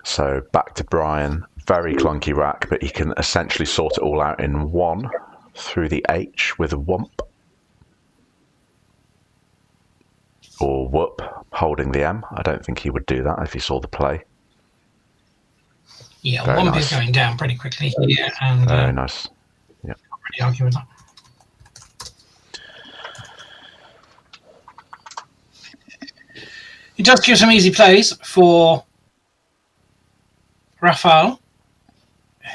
So back to Brian. Very clunky rack, but he can essentially sort it all out in one through the H with a wump. Or whoop, holding the M. I don't think he would do that if he saw the play. Yeah, Very wump nice. is going down pretty quickly here, and Very nice. Yeah. not really argue with that. It does give some easy plays for Rafal,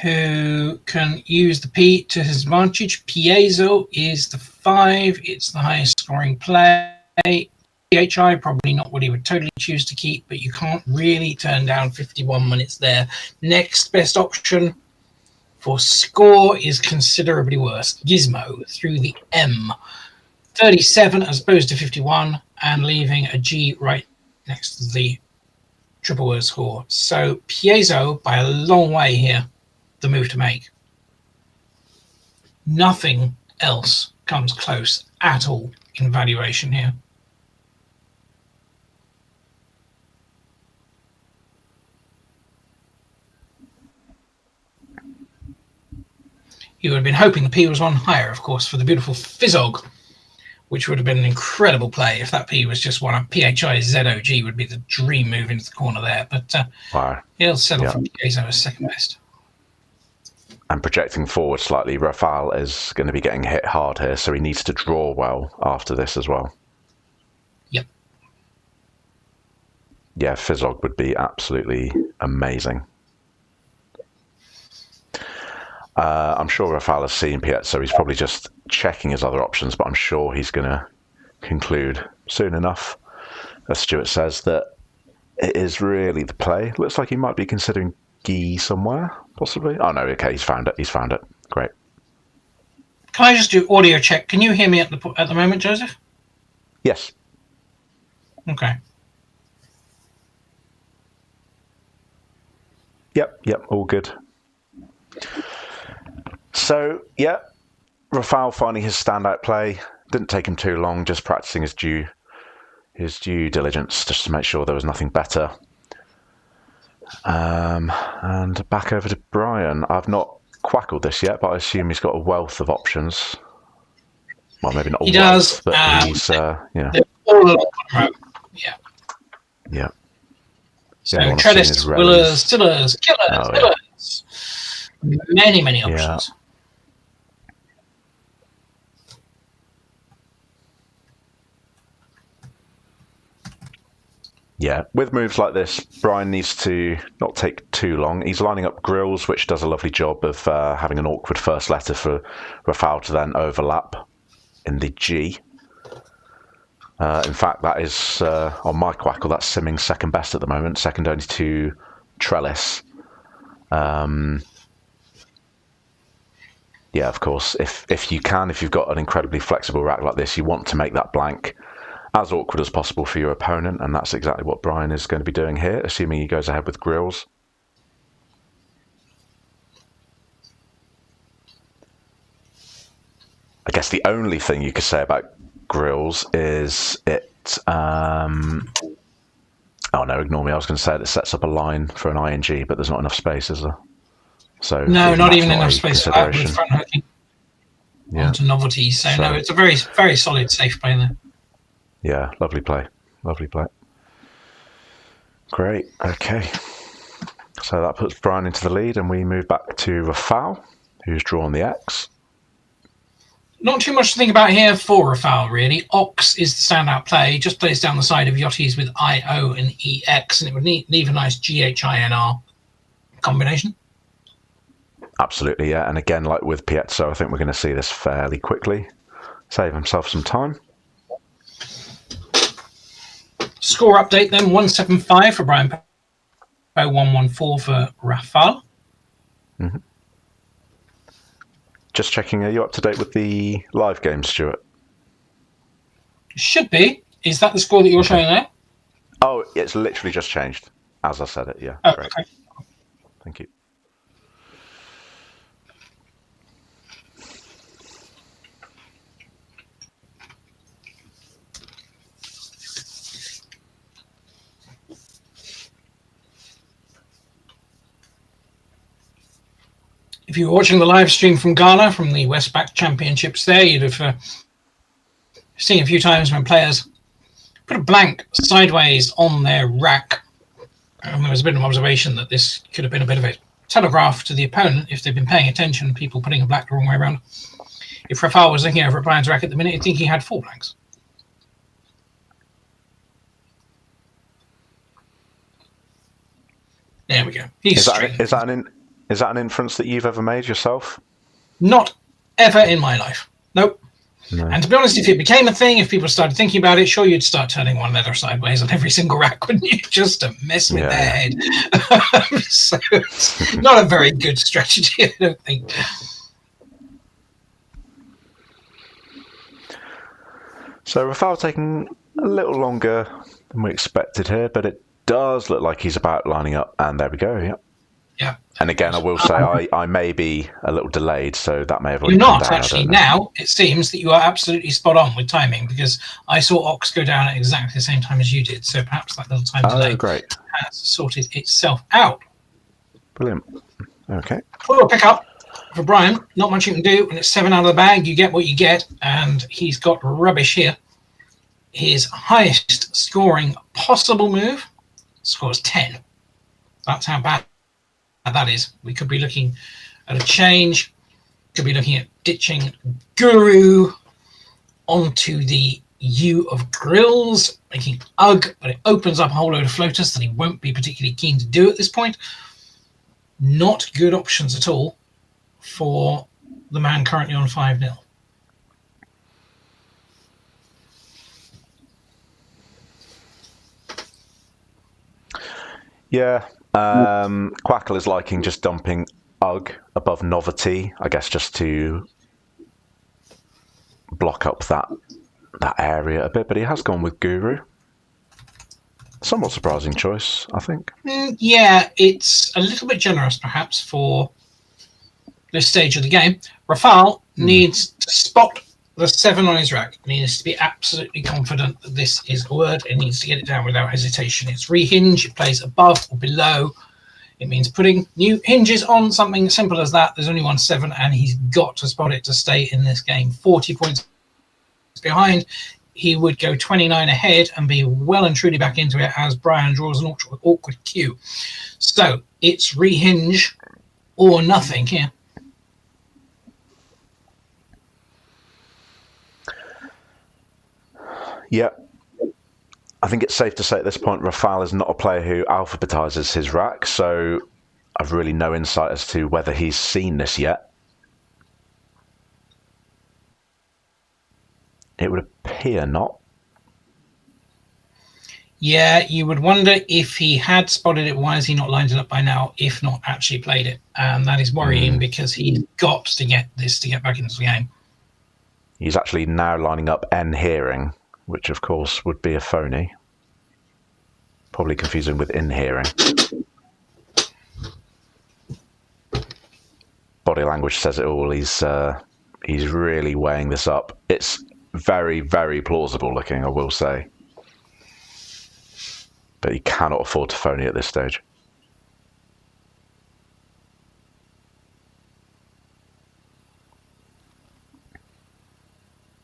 who can use the P to his advantage. Piezo is the 5. It's the highest scoring play. PHI, probably not what he would totally choose to keep, but you can't really turn down 51 when it's there. Next best option for score is considerably worse. Gizmo through the M. 37 as opposed to 51, and leaving a G right next to the triple word score. So Piezo, by a long way here, the move to make. Nothing else comes close at all in valuation here. You would have been hoping the P was one higher, of course, for the beautiful Fizzog, which would have been an incredible play if that P was just one. PHI ZOG would be the dream move into the corner there, but Wow. he'll settle for Piezo as second best. And projecting forward slightly, Rafal is going to be getting hit hard here, so he needs to draw well after this as well. Yep. Yeah, Fizzog would be absolutely amazing. I'm sure Rafal has seen Piotr, so he's probably just checking his other options, but I'm sure he's going to conclude soon enough, as Stewart says, that it is really the play. Looks like he might be considering Guy somewhere, possibly. Oh, no, okay, he's found it. He's found it. Great. Can I just do audio check? Can you hear me at the moment, Joseph? Yes. Okay. Yep, all good. So, yeah, Rafal finding his standout play. Didn't take him too long, just practicing his due diligence, just to make sure there was nothing better. And back over to Brian. I've not quackled this yet, but I assume he's got a wealth of options. Well, maybe not a He wealth, does, but he's, they're all along the road. Yeah. Yeah. So Yeah, I wanna see Treadist, his Willers, rallies. Stillers, Killers, Oh, yeah. Killers. Many options. Yeah, with moves like this, Brian needs to not take too long. He's lining up grills, which does a lovely job of having an awkward first letter for Rafal to then overlap in the G. In fact, that is, on my quackle, that's simming second best at the moment, second only to Trellis. Yeah, of course, if you've got an incredibly flexible rack like this, you want to make that blank as awkward as possible for your opponent, and that's exactly what Brian is going to be doing here, assuming he goes ahead with grills. I guess the only thing you could say about grills is it... oh no, ignore me, I was going to say it sets up a line for an ING, but there's not enough space, is there? So no, not even that's enough space for that with front hooking onto novelty. So no, it's a very, very solid safe play there. Yeah, lovely play. Lovely play. Great. Okay. So that puts Brian into the lead, and we move back to Rafal, who's drawn the X. Not too much to think about here for Rafal, really. Ox is the standout play. Just plays down the side of Yachty's with IO and EX, and it would leave a nice GHINR combination. Absolutely, yeah. And again, like with Piotr, I think we're going to see this fairly quickly. Save himself some time. Score update then, 175 for Brian Poe, 114 for Rafal. Mm-hmm. Just checking, are you up to date with the live game, Stewart? Should be. Is that the score that you're showing there? Oh, it's literally just changed, as I said it, yeah. Oh, great. okay. Thank you. If you were watching the live stream from Ghana, from the Westpac Championships there, you'd have seen a few times when players put a blank sideways on their rack. And there was a bit of observation that this could have been a bit of a telegraph to the opponent if they've been paying attention, people putting a black the wrong way around. If Rafal was looking over at Brian's rack at the minute, you'd think he had 4 blanks. There we go. He's straight. Is that an inference that you've ever made yourself? Not ever in my life. Nope. No. And to be honest, if it became a thing, if people started thinking about it, sure, you'd start turning one leather sideways on every single rack, wouldn't you? Just to mess with their head. So it's not a very good strategy, I don't think. So Rafal taking a little longer than we expected here, but it does look like he's about lining up, and there we go, yeah. Yeah. And again, I will say I may be a little delayed, so that may have already You're come not, down, actually. Now, it seems that you are absolutely spot on with timing, because I saw Ox go down at exactly the same time as you did, so perhaps that little time delay great. has sorted itself out. Brilliant. Okay. Full pick up for Brian. Not much you can do. When it's 7 out of the bag, you get what you get, and he's got rubbish here. His highest scoring possible move scores 10. That's how bad that is. We could be looking at a change. Could be looking at ditching Guru onto the U of grills, making UG, but it opens up a whole load of floaters that he won't be particularly keen to do at this point. Not good options at all for the man currently on 5-0. Yeah. Quackle is liking just dumping UG above Novelty, I guess, just to block up that area a bit, but he has gone with Guru. Somewhat surprising choice, I think. Yeah, it's a little bit generous, perhaps, for this stage of the game. Rafal needs to spot the 7 on his rack. He needs to be absolutely confident that this is a word and needs to get it down without hesitation. It's rehinge, it plays above or below. It means putting new hinges on, something as simple as that. There's only one 7, and he's got to spot it to stay in this game. 40 points behind. He would go 29 ahead and be well and truly back into it as Brian draws an awkward cue. So it's rehinge or nothing here. Yeah. I think it's safe to say at this point Rafal is not a player who alphabetizes his rack, so I've really no insight as to whether he's seen this yet. It would appear not. Yeah, you would wonder if he had spotted it, why has he not lined it up by now, if not actually played it? And that is worrying because he's got to get this to get back into the game. He's actually now lining up N hearing, which of course would be a phony. Probably confusing with in hearing. Body language says it all. He's really weighing this up. It's very, very plausible looking, I will say. But he cannot afford to phony at this stage.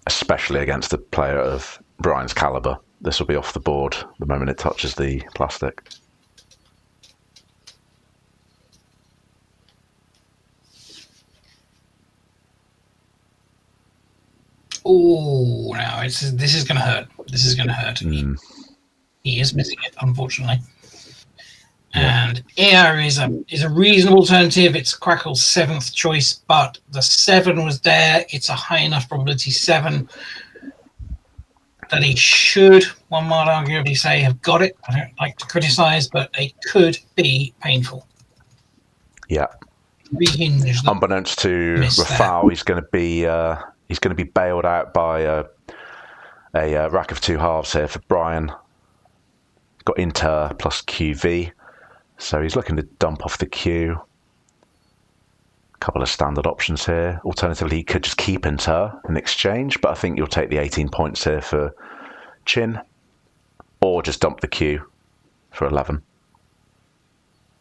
Especially against a player of Brian's calibre. This will be off the board the moment it touches the plastic. Oh, no, this is going to hurt. This is going to hurt. He is missing it, unfortunately. And air is a reasonable alternative. It's Crackle's 7th choice, but the 7 was there. It's a high enough probability 7 that he should, one might arguably say, have got it. I don't like to criticise, but it could be painful. Yeah. Rehinge. Unbeknownst to Rafal, he's going to be bailed out by a rack of 2 halves here for Brian. Got Inter plus QV, so he's looking to dump off the queue. A couple of standard options here. Alternatively, he could just keep Inter in exchange, but I think you'll take the 18 points here for Chin, or just dump the queue for 11.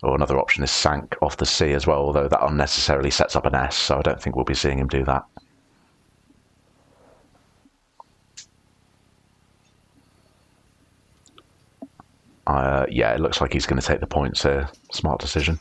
Or another option is Sank off the C as well, although that unnecessarily sets up an S, so I don't think we'll be seeing him do that. Yeah, it looks like he's going to take the points here. Smart decision.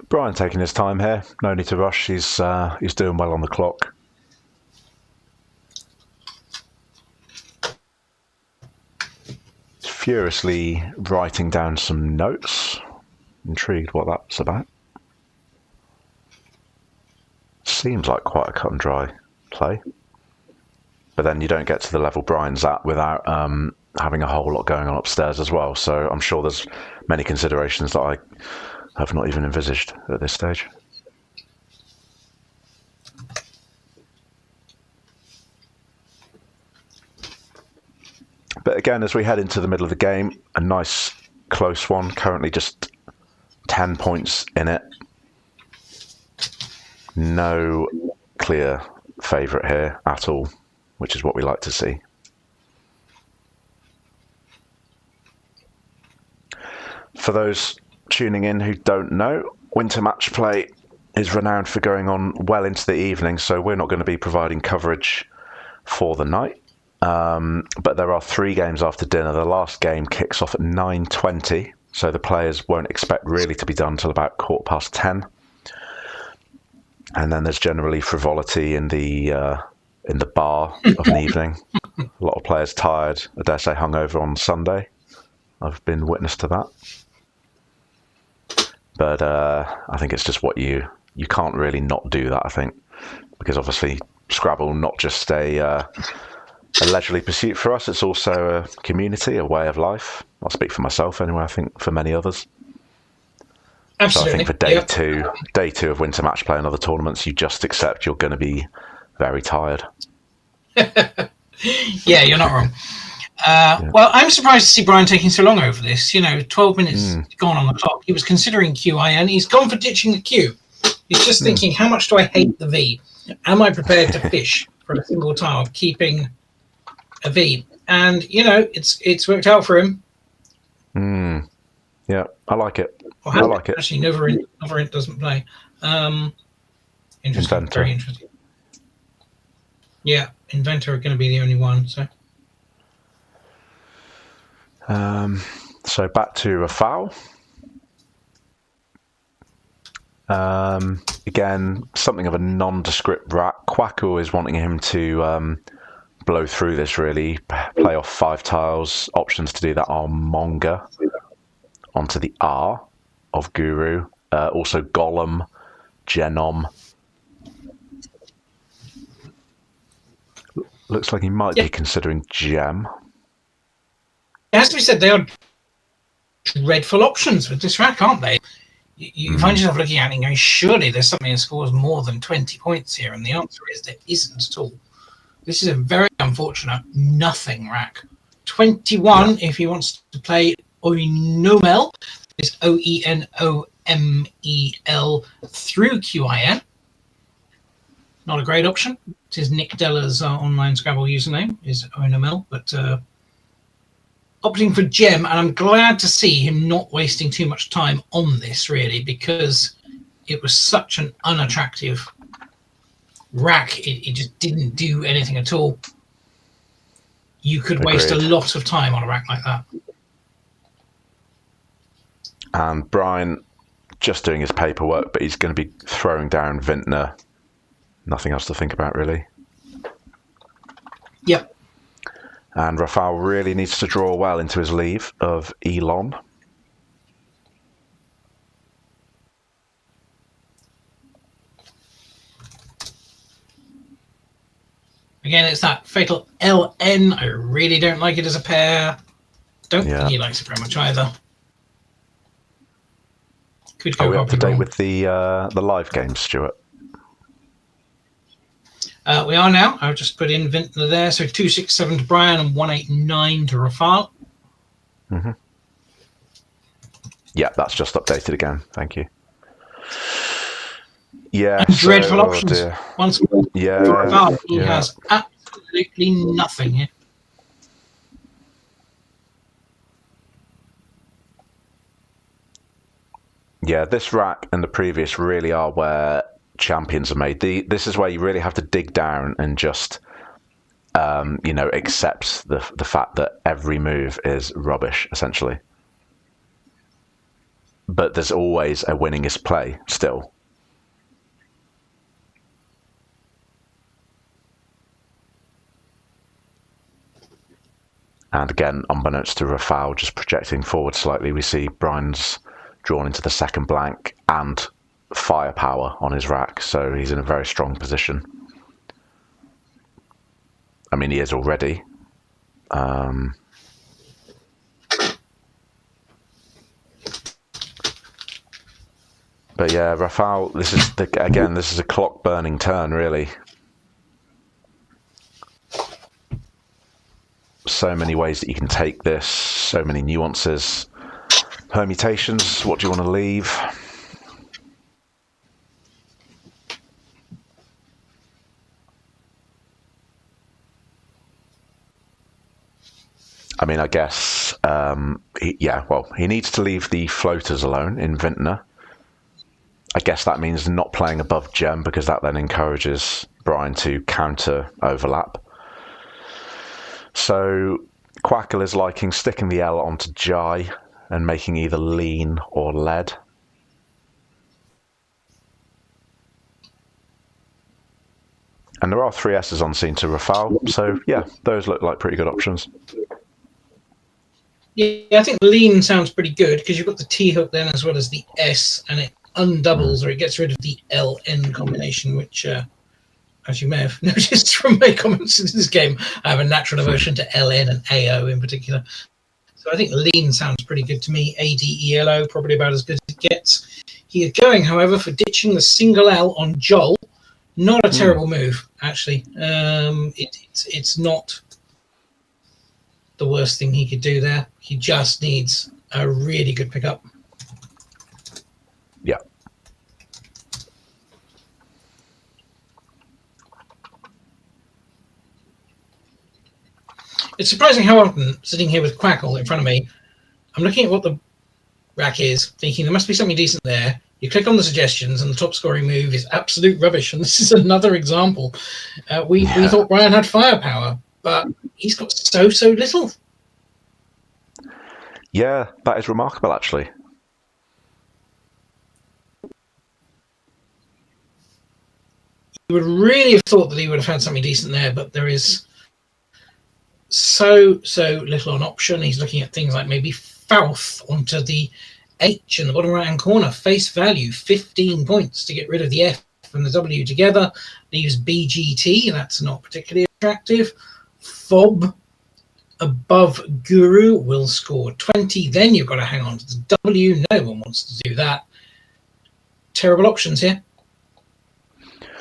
Brian taking his time here. No need to rush. He's doing well on the clock. Furiously writing down some notes. Intrigued what that's about. Seems like quite a cut and dry play. But then you don't get to the level Brian's at without having a whole lot going on upstairs as well. So I'm sure there's many considerations that I have not even envisaged at this stage. But again, as we head into the middle of the game, a nice close one. Currently just 10 points in it. No clear favourite here at all, which is what we like to see. For those tuning in who don't know, Winter Matchplay is renowned for going on well into the evening, so we're not going to be providing coverage for the night. But there are 3 games after dinner. The last game kicks off at 9:20, so the players won't expect really to be done till about 10:15. And then there's generally frivolity in the bar of an evening. A lot of players tired, I dare say hungover on Sunday. I've been witness to that. But I think it's just what you can't really not do that, I think. Because obviously Scrabble, not just a leisurely pursuit for us, it's also a community, a way of life. I'll speak for myself anyway, I think for many others. Absolutely. So I think for day two of Winter Matchplay and other tournaments, you just accept you're going to be very tired. Yeah, you're not wrong. Well, I'm surprised to see Brian taking so long over this. 12 minutes gone on the clock. He was considering QIN. He's gone for ditching the Q. He's just thinking, how much do I hate the V? Am I prepared to fish for a single tile, keeping a V? And, it's worked out for him. Yeah, I like it. I like it. Actually, Noverint doesn't play. Interesting. Inventor. Very interesting. Yeah, Inventor are going to be the only one. So back to Rafal. Again, something of a nondescript rat. Quackle is wanting him to blow through this, really. Play off 5 tiles. Options to do that are Monga onto the R of Guru. Also Golem, Genom. Looks like he might be considering Gem. It has to be said, they are dreadful options with this rack, aren't they? You find yourself looking at it and going, surely there's something that scores more than 20 points here, and the answer is there isn't at all. This is a very unfortunate nothing rack. 21 if he wants to play Oinomel. It's Oenomel through QIN. Not a great option. It is Nick Della's online Scrabble username, is Oinomel, but opting for Gem, and I'm glad to see him not wasting too much time on this, really, because it was such an unattractive rack. It just didn't do anything at all. You could waste a lot of time on a rack like that. And Brian just doing his paperwork, but he's going to be throwing down Vintner. Nothing else to think about, really. Yep. And Rafal really needs to draw well into his leave of Elon. Again, it's that fatal LN. I really don't like it as a pair. Don't think he likes it very much either. Could go Are we up to date wrong. with the live games, Stewart? We are now. I've just put in Vintner there. So 267 to Brian and 189 to Rafal. Yeah, that's just updated again. Thank you. Yeah. Dreadful options. Dear. Once more, Rafal, he has absolutely nothing here. Yeah, this rack and the previous really are where champions are made. This is where you really have to dig down and just, accept the fact that every move is rubbish, essentially. But there's always a winningest play still. And again, unbeknownst to Rafal, just projecting forward slightly, we see Brian's drawn into the second blank and firepower on his rack, so he's in a very strong position. I mean, he is already. But yeah, Rafal, this is a clock burning turn, really. So many ways that you can take this, so many nuances, permutations. What do you want to leave? I mean, I guess, he needs to leave the floaters alone in Vintner. I guess that means not playing above Gem, because that then encourages Brian to counter overlap. So Quackle is liking sticking the L onto Jai and making either lean or lead. And there are 3 S's on scene to Rafal, so yeah, those look like pretty good options. Yeah, I think lean sounds pretty good because you've got the T hook then as well as the S, and it undoubles or it gets rid of the LN combination, which, as you may have noticed from my comments in this game, I have a natural aversion to LN and AO in particular. So I think lean sounds pretty good to me. ADELO, probably about as good as it gets. He is going, however, for ditching the single L on Joel. Not a terrible move. actually. It's not the worst thing he could do there. He just needs a really good pickup. Yeah. It's surprising how often, sitting here with Quackle in front of me, I'm looking at what the rack is, thinking there must be something decent there. You click on the suggestions, and the top scoring move is absolute rubbish. And this is another example. We thought Brian had firepower, but he's got so little. Yeah, that is remarkable, actually. You would really have thought that he would have had something decent there, but there is so little on option. He's looking at things like maybe Fouth onto the H in the bottom right hand corner. Face value 15 points to get rid of the F and the W together. Leaves BGT, that's not particularly attractive. Fob above Guru will score 20. Then you've got to hang on to the W. No one wants to do that. Terrible options here.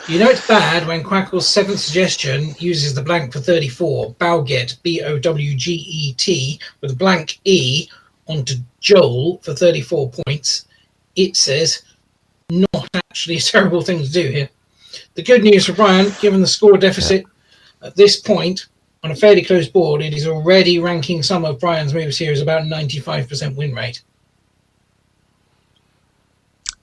You know it's bad when Quackle's seventh suggestion uses the blank for 34. Bowget, B-O-W-G-E-T, with a blank E onto Joel for 34 points. It says not actually a terrible thing to do here. The good news for Brian, given the score deficit at this point, on a fairly close board, it is already ranking some of Brian's moves here as about 95% win rate.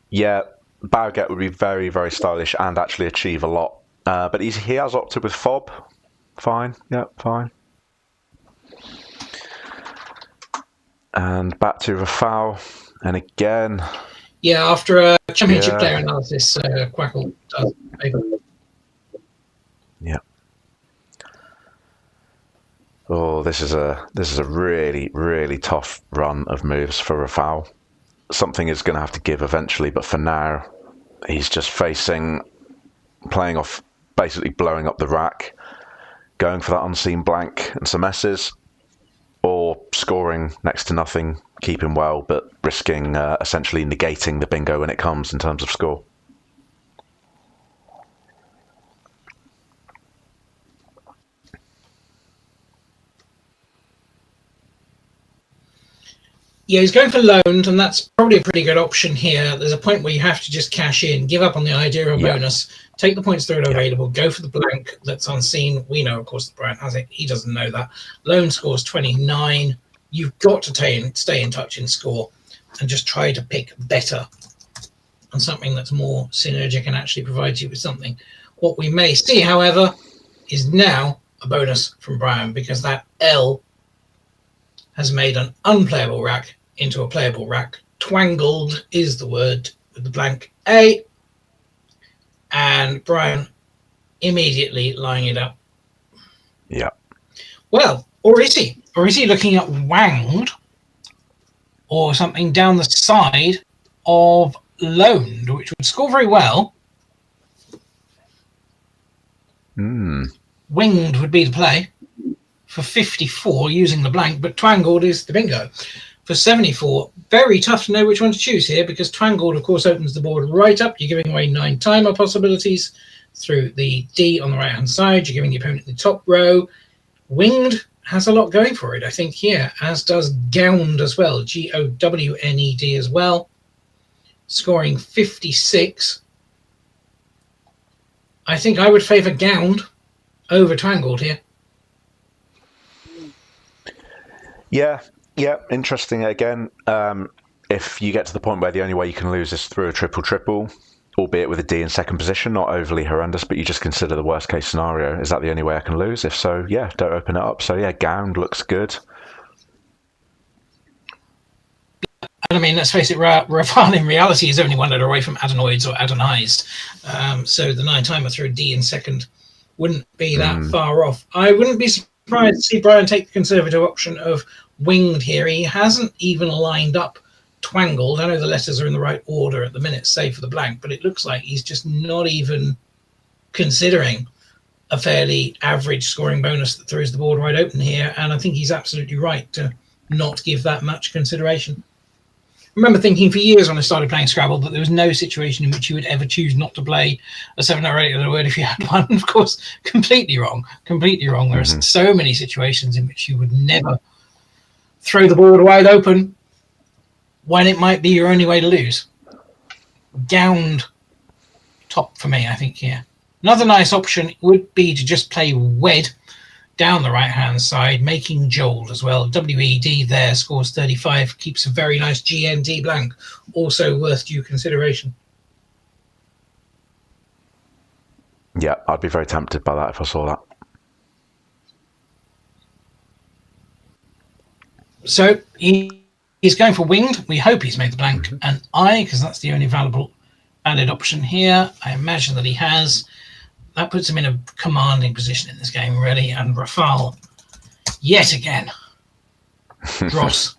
Yeah, Bowget would be very, very stylish and actually achieve a lot. But he has opted with Fob. Fine. Yeah, fine. And back to Rafal. And again... Yeah, after a championship player analysis, Quackle does favour. Yeah. Oh, this is a really, really tough run of moves for Rafal. Something is going to have to give eventually, but for now, he's just playing off, basically blowing up the rack, going for that unseen blank and some S's, or scoring next to nothing, keeping well, but risking essentially negating the bingo when it comes in terms of score. Yeah, he's going for loaned, and that's probably a pretty good option here. There's a point where you have to just cash in, give up on the idea of a bonus, take the points that are available, go for the blank that's unseen. We know, of course, that Brian has it. He doesn't know that. Loan scores 29. You've got to stay in touch in score and just try to pick better on something that's more synergic and actually provides you with something. What we may see, however, is now a bonus from Brian, because that L has made an unplayable rack into a playable rack. Twangled is the word with the blank A. And Brian immediately lining it up. Yeah. Well, or is he? Or is he looking at wanged or something down the side of loaned, which would score very well? Winged would be the play for 54 using the blank, but Twangled is the bingo for 74. Very tough to know which one to choose here, because Twangled, of course, opens the board right up. You're giving away 9 timer possibilities through the D on the right-hand side. You're giving the opponent the top row. Winged has a lot going for it, I think, here, as does Gowned as well, G-O-W-N-E-D as well, scoring 56. I think I would favour Gowned over Twangled here. Yeah, interesting again. If you get to the point where the only way you can lose is through a triple, albeit with a D in second position, not overly horrendous, but you just consider the worst case scenario. Is that the only way I can lose? If so, yeah, don't open it up. So yeah, Gowned looks good. And I mean, let's face it, Rafal in reality is only one letter away from adenoids or adonized. So the 9 timer through a D in second wouldn't be that far off. I wouldn't be surprised to see Brian take the conservative option of winged here. He hasn't even lined up Twangled. I know the letters are in the right order at the minute, save for the blank, but it looks like he's just not even considering a fairly average scoring bonus that throws the board wide open here. And I think he's absolutely right to not give that much consideration. remember thinking for years when I started playing Scrabble that there was no situation in which you would ever choose not to play a 7 or 8 letter word if you had one. Of course, completely wrong. Completely wrong. There are so many situations in which you would never throw the board wide open when it might be your only way to lose. Gowned top for me, I think, here. Another nice option would be to just play Wed down the right-hand side, making Joel as well. WED there, scores 35, keeps a very nice GND blank. Also worth due consideration. Yeah, I'd be very tempted by that if I saw that. So he's going for winged. We hope he's made the blank and I, because that's the only valid option here. I imagine that he has. That puts him in a commanding position in this game, really. And Rafal, yet again, dross.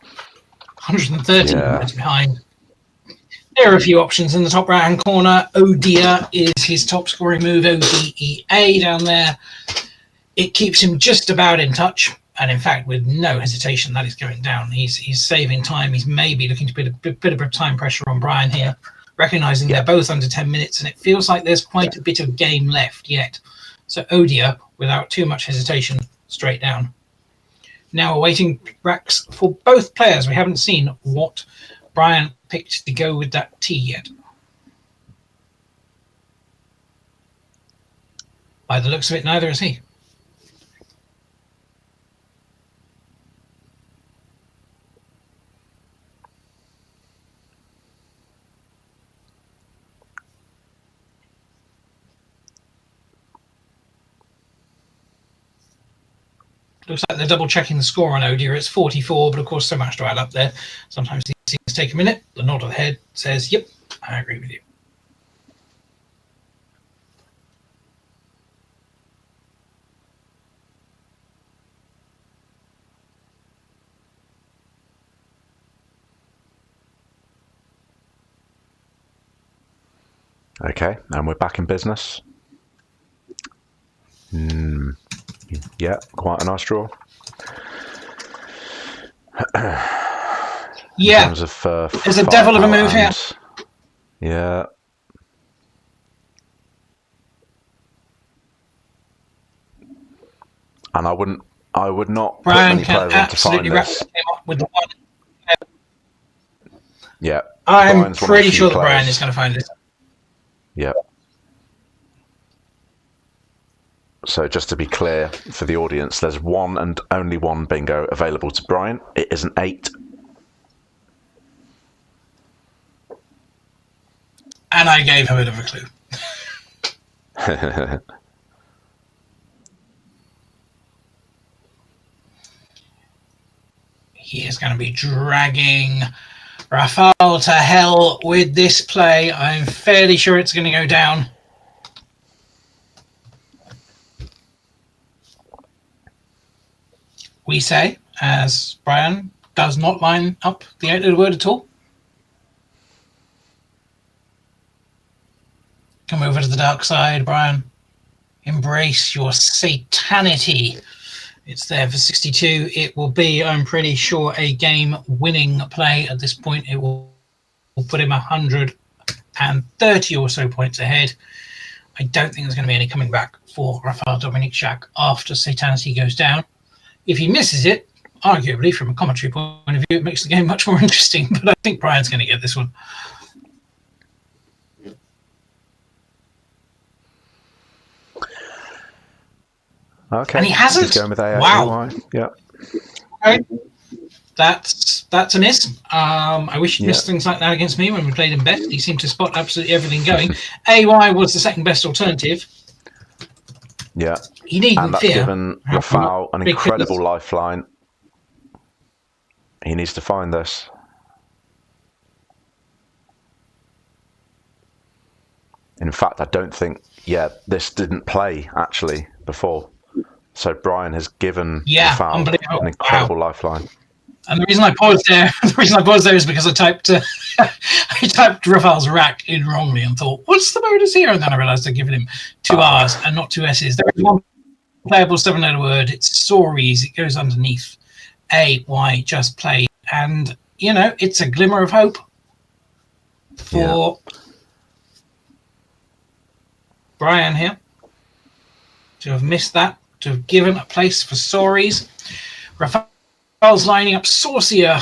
130 minutes behind. There are a few options in the top right-hand corner. Oh dear is his top scoring move, ODEA down there. It keeps him just about in touch. And in fact, with no hesitation, that is going down. He's saving time. He's maybe looking to put a bit of time pressure on Brian here, recognising they're both under 10 minutes, and it feels like there's quite a bit of game left yet. So Odia, without too much hesitation, straight down. Now awaiting racks for both players. We haven't seen what Brian picked to go with that T yet. By the looks of it, neither is he. Looks like they're double checking the score on Odia. It's 44, but of course so much to add up there. Sometimes these things take a minute. The nod of the head says, yep, I agree with you. Okay, and we're back in business. Yeah, quite a nice draw. Yeah, in terms of, there's a devil of a move here. Yeah. And I would not Brian put many can players on to find absolutely wrap this. him up with the one. Yeah. I'm Brian's one of the pretty few sure that players. Brian is going to find this. Yeah. So just to be clear for the audience, there's one and only one bingo available to Brian. It is an 8. And I gave him a bit of a clue. He is going to be dragging Rafal to hell with this play. I'm fairly sure it's going to go down. We say, as Brian does not line up the 8-letter word at all. Come over to the dark side, Brian. Embrace your satanity. It's there for 62. It will be, I'm pretty sure, a game-winning play at this point. It will put him 130 or so points ahead. I don't think there's going to be any coming back for Rafal Dominiczak after satanity goes down. If he misses it, arguably, from a commentary point of view, it makes the game much more interesting. But I think Brian's going to get this one. Okay. And he hasn't. He's going with AI. Wow. Yeah. Okay. That's a miss. I wish he'd missed things like that against me when we played him best. He seemed to spot absolutely everything going. AY was the second best alternative. Yeah. He needn't and that's fear. given Rafal an incredible lifeline. He needs to find this. In fact, I don't think, this didn't play actually before. So Brian has given Rafal an incredible lifeline. And the reason I paused there, is because I typed Rafal's rack in wrongly and thought, what's the bonus here? And then I realised I'd given him 2 R's and not 2 S's. There is one playable 7-letter word. It's stories. It goes underneath AY just played. And you know, it's a glimmer of hope for Brian here to have missed that, to have given a place for Sories. Rafal's lining up Saucier.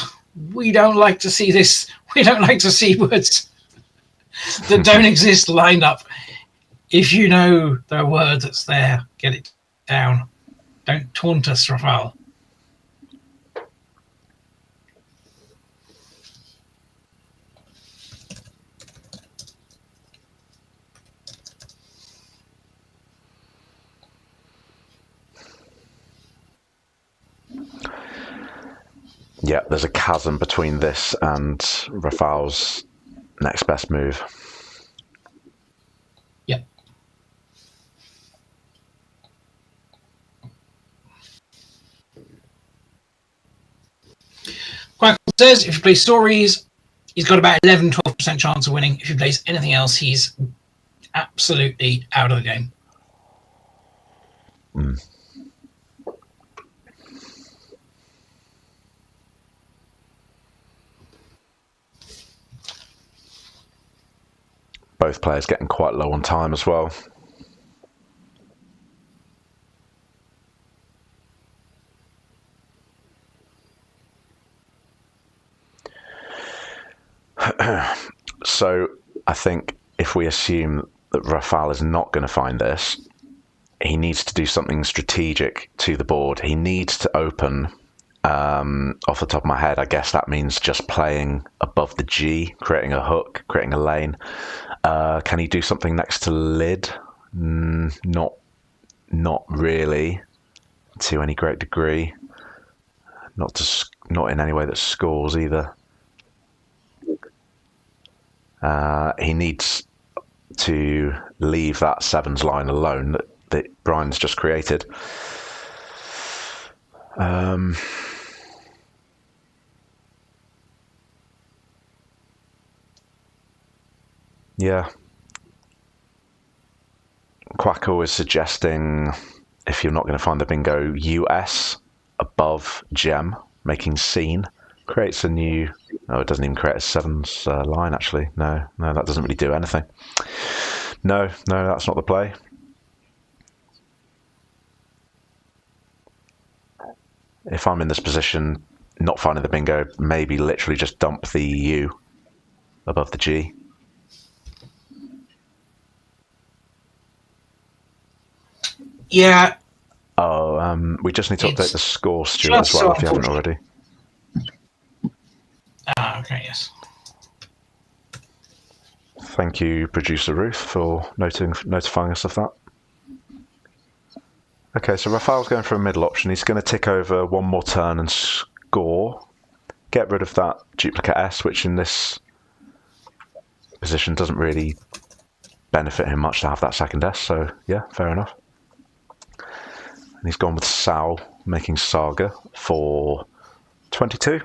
We don't like to see this. We don't like to see words that don't exist lined up. If you know the word that's there, get it down. Don't taunt us, Rafal. Yeah, there's a chasm between this and Rafal's next best move. Yep. Quackle says if he plays Stories, he's got about 11-12% chance of winning. If he plays anything else, he's absolutely out of the game. Mm. Both players getting quite low on time as well. So I think if we assume that Rafal is not going to find this, he needs to do something strategic to the board. He needs to open, off the top of my head, I guess that means just playing above the G, creating a hook, creating a lane. Can he do something next to lid? Not really, to any great degree. Not in any way that scores either. He needs to leave that sevens line alone that Brian's just created. Yeah. Quackle is suggesting, if you're not going to find the bingo, US above gem, making scene, creates a new... Oh, it doesn't even create a sevens line, actually. No, that doesn't really do anything. No, that's not the play. If I'm in this position, not finding the bingo, maybe literally just dump the U above the G. Yeah. Oh, we just need to update the score, Stewart, as well, if you haven't already. Okay, yes. Thank you, Producer Ruth, for notifying us of that. Okay, so Rafal's going for a middle option. He's going to tick over one more turn and score. Get rid of that duplicate S, which in this position doesn't really benefit him much to have that second S. So, yeah, fair enough. And he's gone with Sal, making Saga for 22.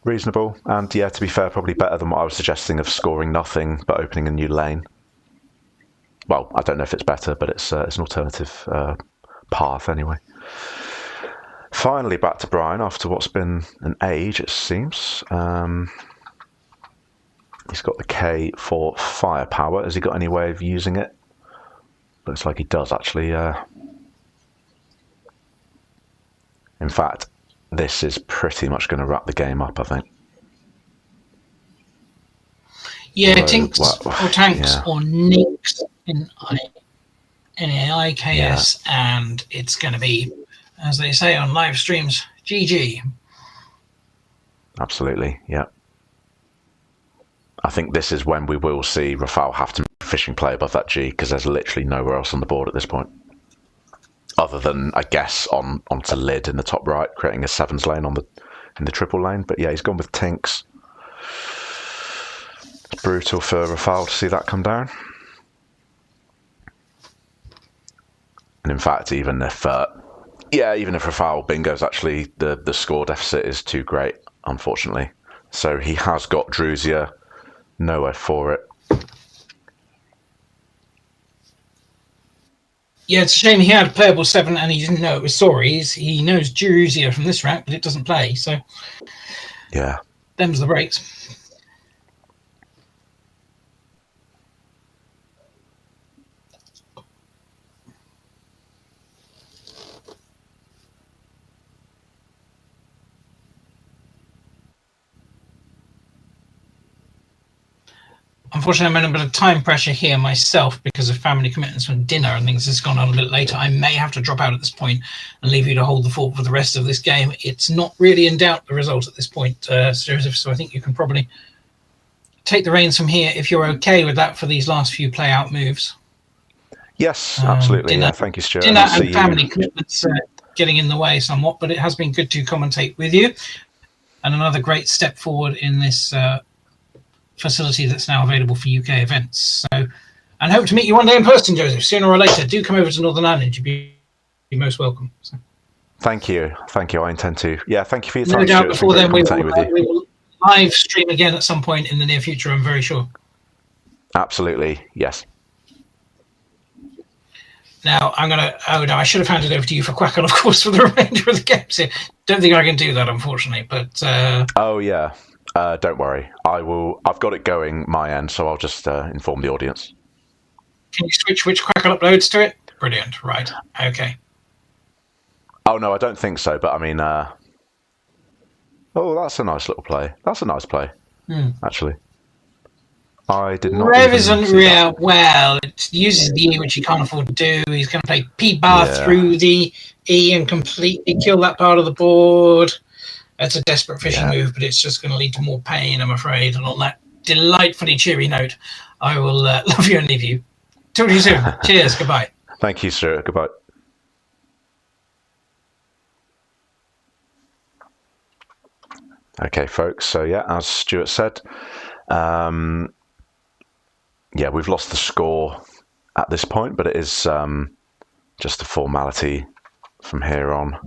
Reasonable, and yeah, to be fair, probably better than what I was suggesting of scoring nothing but opening a new lane. Well, I don't know if it's better, but it's an alternative path anyway. Finally, back to Brian after what's been an age, it seems. He's got the K for firepower. Has he got any way of using it? Looks like he does, actually. In fact, this is pretty much going to wrap the game up, I think. Yeah, Although, Tinks or Tanks or Ninks in IKS, and it's going to be, as they say on live streams, GG. Absolutely, yeah. I think this is when we will see Rafal have to make fishing play above that G, because there's literally nowhere else on the board at this point. Other than, I guess, onto lid in the top right, creating a sevens lane in the triple lane. But yeah, he's gone with Tinks. It's brutal for Rafal to see that come down. And in fact, even if Rafal bingo's actually the score deficit is too great, unfortunately. So he has got Druzia, nowhere for it. Yeah, it's a shame he had playable 7 and he didn't know it was Sories. He knows Jeruzia from this rack, but it doesn't play, so Yeah. them's the breaks. Unfortunately, I'm under a bit of time pressure here myself because of family commitments from dinner and things has gone on a bit later. I may have to drop out at this point and leave you to hold the fort for the rest of this game. It's not really in doubt, the result at this point, Joseph, so I think you can probably take the reins from here if you're okay with that for these last few play-out moves. Yes, absolutely. Dinner, yeah, thank you, Stuart. dinner I'll see and family you. commitments getting in the way somewhat, but it has been good to commentate with you. And another great step forward in this facility that's now available for UK events. So, and hope to meet you one day in person, Joseph, sooner or later. Do come over to Northern Ireland. You'd be most welcome. So. Thank you. I intend to. Yeah, thank you for your No time, doubt Stuart. before then we with you. will live stream again at some point in the near future, I'm very sure. Absolutely, yes. Now, I should have handed over to you for Quackle, of course, for the remainder of the games here. Don't think I can do that, unfortunately, but... Oh, yeah. Don't worry. I've got it going my end, so I'll just inform the audience. Can you switch which Quackle uploads to it? Brilliant. Right. Okay. Oh, no, I don't think so, but I mean... Oh, that's a nice little play. That's a nice play, actually. I did not... Rev isn't real well. It uses the E, which he can't afford to do. He's going to play P-bar through the E and completely kill that part of the board. That's a desperate fishing move, but it's just going to lead to more pain, I'm afraid. And on that delightfully cheery note, I will love you and leave you. Talk to you soon. Cheers. Goodbye. Thank you, sir. Goodbye. Okay, folks. So, yeah, as Stuart said, yeah, we've lost the score at this point, but it is just a formality from here on.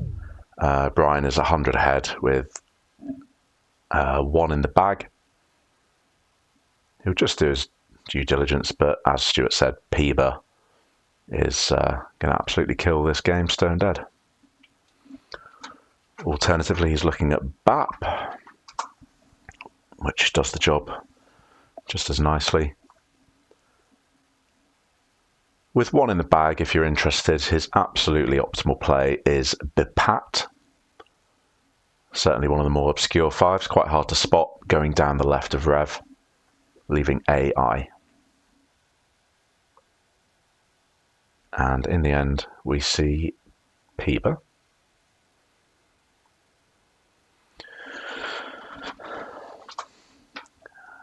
Brian is 100 ahead with 1 in the bag. He'll just do his due diligence, but as Stuart said, Piotr is going to absolutely kill this game stone dead. Alternatively, he's looking at BAP, which does the job just as nicely. With 1 in the bag, if you're interested, his absolutely optimal play is Bipat. Certainly one of the more obscure 5s, quite hard to spot, going down the left of Rev, leaving AI. And in the end, we see Piotr.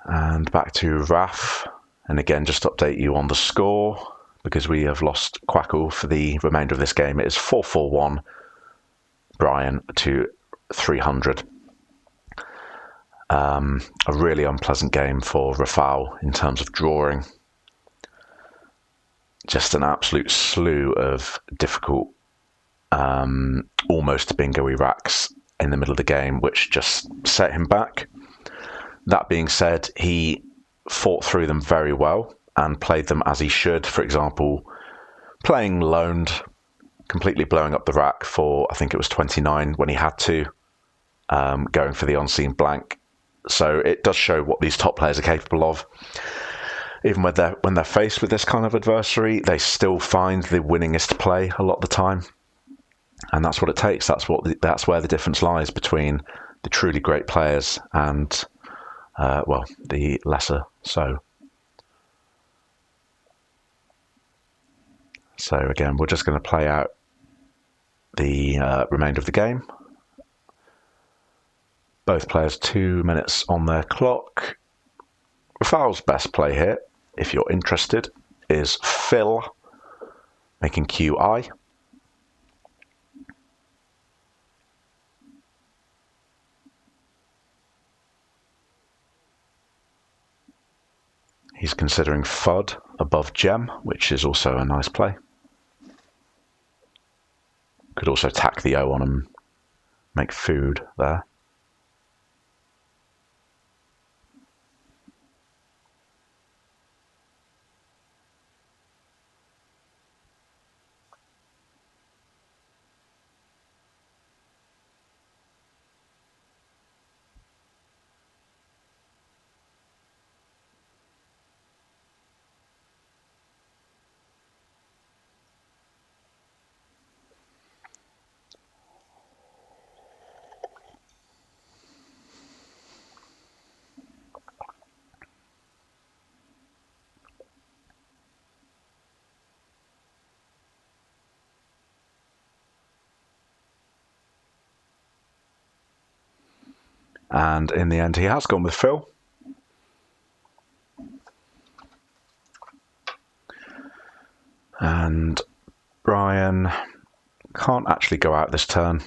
And back to Raf. And again, just to update you on the score, because we have lost Quackle for the remainder of this game. It is 4-4-1, Brian to 300. A really unpleasant game for Rafal in terms of drawing. Just an absolute slew of difficult, almost bingo-y racks in the middle of the game, which just set him back. That being said, he fought through them very well and played them as he should. For example, playing Loaned, completely blowing up the rack for, I think it was 29 when he had to, going for the unseen blank. So it does show what these top players are capable of. Even when they're faced with this kind of adversary, they still find the winningest play a lot of the time. And that's what it takes. That's where the difference lies between the truly great players and, well, the lesser so. So again, we're just going to play out the remainder of the game. Both players 2 minutes on their clock. Rafal's best play here, if you're interested, is Phil, making QI. He's considering FUD above Gem, which is also a nice play. Could also tack the O on and make food there. And in the end, he has gone with Phil. And Brian can't actually go out this turn.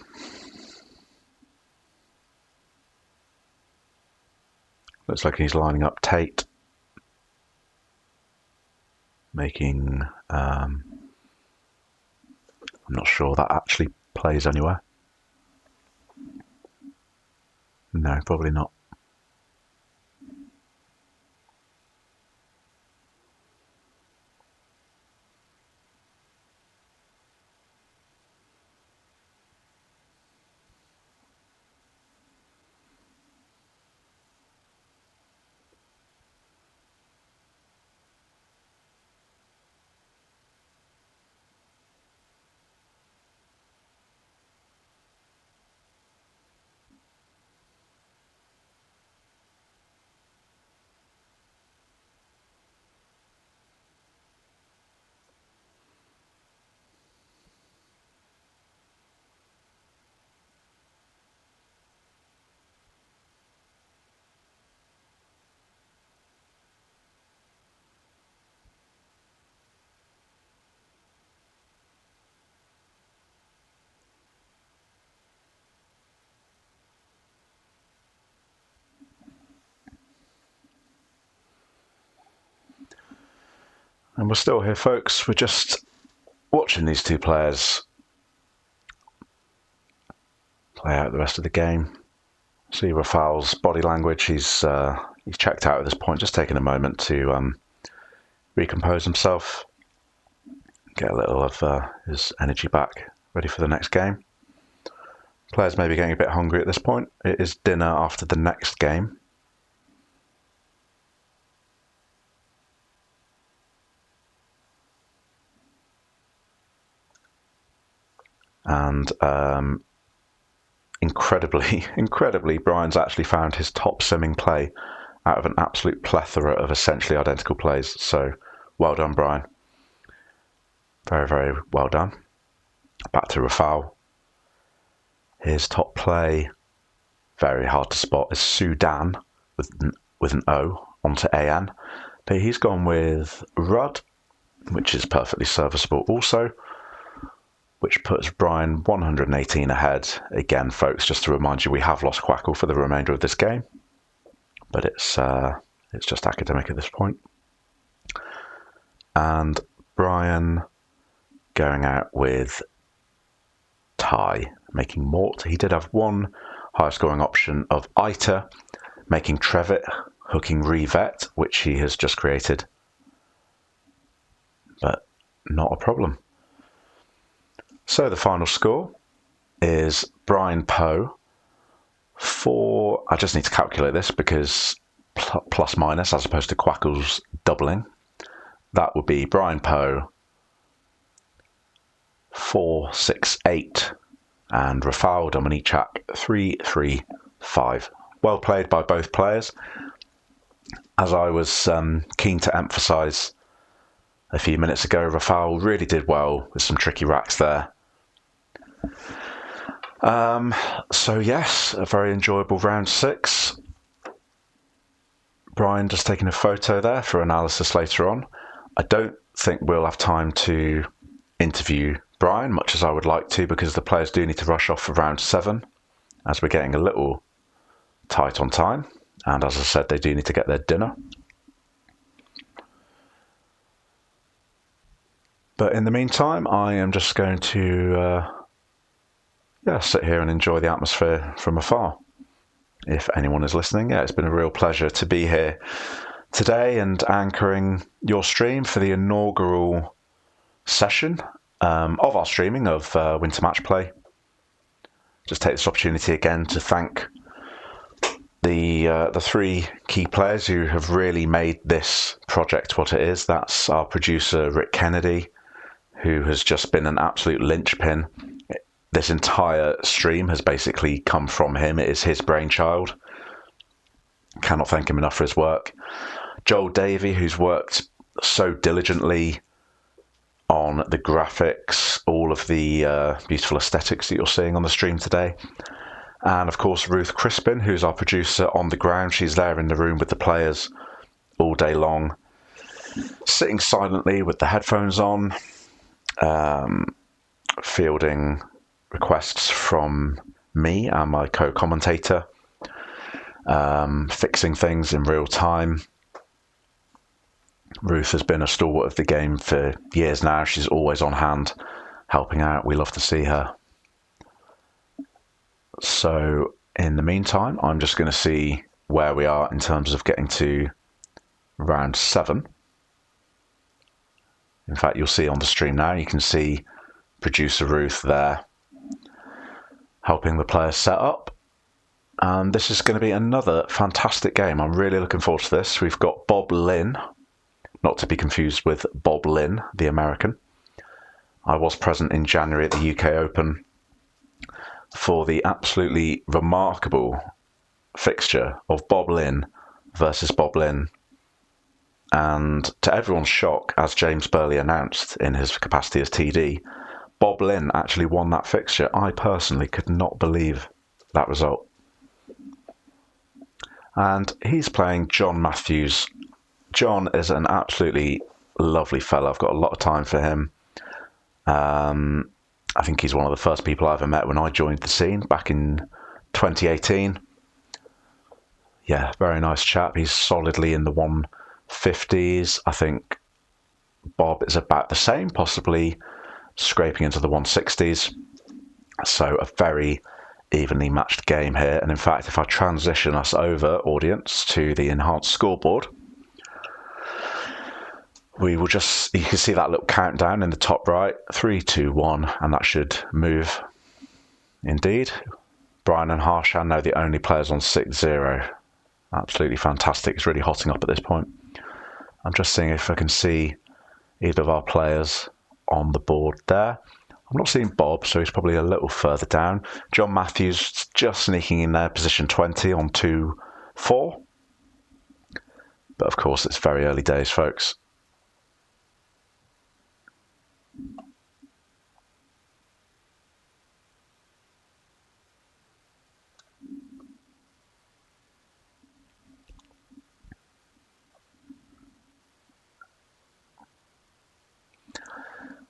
Looks like he's lining up Tate. Making... I'm not sure that actually plays anywhere. No, probably not. And we're still here, folks. We're just watching these two players play out the rest of the game. See Rafal's body language. He's checked out at this point, just taking a moment to recompose himself, get a little of his energy back, ready for the next game. Players may be getting a bit hungry at this point. It is dinner after the next game. And incredibly, Brian's actually found his top simming play out of an absolute plethora of essentially identical plays. So, well done, Brian. Very, very well done. Back to Rafal. His top play, very hard to spot, is Sudan with an O onto AN. But he's gone with Rudd, which is perfectly serviceable also, which puts Brian 118 ahead. Again, folks, just to remind you, we have lost Quackle for the remainder of this game, but it's just academic at this point. And Brian going out with Ty, making Mort. He did have one high scoring option of Ita, making Trevitt, hooking Revet, which he has just created, but not a problem. So the final score is Brian Poe for, I just need to calculate this because plus minus as opposed to Quackle's doubling. That would be Brian Poe 468 and Rafal Dominiczak 335. Well played by both players. As I was keen to emphasise a few minutes ago, Rafal really did well with some tricky racks there. So yes, a very enjoyable round 6. Brian just taking a photo there for analysis later on. I don't think we'll have time to interview Brian, much as I would like to, because the players do need to rush off for round 7, as we're getting a little tight on time. And as I said, they do need to get their dinner. But in the meantime, I am just going to sit here and enjoy the atmosphere from afar. If anyone is listening, yeah, it's been a real pleasure to be here today and anchoring your stream for the inaugural session of our streaming of Winter Matchplay. Just take this opportunity again to thank the 3 key players who have really made this project what it is. That's our producer, Rick Kennedy, who has just been an absolute linchpin. This entire stream has basically come from him. It is his brainchild. Cannot thank him enough for his work. Joel Davey, who's worked so diligently on the graphics, all of the beautiful aesthetics that you're seeing on the stream today. And of course, Ruth Crispin, who's our producer on the ground. She's there in the room with the players all day long, sitting silently with the headphones on, fielding requests from me and my co-commentator, fixing things in real time. Ruth has been a stalwart of the game for years now. She's always on hand, helping out. We love to see her. So in the meantime, I'm just going to see where we are in terms of getting to round 7. In fact, you'll see on the stream now, you can see producer Ruth there helping the players set up. And this is going to be another fantastic game. I'm really looking forward to this. We've got Bob Lynn, not to be confused with Bob Lynn, the American. I was present in January at the UK Open for the absolutely remarkable fixture of Bob Lynn versus Bob Lynn. And to everyone's shock, as James Burley announced in his capacity as TD, Bob Lynn actually won that fixture. I personally could not believe that result. And he's playing John Matthews. John is an absolutely lovely fella. I've got a lot of time for him. I think he's one of the first people I ever met when I joined the scene back in 2018. Yeah, very nice chap. He's solidly in the 150s. I think Bob is about the same, possibly scraping into the 160s. So a very evenly matched game here. And in fact, if I transition us over, audience, to the enhanced scoreboard, we will just, you can see that little countdown in the top right, 3, 2, 1, and that should move. Indeed. Brian and Harshan now the only players on 6-0. Absolutely fantastic. It's really hotting up at this point. I'm just seeing if I can see either of our players on the board there. I'm not seeing Bob, so he's probably a little further down. John Matthews just sneaking in there, position 20 on 2-4. But of course, it's very early days, folks.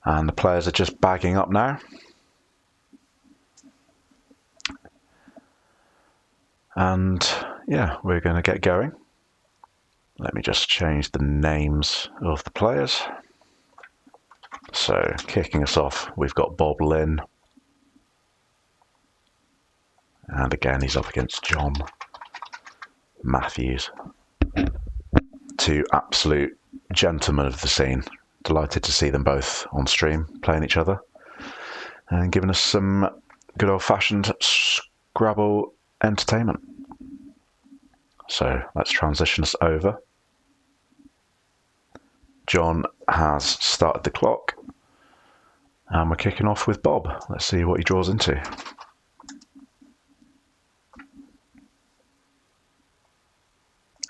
And the players are just bagging up now. And yeah, we're going to get going. Let me just change the names of the players. So, kicking us off, we've got Bob Lynn. And again, he's up against John Matthews. Two absolute gentlemen of the scene. Delighted to see them both on stream playing each other and giving us some good old-fashioned Scrabble entertainment. So let's transition us over. John has started the clock and we're kicking off with Bob. Let's see what he draws into.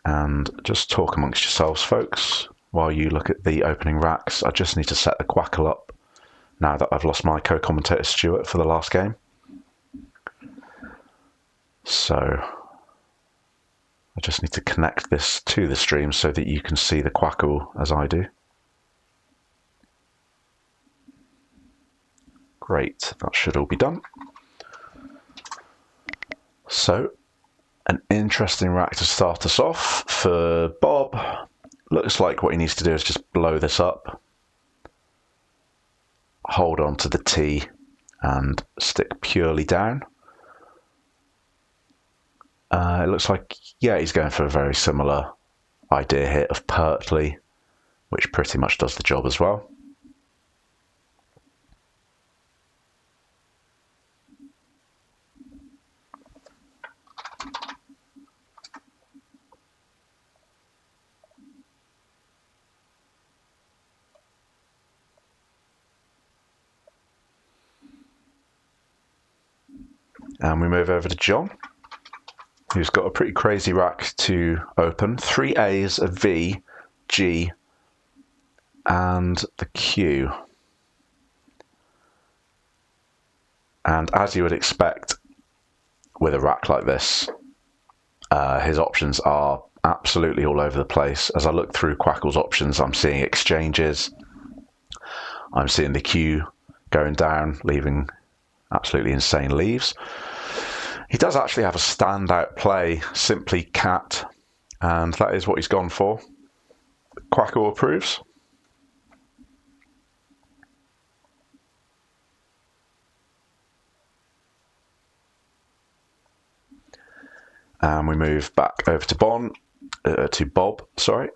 And just talk amongst yourselves, folks. While you look at the opening racks, I just need to set the quackle up now that I've lost my co-commentator Stewart for the last game. So I just need to connect this to the stream so that you can see the quackle as I do. Great, that should all be done. So, an interesting rack to start us off for Bob. Looks like what he needs to do is just blow this up, hold on to the T and stick purely down. It looks like, yeah, he's going for a very similar idea here of pertly, which pretty much does the job as well. And we move over to John, who's got a pretty crazy rack to open. 3 A's, a V, G, and the Q. And as you would expect with a rack like this. His options are absolutely all over the place. As I look through Quackle's options, I'm seeing exchanges. I'm seeing the queue going down, leaving absolutely insane leaves. He does actually have a standout play, simply cat, and that is what he's gone for. Quackle approves. And we move back over to Bob, sorry,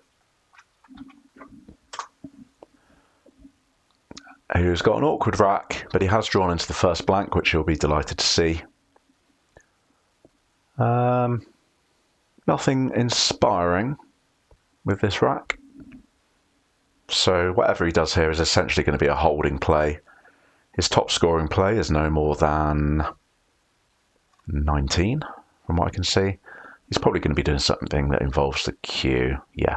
who's got an awkward rack, but he has drawn into the first blank, which you'll be delighted to see. Nothing inspiring with this rack. So whatever he does here is essentially going to be a holding play. His top scoring play is no more than 19. From what I can see, he's probably going to be doing something that involves the queue. Yeah.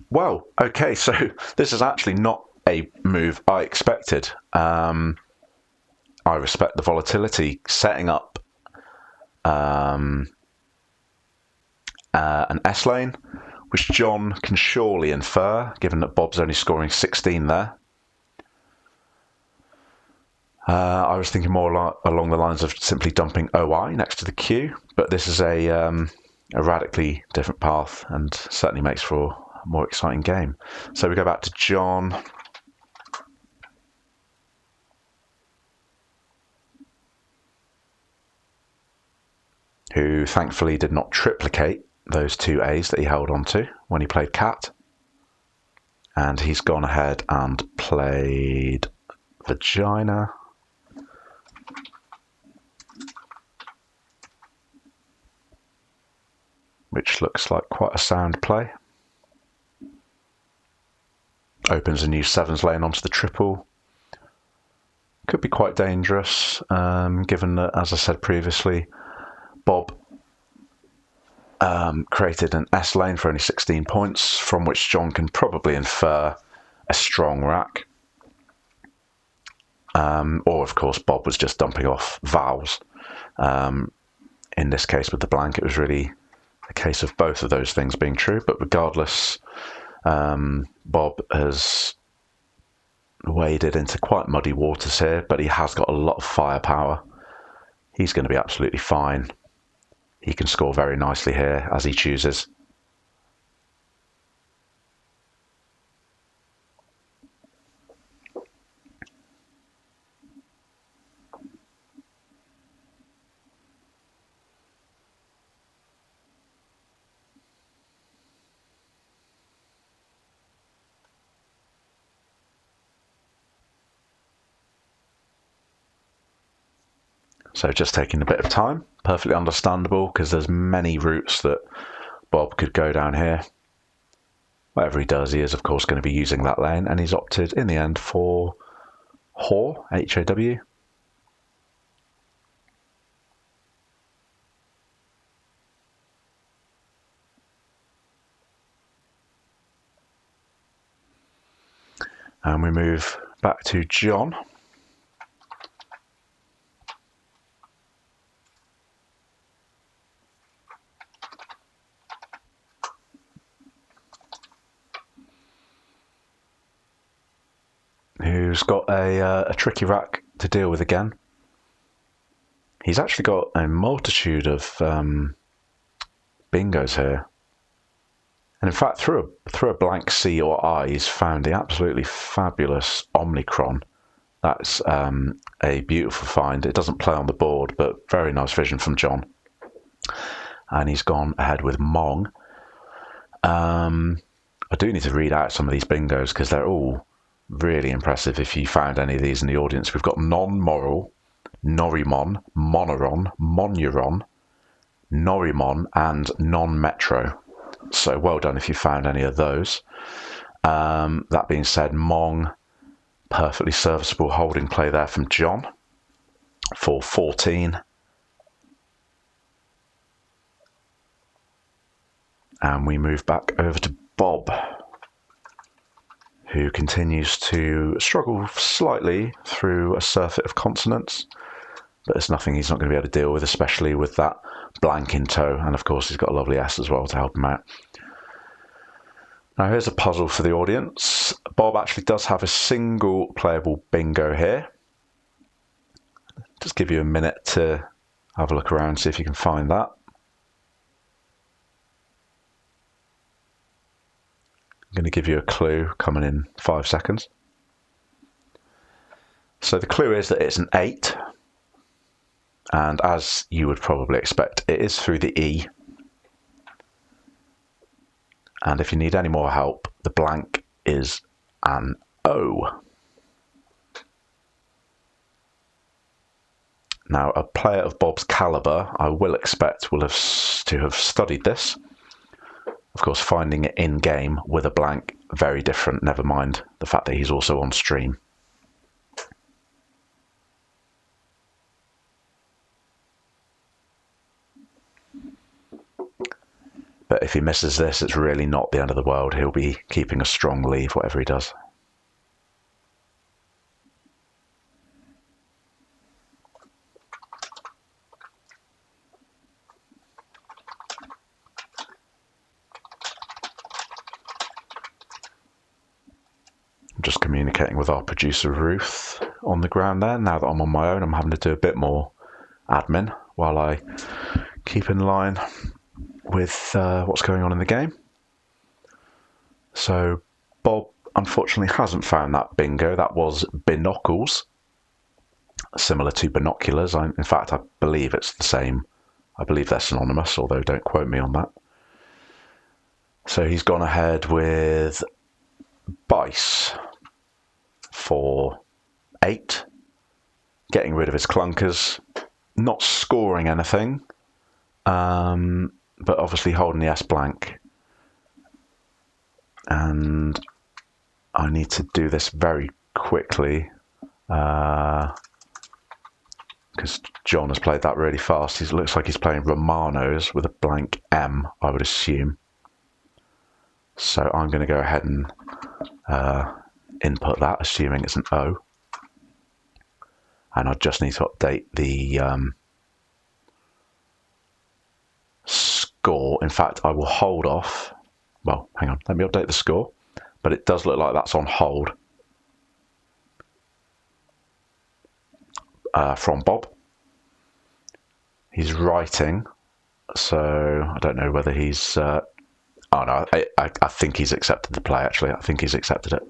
Well, okay, so this is actually not a move I expected. I respect the volatility. Setting up an S lane, which John can surely infer, given that Bob's only scoring 16 there. I was thinking more along the lines of simply dumping OI next to the queue, but this is a radically different path and certainly makes for a more exciting game. So we go back to John. Who thankfully did not triplicate those two A's that he held onto when he played cat. And he's gone ahead and played vagina. Which looks like quite a sound play. Opens a new sevens lane onto the triple. Could be quite dangerous, given that, as I said previously, Bob created an S lane for only 16 points, from which John can probably infer a strong rack. Or, of course, Bob was just dumping off vowels. In this case, with the blank, it was really a case of both of those things being true. But regardless, Bob has waded into quite muddy waters here, but he has got a lot of firepower. He's going to be absolutely fine. He can score very nicely here as he chooses. So just taking a bit of time, perfectly understandable, because there's many routes that Bob could go down here. Whatever he does, he is of course going to be using that lane, and he's opted in the end for Haw, H-A-W. And we move back to John. Who's got a tricky rack to deal with again. He's actually got a multitude of bingos here. And in fact, through a blank C or I, he's found the absolutely fabulous Omnicron. That's a beautiful find. It doesn't play on the board, but very nice vision from John. And he's gone ahead with Mong. I do need to read out some of these bingos because they're all really impressive. If you found any of these in the audience, we've got non-moral, Norimon, Monoron, Monuron, Norimon, and non-metro. So well done if you found any of those. That being said, Mong, perfectly serviceable holding play there from John for 14. And we move back over to Bob, who continues to struggle slightly through a surfeit of consonants, but it's nothing he's not going to be able to deal with, especially with that blank in tow, and of course he's got a lovely S as well to help him out. Now here's a puzzle for the audience. Bob actually does have a single playable bingo here. Just give you a minute to have a look around, see if you can find that. I'm going to give you a clue coming in 5 seconds. So the clue is that it's an 8, and as you would probably expect, it is through the E. And if you need any more help, the blank is an O. Now, a player of Bob's calibre, I will expect, will have to have studied this. Of course, finding it in-game with a blank, very different, never mind the fact that he's also on stream. But if he misses this, it's really not the end of the world. He'll be keeping a strong lead, whatever he does. I'm just communicating with our producer, Ruth, on the ground there. Now that I'm on my own, I'm having to do a bit more admin while I keep in line with what's going on in the game. So Bob unfortunately hasn't found that bingo. That was binocles, similar to binoculars. In fact, I believe it's the same. I believe they're synonymous, although don't quote me on that. So he's gone ahead with bice for 8, getting rid of his clunkers, not scoring anything, but obviously holding the S blank. And I need to do this very quickly because John has played that really fast. It looks like he's playing Romanos with a blank M, I would assume. So I'm going to go ahead and input that, assuming it's an O. And I just need to update the score. In fact, I will hold off. Well, hang on, let me update the score. But it does look like that's on hold from Bob. He's writing, so I don't know whether he's... oh no, I think he's accepted the play, actually. I think he's accepted it.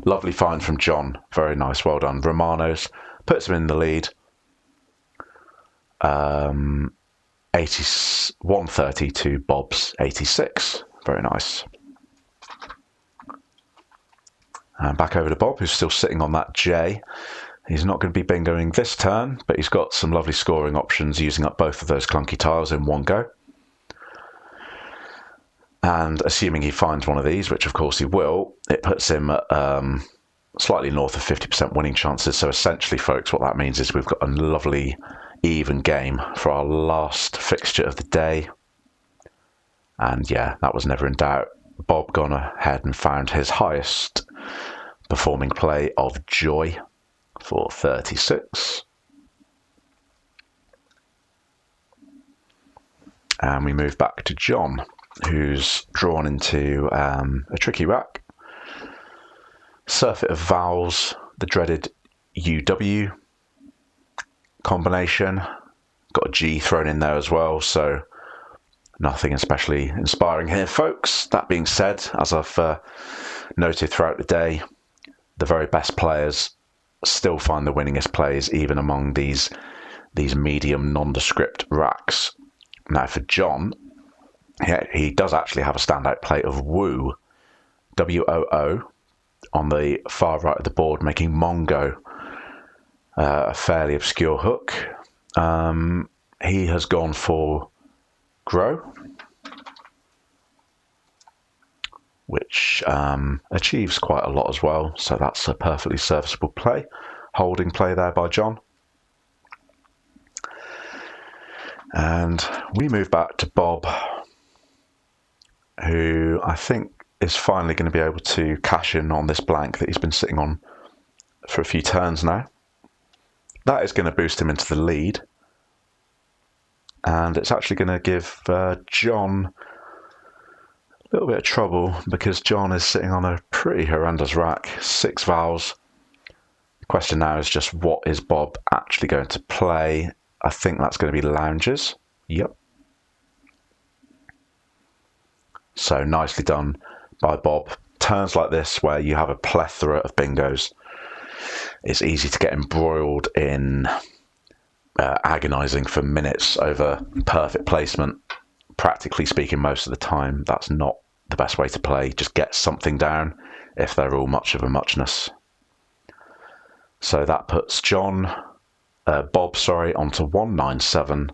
Lovely find from John. Very nice, well done. Romanos puts him in the lead. 130 to Bob's 86. Very nice. And back over to Bob, who's still sitting on that J. He's not going to be bingoing this turn, but he's got some lovely scoring options using up both of those clunky tiles in one go. And assuming he finds one of these, which of course he will, it puts him at slightly north of 50% winning chances. So essentially, folks, what that means is we've got a lovely even game for our last fixture of the day. And yeah, that was never in doubt. Bob gone ahead and found his highest performing play of joy for 36. And we move back to John, who's drawn into a tricky rack. Surfeit of vowels, the dreaded UW combination. Got a G thrown in there as well, so nothing especially inspiring here, folks. That being said, as I've noted throughout the day, the very best players still find the winningest plays, even among these medium nondescript racks. Now for John, he does actually have a standout play of Woo, W-O-O, on the far right of the board, making Mongo a fairly obscure hook. He has gone for Grow, which achieves quite a lot as well, so that's a perfectly serviceable play. Holding play there by John. And we move back to Bob, who I think is finally going to be able to cash in on this blank that he's been sitting on for a few turns now. That is going to boost him into the lead. And it's actually going to give John a little bit of trouble, because John is sitting on a pretty horrendous rack, 6 vowels. The question now is just, what is Bob actually going to play? I think that's going to be lounges. Yep. So nicely done by Bob. Turns like this, where you have a plethora of bingos, it's easy to get embroiled in agonising for minutes over perfect placement. Practically speaking, most of the time, that's not the best way to play. Just get something down if they're all much of a muchness. So that puts Bob, onto 197,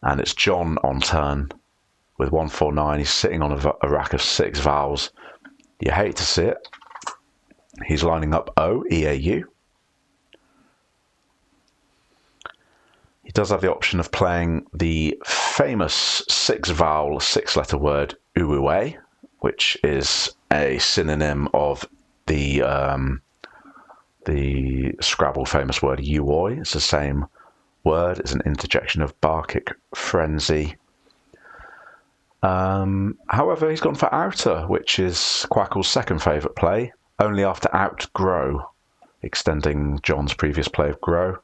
and it's John on turn with 149. He's sitting on a rack of 6 vowels. You hate to see it. He's lining up O, E-A-U. He does have the option of playing the famous 6-vowel, 6-letter word uwe, which is a synonym of the Scrabble famous word uoi. It's the same word. It's an interjection of Barkic frenzy. However, he's gone for outer, which is Quackle's second favourite play, only after outgrow, extending John's previous play of grow.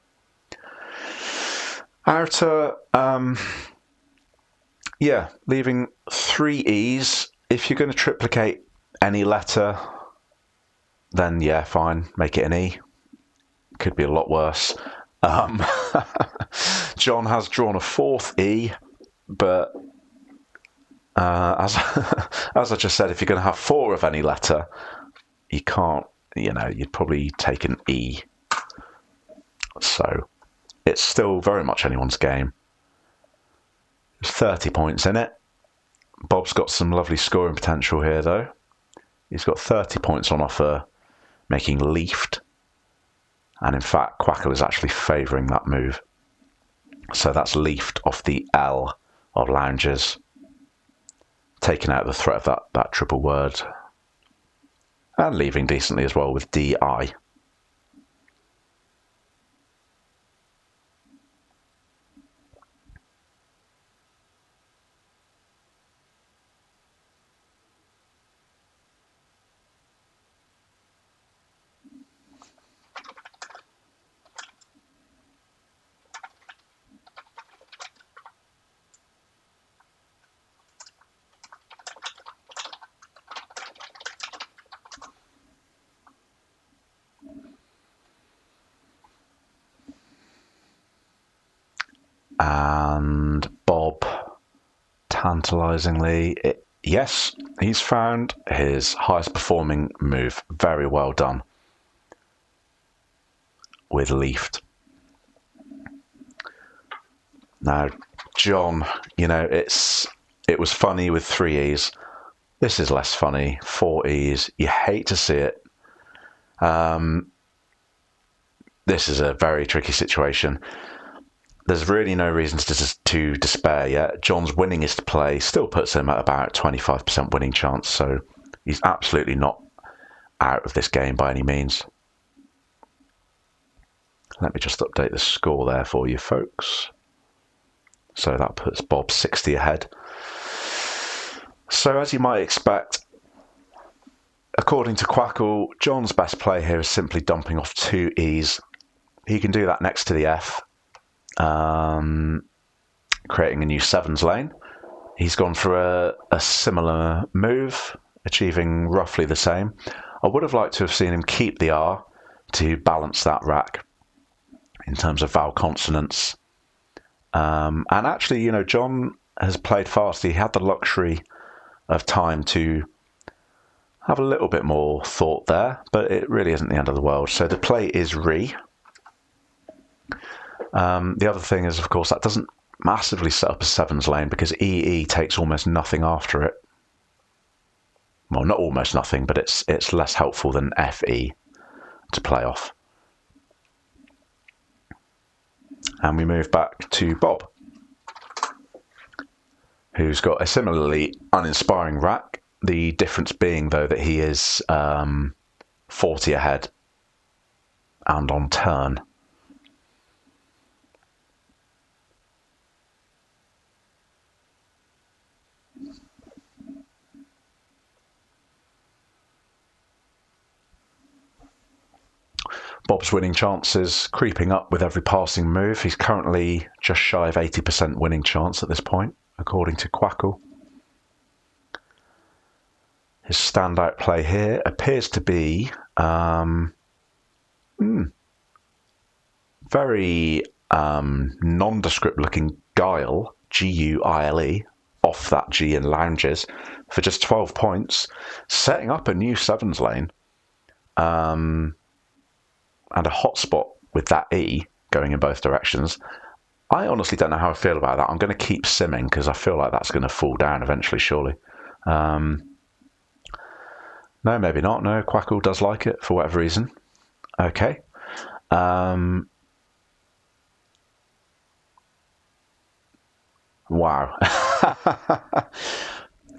Outer, leaving 3 E's. If you're going to triplicate any letter, then yeah, fine, make it an E. Could be a lot worse. John has drawn a 4th E, but as I just said, if you're going to have 4 of any letter, you can't, you'd probably take an E. So it's still very much anyone's game. There's 30 points in it. Bob's got some lovely scoring potential here, though. He's got 30 points on offer, making leafed. And in fact, Quackle is actually favouring that move. So that's leafed off the L of lounges, taking out the threat of that triple word, and leaving decently as well with DI. And Bob, tantalisingly, yes, he's found his highest performing move. Very well done with leafed. Now, John, it was funny with 3 E's. This is less funny. 4 E's. You hate to see it. This is a very tricky situation. There's really no reason to despair yet. John's winningest play still puts him at about 25% winning chance, so he's absolutely not out of this game by any means. Let me just update the score there for you folks. So that puts Bob 60 ahead. So as you might expect, according to Quackle, John's best play here is simply dumping off 2 E's. He can do that next to the F, creating a new 7s lane. He's gone for a similar move, achieving roughly the same. I would have liked to have seen him keep the R to balance that rack in terms of vowel consonants. And actually, John has played fast. He had the luxury of time to have a little bit more thought there, but it really isn't the end of the world. So the play is re. The other thing is, of course, that doesn't massively set up a 7s lane because EE takes almost nothing after it. Well, not almost nothing, but it's less helpful than FE to play off. And we move back to Bob, who's got a similarly uninspiring rack. The difference being, though, that he is 40 ahead and on turn. Bob's winning chances creeping up with every passing move. He's currently just shy of 80% winning chance at this point, according to Quackle. His standout play here appears to be very nondescript looking Guile, Guile, off that G in lounges for just 12 points, setting up a new sevens lane. And a hotspot with that E going in both directions. I honestly don't know how I feel about that. I'm going to keep simming because I feel like that's going to fall down eventually, surely. No, maybe not. No, Quackle does like it for whatever reason. Okay. Wow.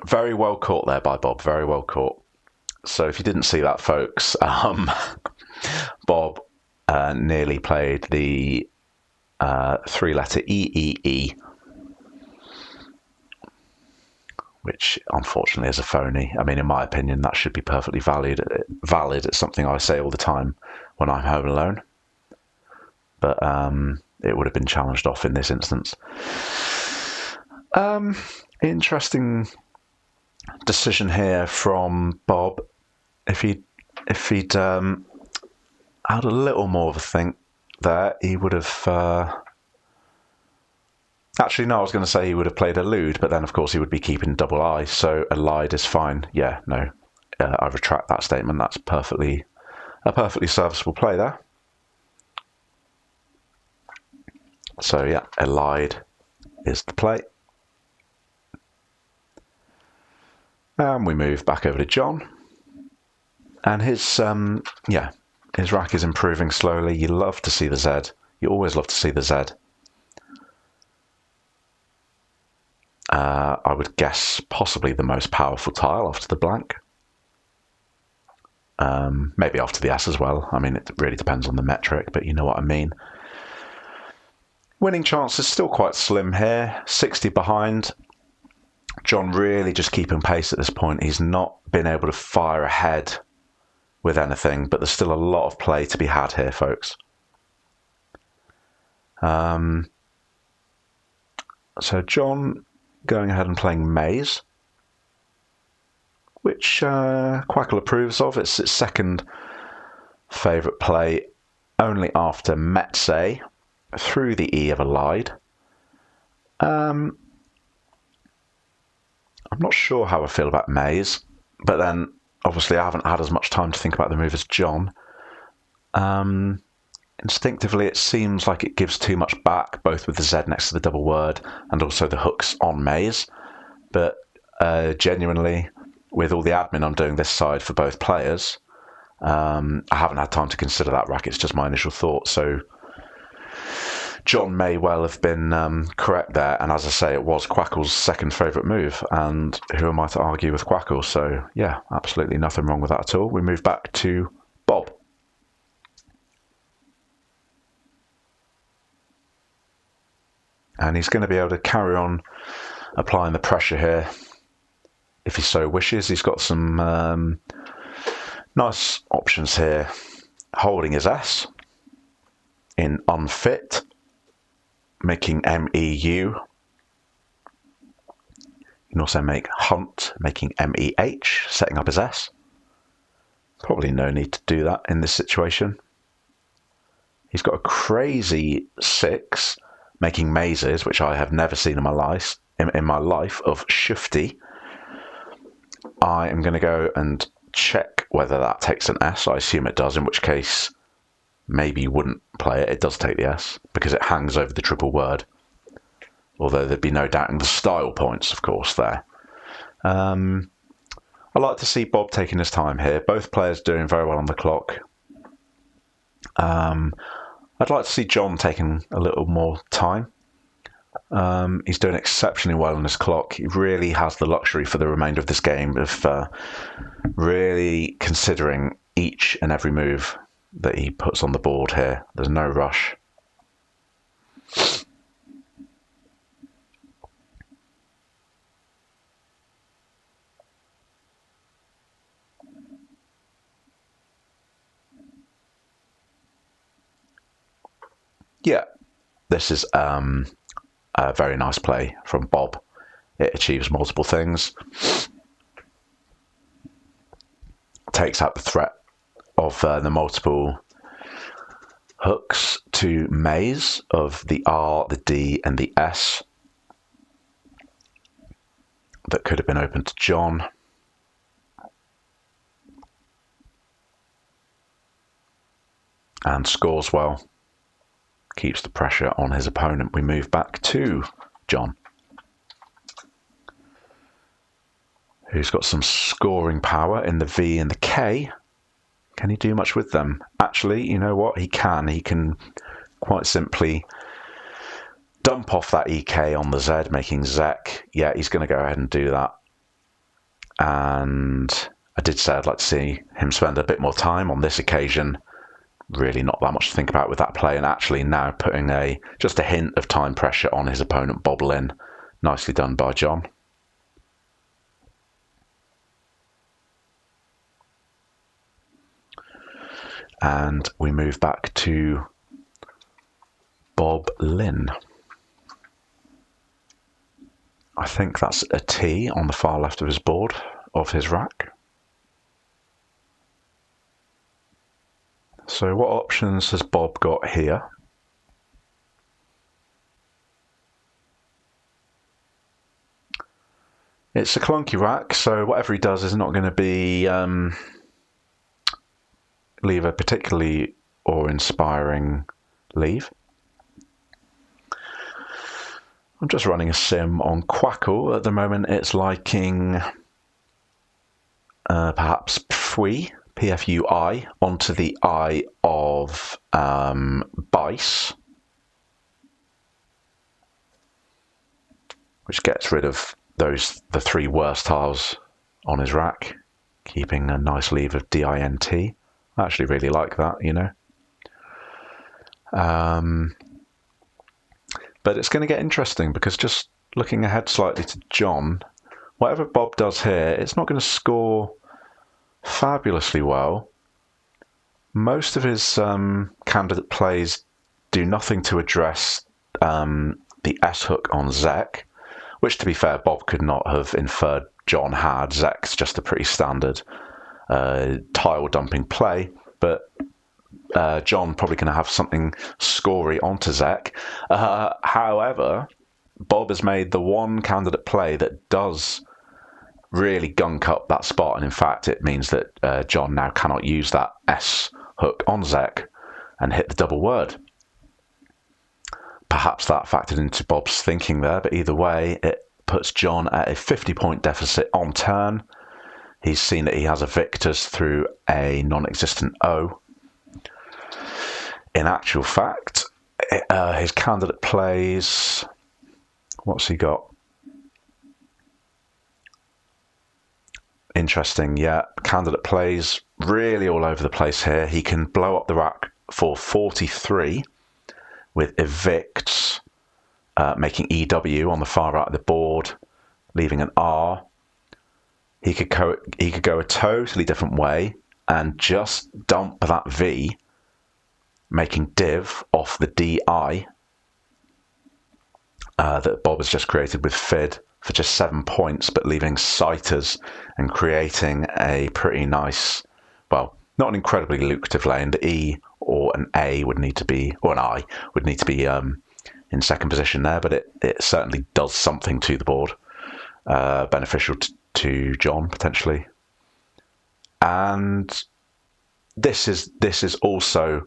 Very well caught there by Bob. Very well caught. So if you didn't see that, folks, Bob nearly played the three-letter EEE, which unfortunately is a phony. I mean, in my opinion, that should be perfectly valid. It's something I say all the time when I'm home alone. But it would have been challenged off in this instance. Interesting decision here from Bob. If he'd had a little more of a think there, he would have... Actually, no, I was going to say he would have played a Lude, but then, of course, he would be keeping double I, so a Lied is fine. Yeah, no, I retract that statement. That's a perfectly serviceable play there. So, yeah, a Lied is the play. And we move back over to John. And his, his rack is improving slowly. You love to see the Z. You always love to see the Z. I would guess possibly the most powerful tile after the blank. Maybe after the S as well. I mean, it really depends on the metric, but you know what I mean. Winning chance is still quite slim here. 60 behind. John really just keeping pace at this point. He's not been able to fire ahead with anything, but there's still a lot of play to be had here, folks. So John going ahead and playing Maze, which Quackle approves of. It's its second favourite play, only after Metse through the E of a Lied. I'm not sure how I feel about Maze, but then obviously I haven't had as much time to think about the move as John. Instinctively, it seems like it gives too much back, both with the Z next to the double word and also the hooks on Maze. But genuinely, with all the admin I'm doing this side for both players, I haven't had time to consider that rack. It's just my initial thought. So John may well have been correct there. And as I say, it was Quackle's second favourite move. And who am I to argue with Quackle? So yeah, absolutely nothing wrong with that at all. We move back to Bob. And he's going to be able to carry on applying the pressure here if he so wishes. He's got some nice options here. Holding his S in unfit, making MEU. You can also make hunt, making MEH, setting up his S. Probably no need to do that in this situation. He's got a crazy 6, making mazes, which I have never seen in my life, of shifty. I am going to go and check whether that takes an S. I assume it does, in which case maybe you wouldn't play it. It does take the S because it hangs over the triple word. Although there'd be no doubting the style points, of course, there. I like to see Bob taking his time here. Both players doing very well on the clock. I'd like to see John taking a little more time. He's doing exceptionally well on his clock. He really has the luxury for the remainder of this game of really considering each and every move that he puts on the board here. There's no rush. Yeah, this is a very nice play from Bob. It achieves multiple things. Takes out the threat of the multiple hooks to maze of the R, the D, and the S that could have been open to John. And scores well. Keeps the pressure on his opponent. We move back to John, who's got some scoring power in the V and the K. Can he do much with them? Actually, you know what? He can. He can quite simply dump off that EK on the Z, making Zek. Yeah, he's going to go ahead and do that. And I did say I'd like to see him spend a bit more time on this occasion. Really not that much to think about with that play, and actually now putting just a hint of time pressure on his opponent, Bob Lynn. Nicely done by John. And we move back to Bob Lynn. I think that's a T on the far left of his board, of his rack. So what options has Bob got here? It's a clunky rack, so whatever he does is not going to be leave a particularly awe-inspiring leave. I'm just running a sim on Quackle. At the moment it's liking perhaps Pfui. PFUI onto the I of Bice, which gets rid of the three worst tiles on his rack, keeping a nice leave of DINT. I actually really like that, you know. But it's going to get interesting because just looking ahead slightly to John, whatever Bob does here, it's not going to score fabulously well. Most of his candidate plays do nothing to address the S hook on Zek, which, to be fair, Bob could not have inferred John had. Zek's just a pretty standard tile dumping play, but John probably going to have something scory onto Zek. However, Bob has made the one candidate play that does really gunk up that spot, and in fact it means that John now cannot use that S hook on Zek and hit the double word. Perhaps that factored into Bob's thinking there, but either way it puts John at a 50-point deficit on turn. He's seen that he has a victors through a non-existent O. In actual fact, his candidate plays, what's he got? Interesting, yeah. Candidate plays really all over the place here. He can blow up the rack for 43 with evicts, making EW on the far right of the board, leaving an R. He could go a totally different way and just dump that V, making div off the DI that Bob has just created with FID for just 7 points, but leaving sighters and creating a pretty nice, well, not an incredibly lucrative lane. The E or an A would need to be, or an I would need to be in second position there, but it certainly does something to the board, beneficial to John potentially. And this is also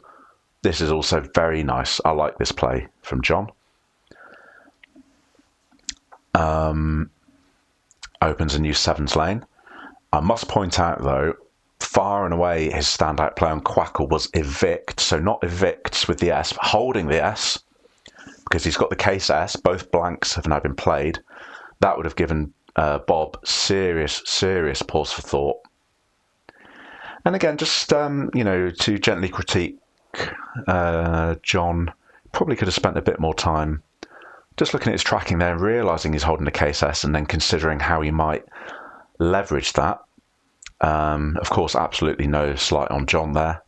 very nice. I like this play from John. Opens a new sevens lane. I must point out though, far and away his standout play on Quackle was evict, so not evicts with the S, but holding the S, because he's got the case S. Both blanks have now been played. That would have given Bob serious pause for thought. And again, just to gently critique John, probably could have spent a bit more time just looking at his tracking there, realising he's holding the case S, and then considering how he might leverage that. Of course, absolutely no slight on John there.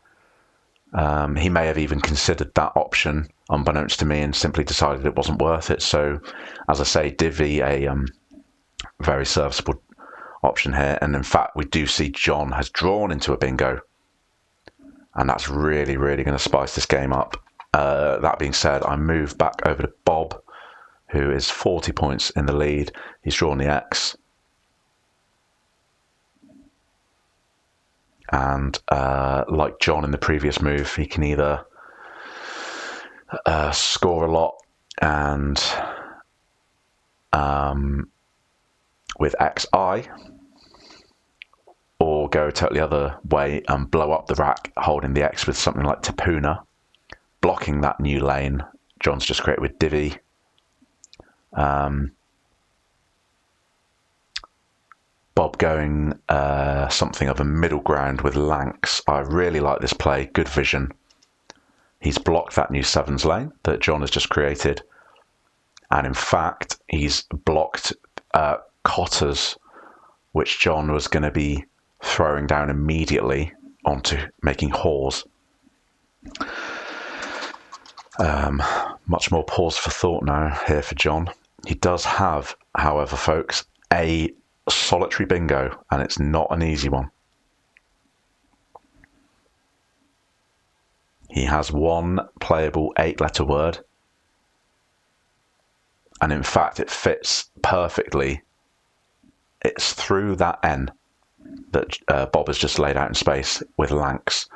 He may have even considered that option, unbeknownst to me, and simply decided it wasn't worth it. So, as I say, divvy a very serviceable option here. And in fact, we do see John has drawn into a bingo. And that's really, really going to spice this game up. That being said, I move back over to Bob, who is 40 points in the lead. He's drawn the X. And like John in the previous move, he can either score a lot and with XI, or go totally other way and blow up the rack holding the X with something like Tapuna, blocking that new lane John's just created with divvy. Bob going something of a middle ground with Lanks. I really like this play, good vision. He's blocked that new sevens lane that John has just created. And in fact, he's blocked Cotters, which John was going to be throwing down immediately onto making whores. Much more pause for thought now here for John. He does have, however, folks, a solitary bingo, and it's not an easy one. He has one playable 8-letter word, and in fact it fits perfectly. It's through that N that Bob has just laid out in space with Lanks.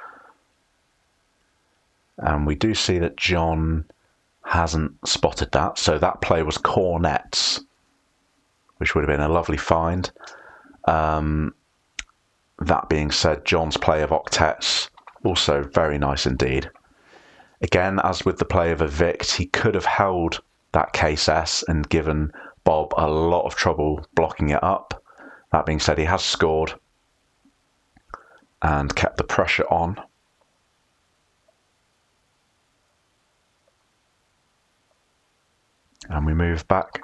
And we do see that John hasn't spotted that, so that play was cornets, which would have been a lovely find. That being said, John's play of octets, also very nice indeed. Again, as with the play of evict, he could have held that case S and given Bob a lot of trouble blocking it up. That being said, he has scored and kept the pressure on. And we move back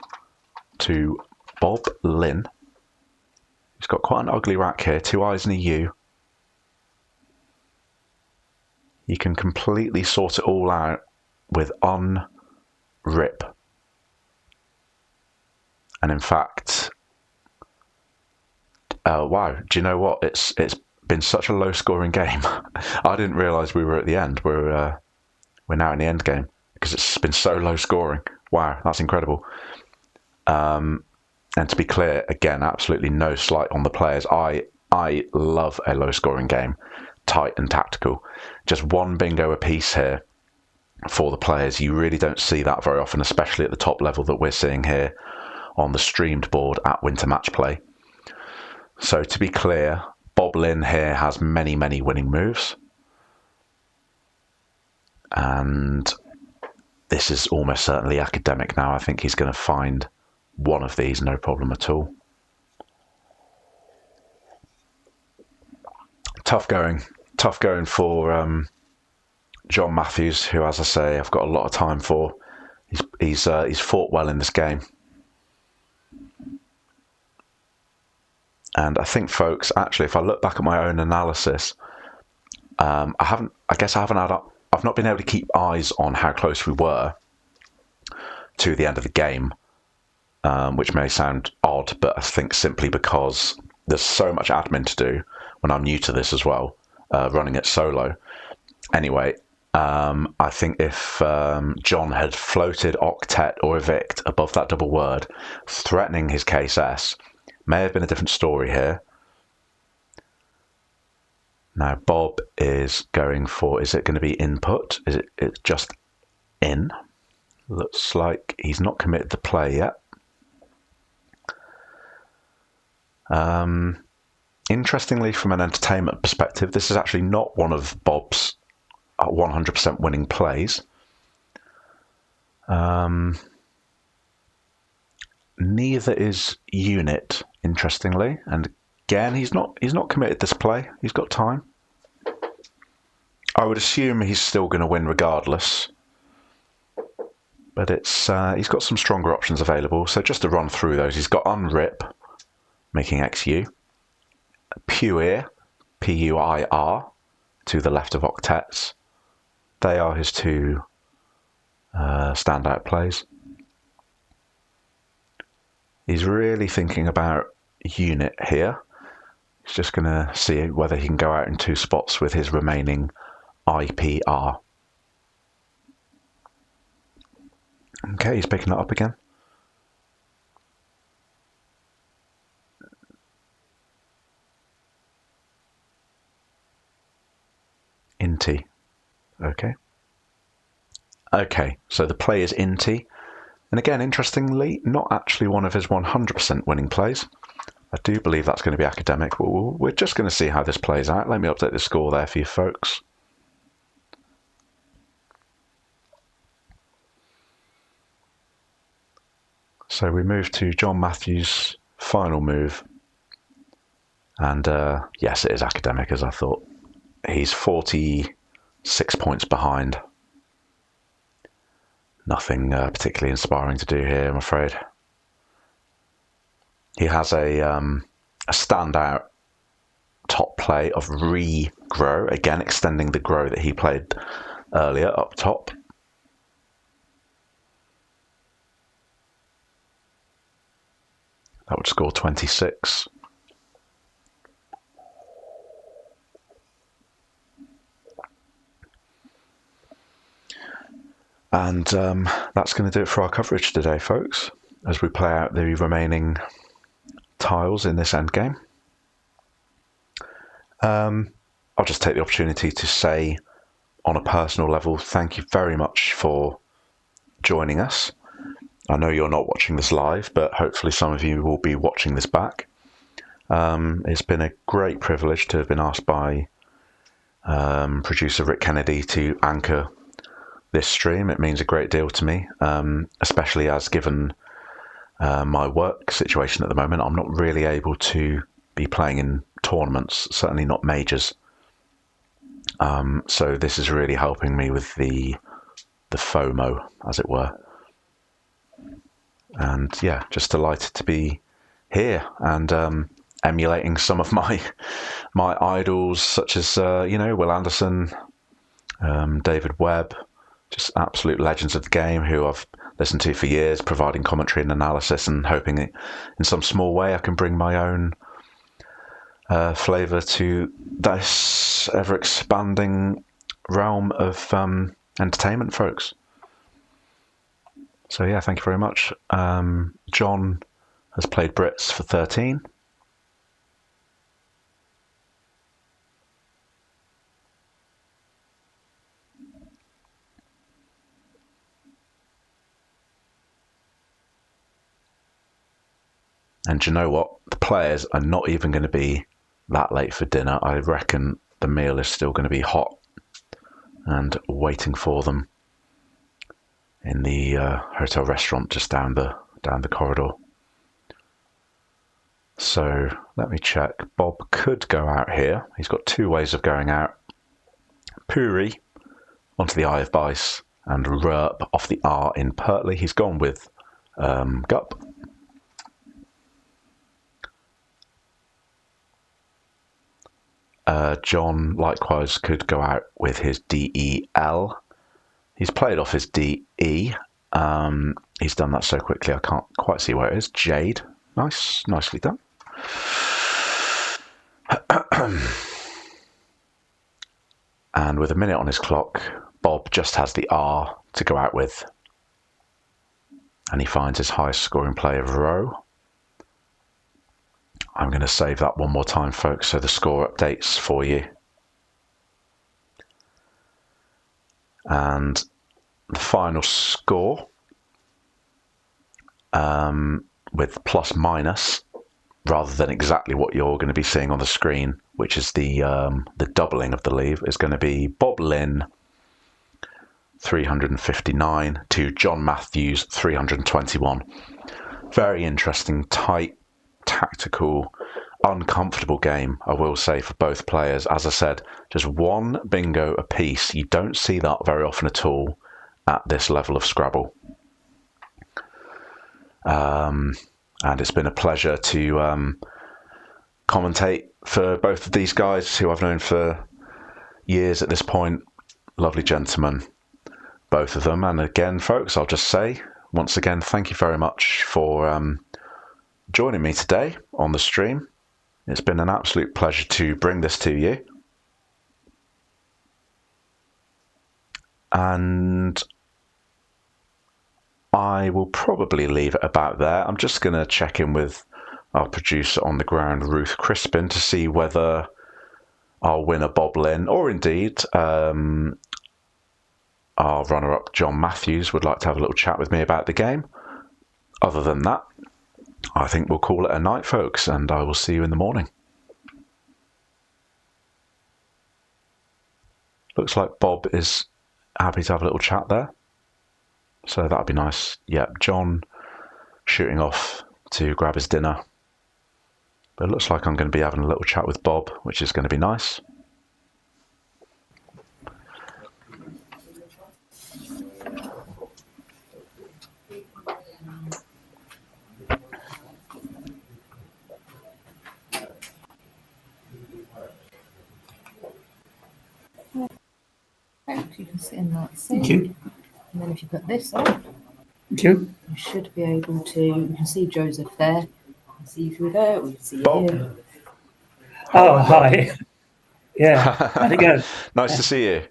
to Bob Lynn. He's got quite an ugly rack here, 2 I's and a U. You can completely sort it all out with unrip. And in fact, wow, do you know what? It's been such a low scoring game. I didn't realise we were at the end. We're now in the end game because it's been so low scoring. Wow, that's incredible. And to be clear, again, absolutely no slight on the players. I love a low-scoring game, tight and tactical. Just one bingo apiece here for the players. You really don't see that very often, especially at the top level that we're seeing here on the streamed board at Winter Matchplay. So to be clear, Bob Lynn here has many, many winning moves. And this is almost certainly academic now. I think he's going to find one of these, no problem at all. Tough going for John Matthews, who, as I say, I've got a lot of time for. He's fought well in this game, and I think, folks, actually, if I look back at my own analysis, I've not been able to keep eyes on how close we were to the end of the game. Which may sound odd, but I think simply because there's so much admin to do when I'm new to this as well, running it solo. Anyway, I think if John had floated octet or evict above that double word, threatening his case S, may have been a different story here. Now, Bob is going for, is it going to be input? Is it just in? Looks like he's not committed to play yet. Interestingly, from an entertainment perspective, this is actually not one of Bob's 100% winning plays. Neither is Unit, interestingly, and again he's not committed this play. He's got time. I would assume he's still going to win regardless, but it's he's got some stronger options available. So just to run through those, he's got Unrip, making XU, Puir, Puir, to the left of Octets. They are his two standout plays. He's really thinking about Unit here. He's just going to see whether he can go out in 2 spots with his remaining IPR. Okay, he's picking it up again. Inti. Okay. Okay, so the play is Inti. And again, interestingly, not actually one of his 100% winning plays. I do believe that's going to be academic, but we're just going to see how this plays out. Let me update the score there for you folks. So we move to John Matthews' final move. And yes, it is academic, as I thought. He's 46 points behind. Nothing particularly inspiring to do here, I'm afraid. He has a standout top play of Regrow, again extending the grow that he played earlier up top. That would score 26. And that's going to do it for our coverage today, folks, as we play out the remaining tiles in this endgame. I'll just take the opportunity to say, on a personal level, thank you very much for joining us. I know you're not watching this live, but hopefully some of you will be watching this back. It's been a great privilege to have been asked by producer Rick Kennedy to anchor this stream. It means a great deal to me, especially as given my work situation at the moment, I'm not really able to be playing in tournaments, certainly not majors. So this is really helping me with the FOMO, as it were. And yeah, just delighted to be here and emulating some of my idols, such as Will Anderson, David Webb, just absolute legends of the game who I've listened to for years, providing commentary and analysis, and hoping in some small way I can bring my own flavour to this ever-expanding realm of entertainment, folks. So yeah, thank you very much. John has played Brits for 13. And you know what? The players are not even going to be that late for dinner. I reckon the meal is still going to be hot and waiting for them in the hotel restaurant just down the corridor. So let me check. Bob could go out here. He's got 2 ways of going out. Puri onto the Eye of Bice and Rurp off the R in Pertley. He's gone with Gup. John likewise could go out with his DEL. He's played off his DE. He's done that so quickly I can't quite see where it is. Jade. Nicely done. And with a minute on his clock, Bob just has the R to go out with. And he finds his highest scoring play of Row. I'm going to save that one more time, folks, so the score updates for you. And the final score, with plus minus, rather than exactly what you're going to be seeing on the screen, which is the doubling of the lead, is going to be Bob Lynn 359 to John Matthews 321. Very interesting, tight, tactical, uncomfortable game, I will say, for both players. As I said, just one bingo apiece. You don't see that very often at all at this level of Scrabble. And it's been a pleasure to commentate for both of these guys who I've known for years at this point. Lovely gentlemen, both of them. And again, folks, I'll just say once again, thank you very much for joining me today on the stream. It's been an absolute pleasure to bring this to you. And I will probably leave it about there. I'm just going to check in with our producer on the ground, Ruth Crispin, to see whether our winner, Bob Lynn, or indeed our runner-up, John Matthews, would like to have a little chat with me about the game. Other than that, I think we'll call it a night, folks, and I will see you in the morning. Looks like Bob is happy to have a little chat there. So that'd be nice. Yeah, John shooting off to grab his dinner. But it looks like I'm going to be having a little chat with Bob, which is going to be nice. You can sit in that seat. Thank you. And then if you put this on, Thank you. you should be able to, you can see Joseph there. You can see you through there, or you can see you Bob. here. Oh, hi. Yeah, how'd it go? Nice to see you.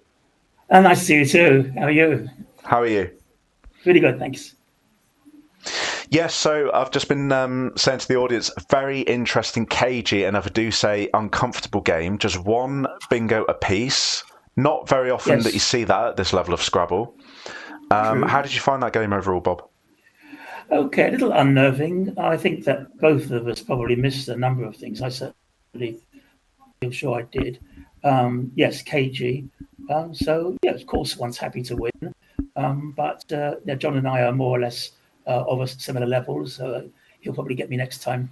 Oh, nice to see you too. How are you? How are you? Really good, thanks. Yes, so I've just been saying to the audience, very interesting, cagey, and if I do say uncomfortable game, just one bingo apiece. Not very often that you see that at this level of Scrabble. How did you find that game overall, Bob? Okay, a little unnerving. I think that both of us probably missed a number of things. I certainly feel sure I did. Yes, cagey. So, yeah, of course, one's happy to win. But yeah, John and I are more or less of a similar level, so he'll probably get me next time.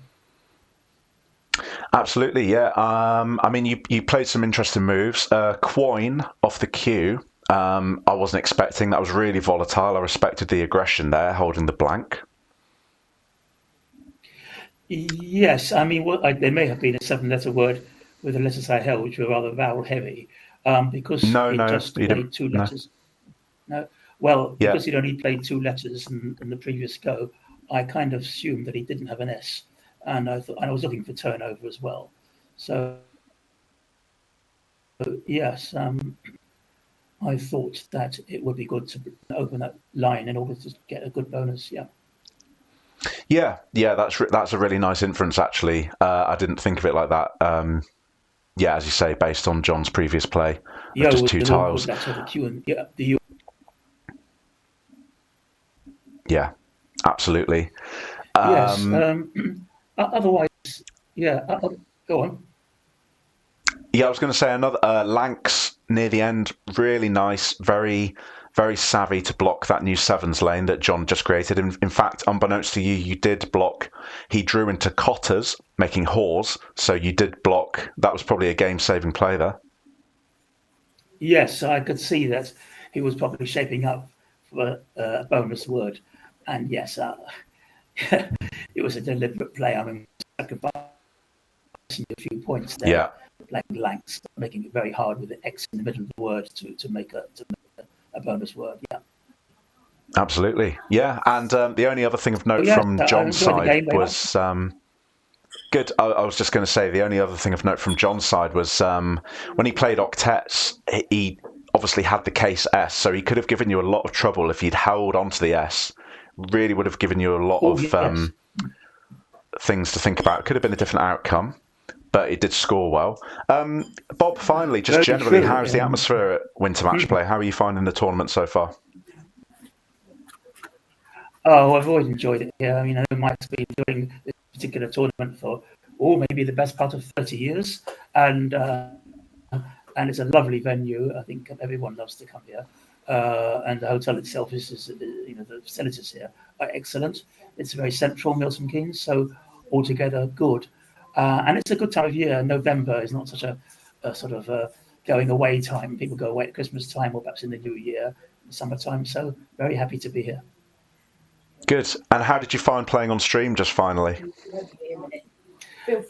Absolutely, yeah. I mean, you played some interesting moves. Coin off the cue. I wasn't expecting. That was really volatile. I respected the aggression there, holding the blank. Yes, I mean, there may have been a 7-letter word with the letters I held, which were rather vowel-heavy, because he just played 2 letters. No, well, because he'd only played 2 letters in the previous go, I kind of assumed that he didn't have an S. And I thought, and I was looking for turnover as well. So yes, I thought that it would be good to open that line in order to get a good bonus. Yeah. That's a really nice inference, actually. I didn't think of it like that. Yeah, as you say, based on John's previous play, of just 2 tiles. Yeah, absolutely. Yes. Otherwise, yeah. Go on. Yeah, I was going to say another Lanx near the end, really nice, very, very savvy to block that new 7s lane that John just created. In fact, unbeknownst to you, you did block. He drew into cotters, making whores, so you did block. That was probably a game-saving play there. Yes, I could see that he was probably shaping up for a bonus word, and yes, it was a deliberate play. I mean, sacrificing a few points there. Yeah. Like Lanx, making it very hard with the X in the middle of the word to make a bonus word. Yeah. Absolutely. Yeah. And the only other thing of note from John's side was good. I was just going to say the only other thing of note from John's side was when he played octets, he obviously had the case S, so he could have given you a lot of trouble if he'd held onto the S. Really would have given you a lot of things to think about. It could have been a different outcome, but he did score well. Bob, finally, just generally, how's the atmosphere at Winter Matchplay? How are you finding the tournament so far? Oh, I've always enjoyed it. Yeah, I mean, I know Mike's been doing this particular tournament for maybe the best part of 30 years, and it's a lovely venue. I think everyone loves to come here. and the hotel itself is the facilities here are excellent. It's very central, Milton Keynes, so altogether good. And it's a good time of year. November is not such a sort of going away time. People go away at Christmas time or perhaps in the new year, summertime. So very happy to be here. Good. And how did you find playing on stream, just finally?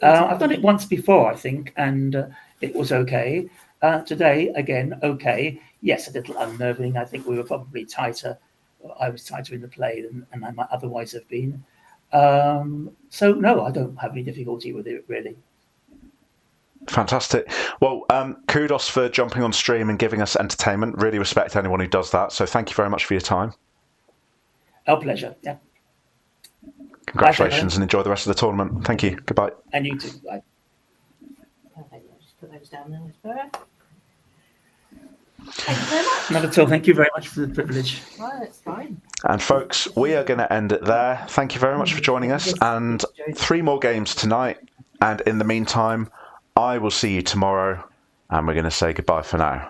I've done it once before, I think, and it was okay. Today, again, okay. Yes, a little unnerving. I think we were probably tighter. I was tighter in the play than I might otherwise have been. So, no, I don't have any difficulty with it, really. Fantastic. Well, kudos for jumping on stream and giving us entertainment. Really respect anyone who does that. So thank you very much for your time. Our pleasure, yeah. Congratulations and enjoy the rest of the tournament. Thank you. Goodbye. And you too. Bye. Perfect. I'll just put those down there as well. Thank you very much. Not at all. Thank you very much for the privilege. Well, that's fine. And folks, we are going to end it there. Thank you very much for joining us. And 3 more games tonight. And in the meantime, I will see you tomorrow. And we're going to say goodbye for now.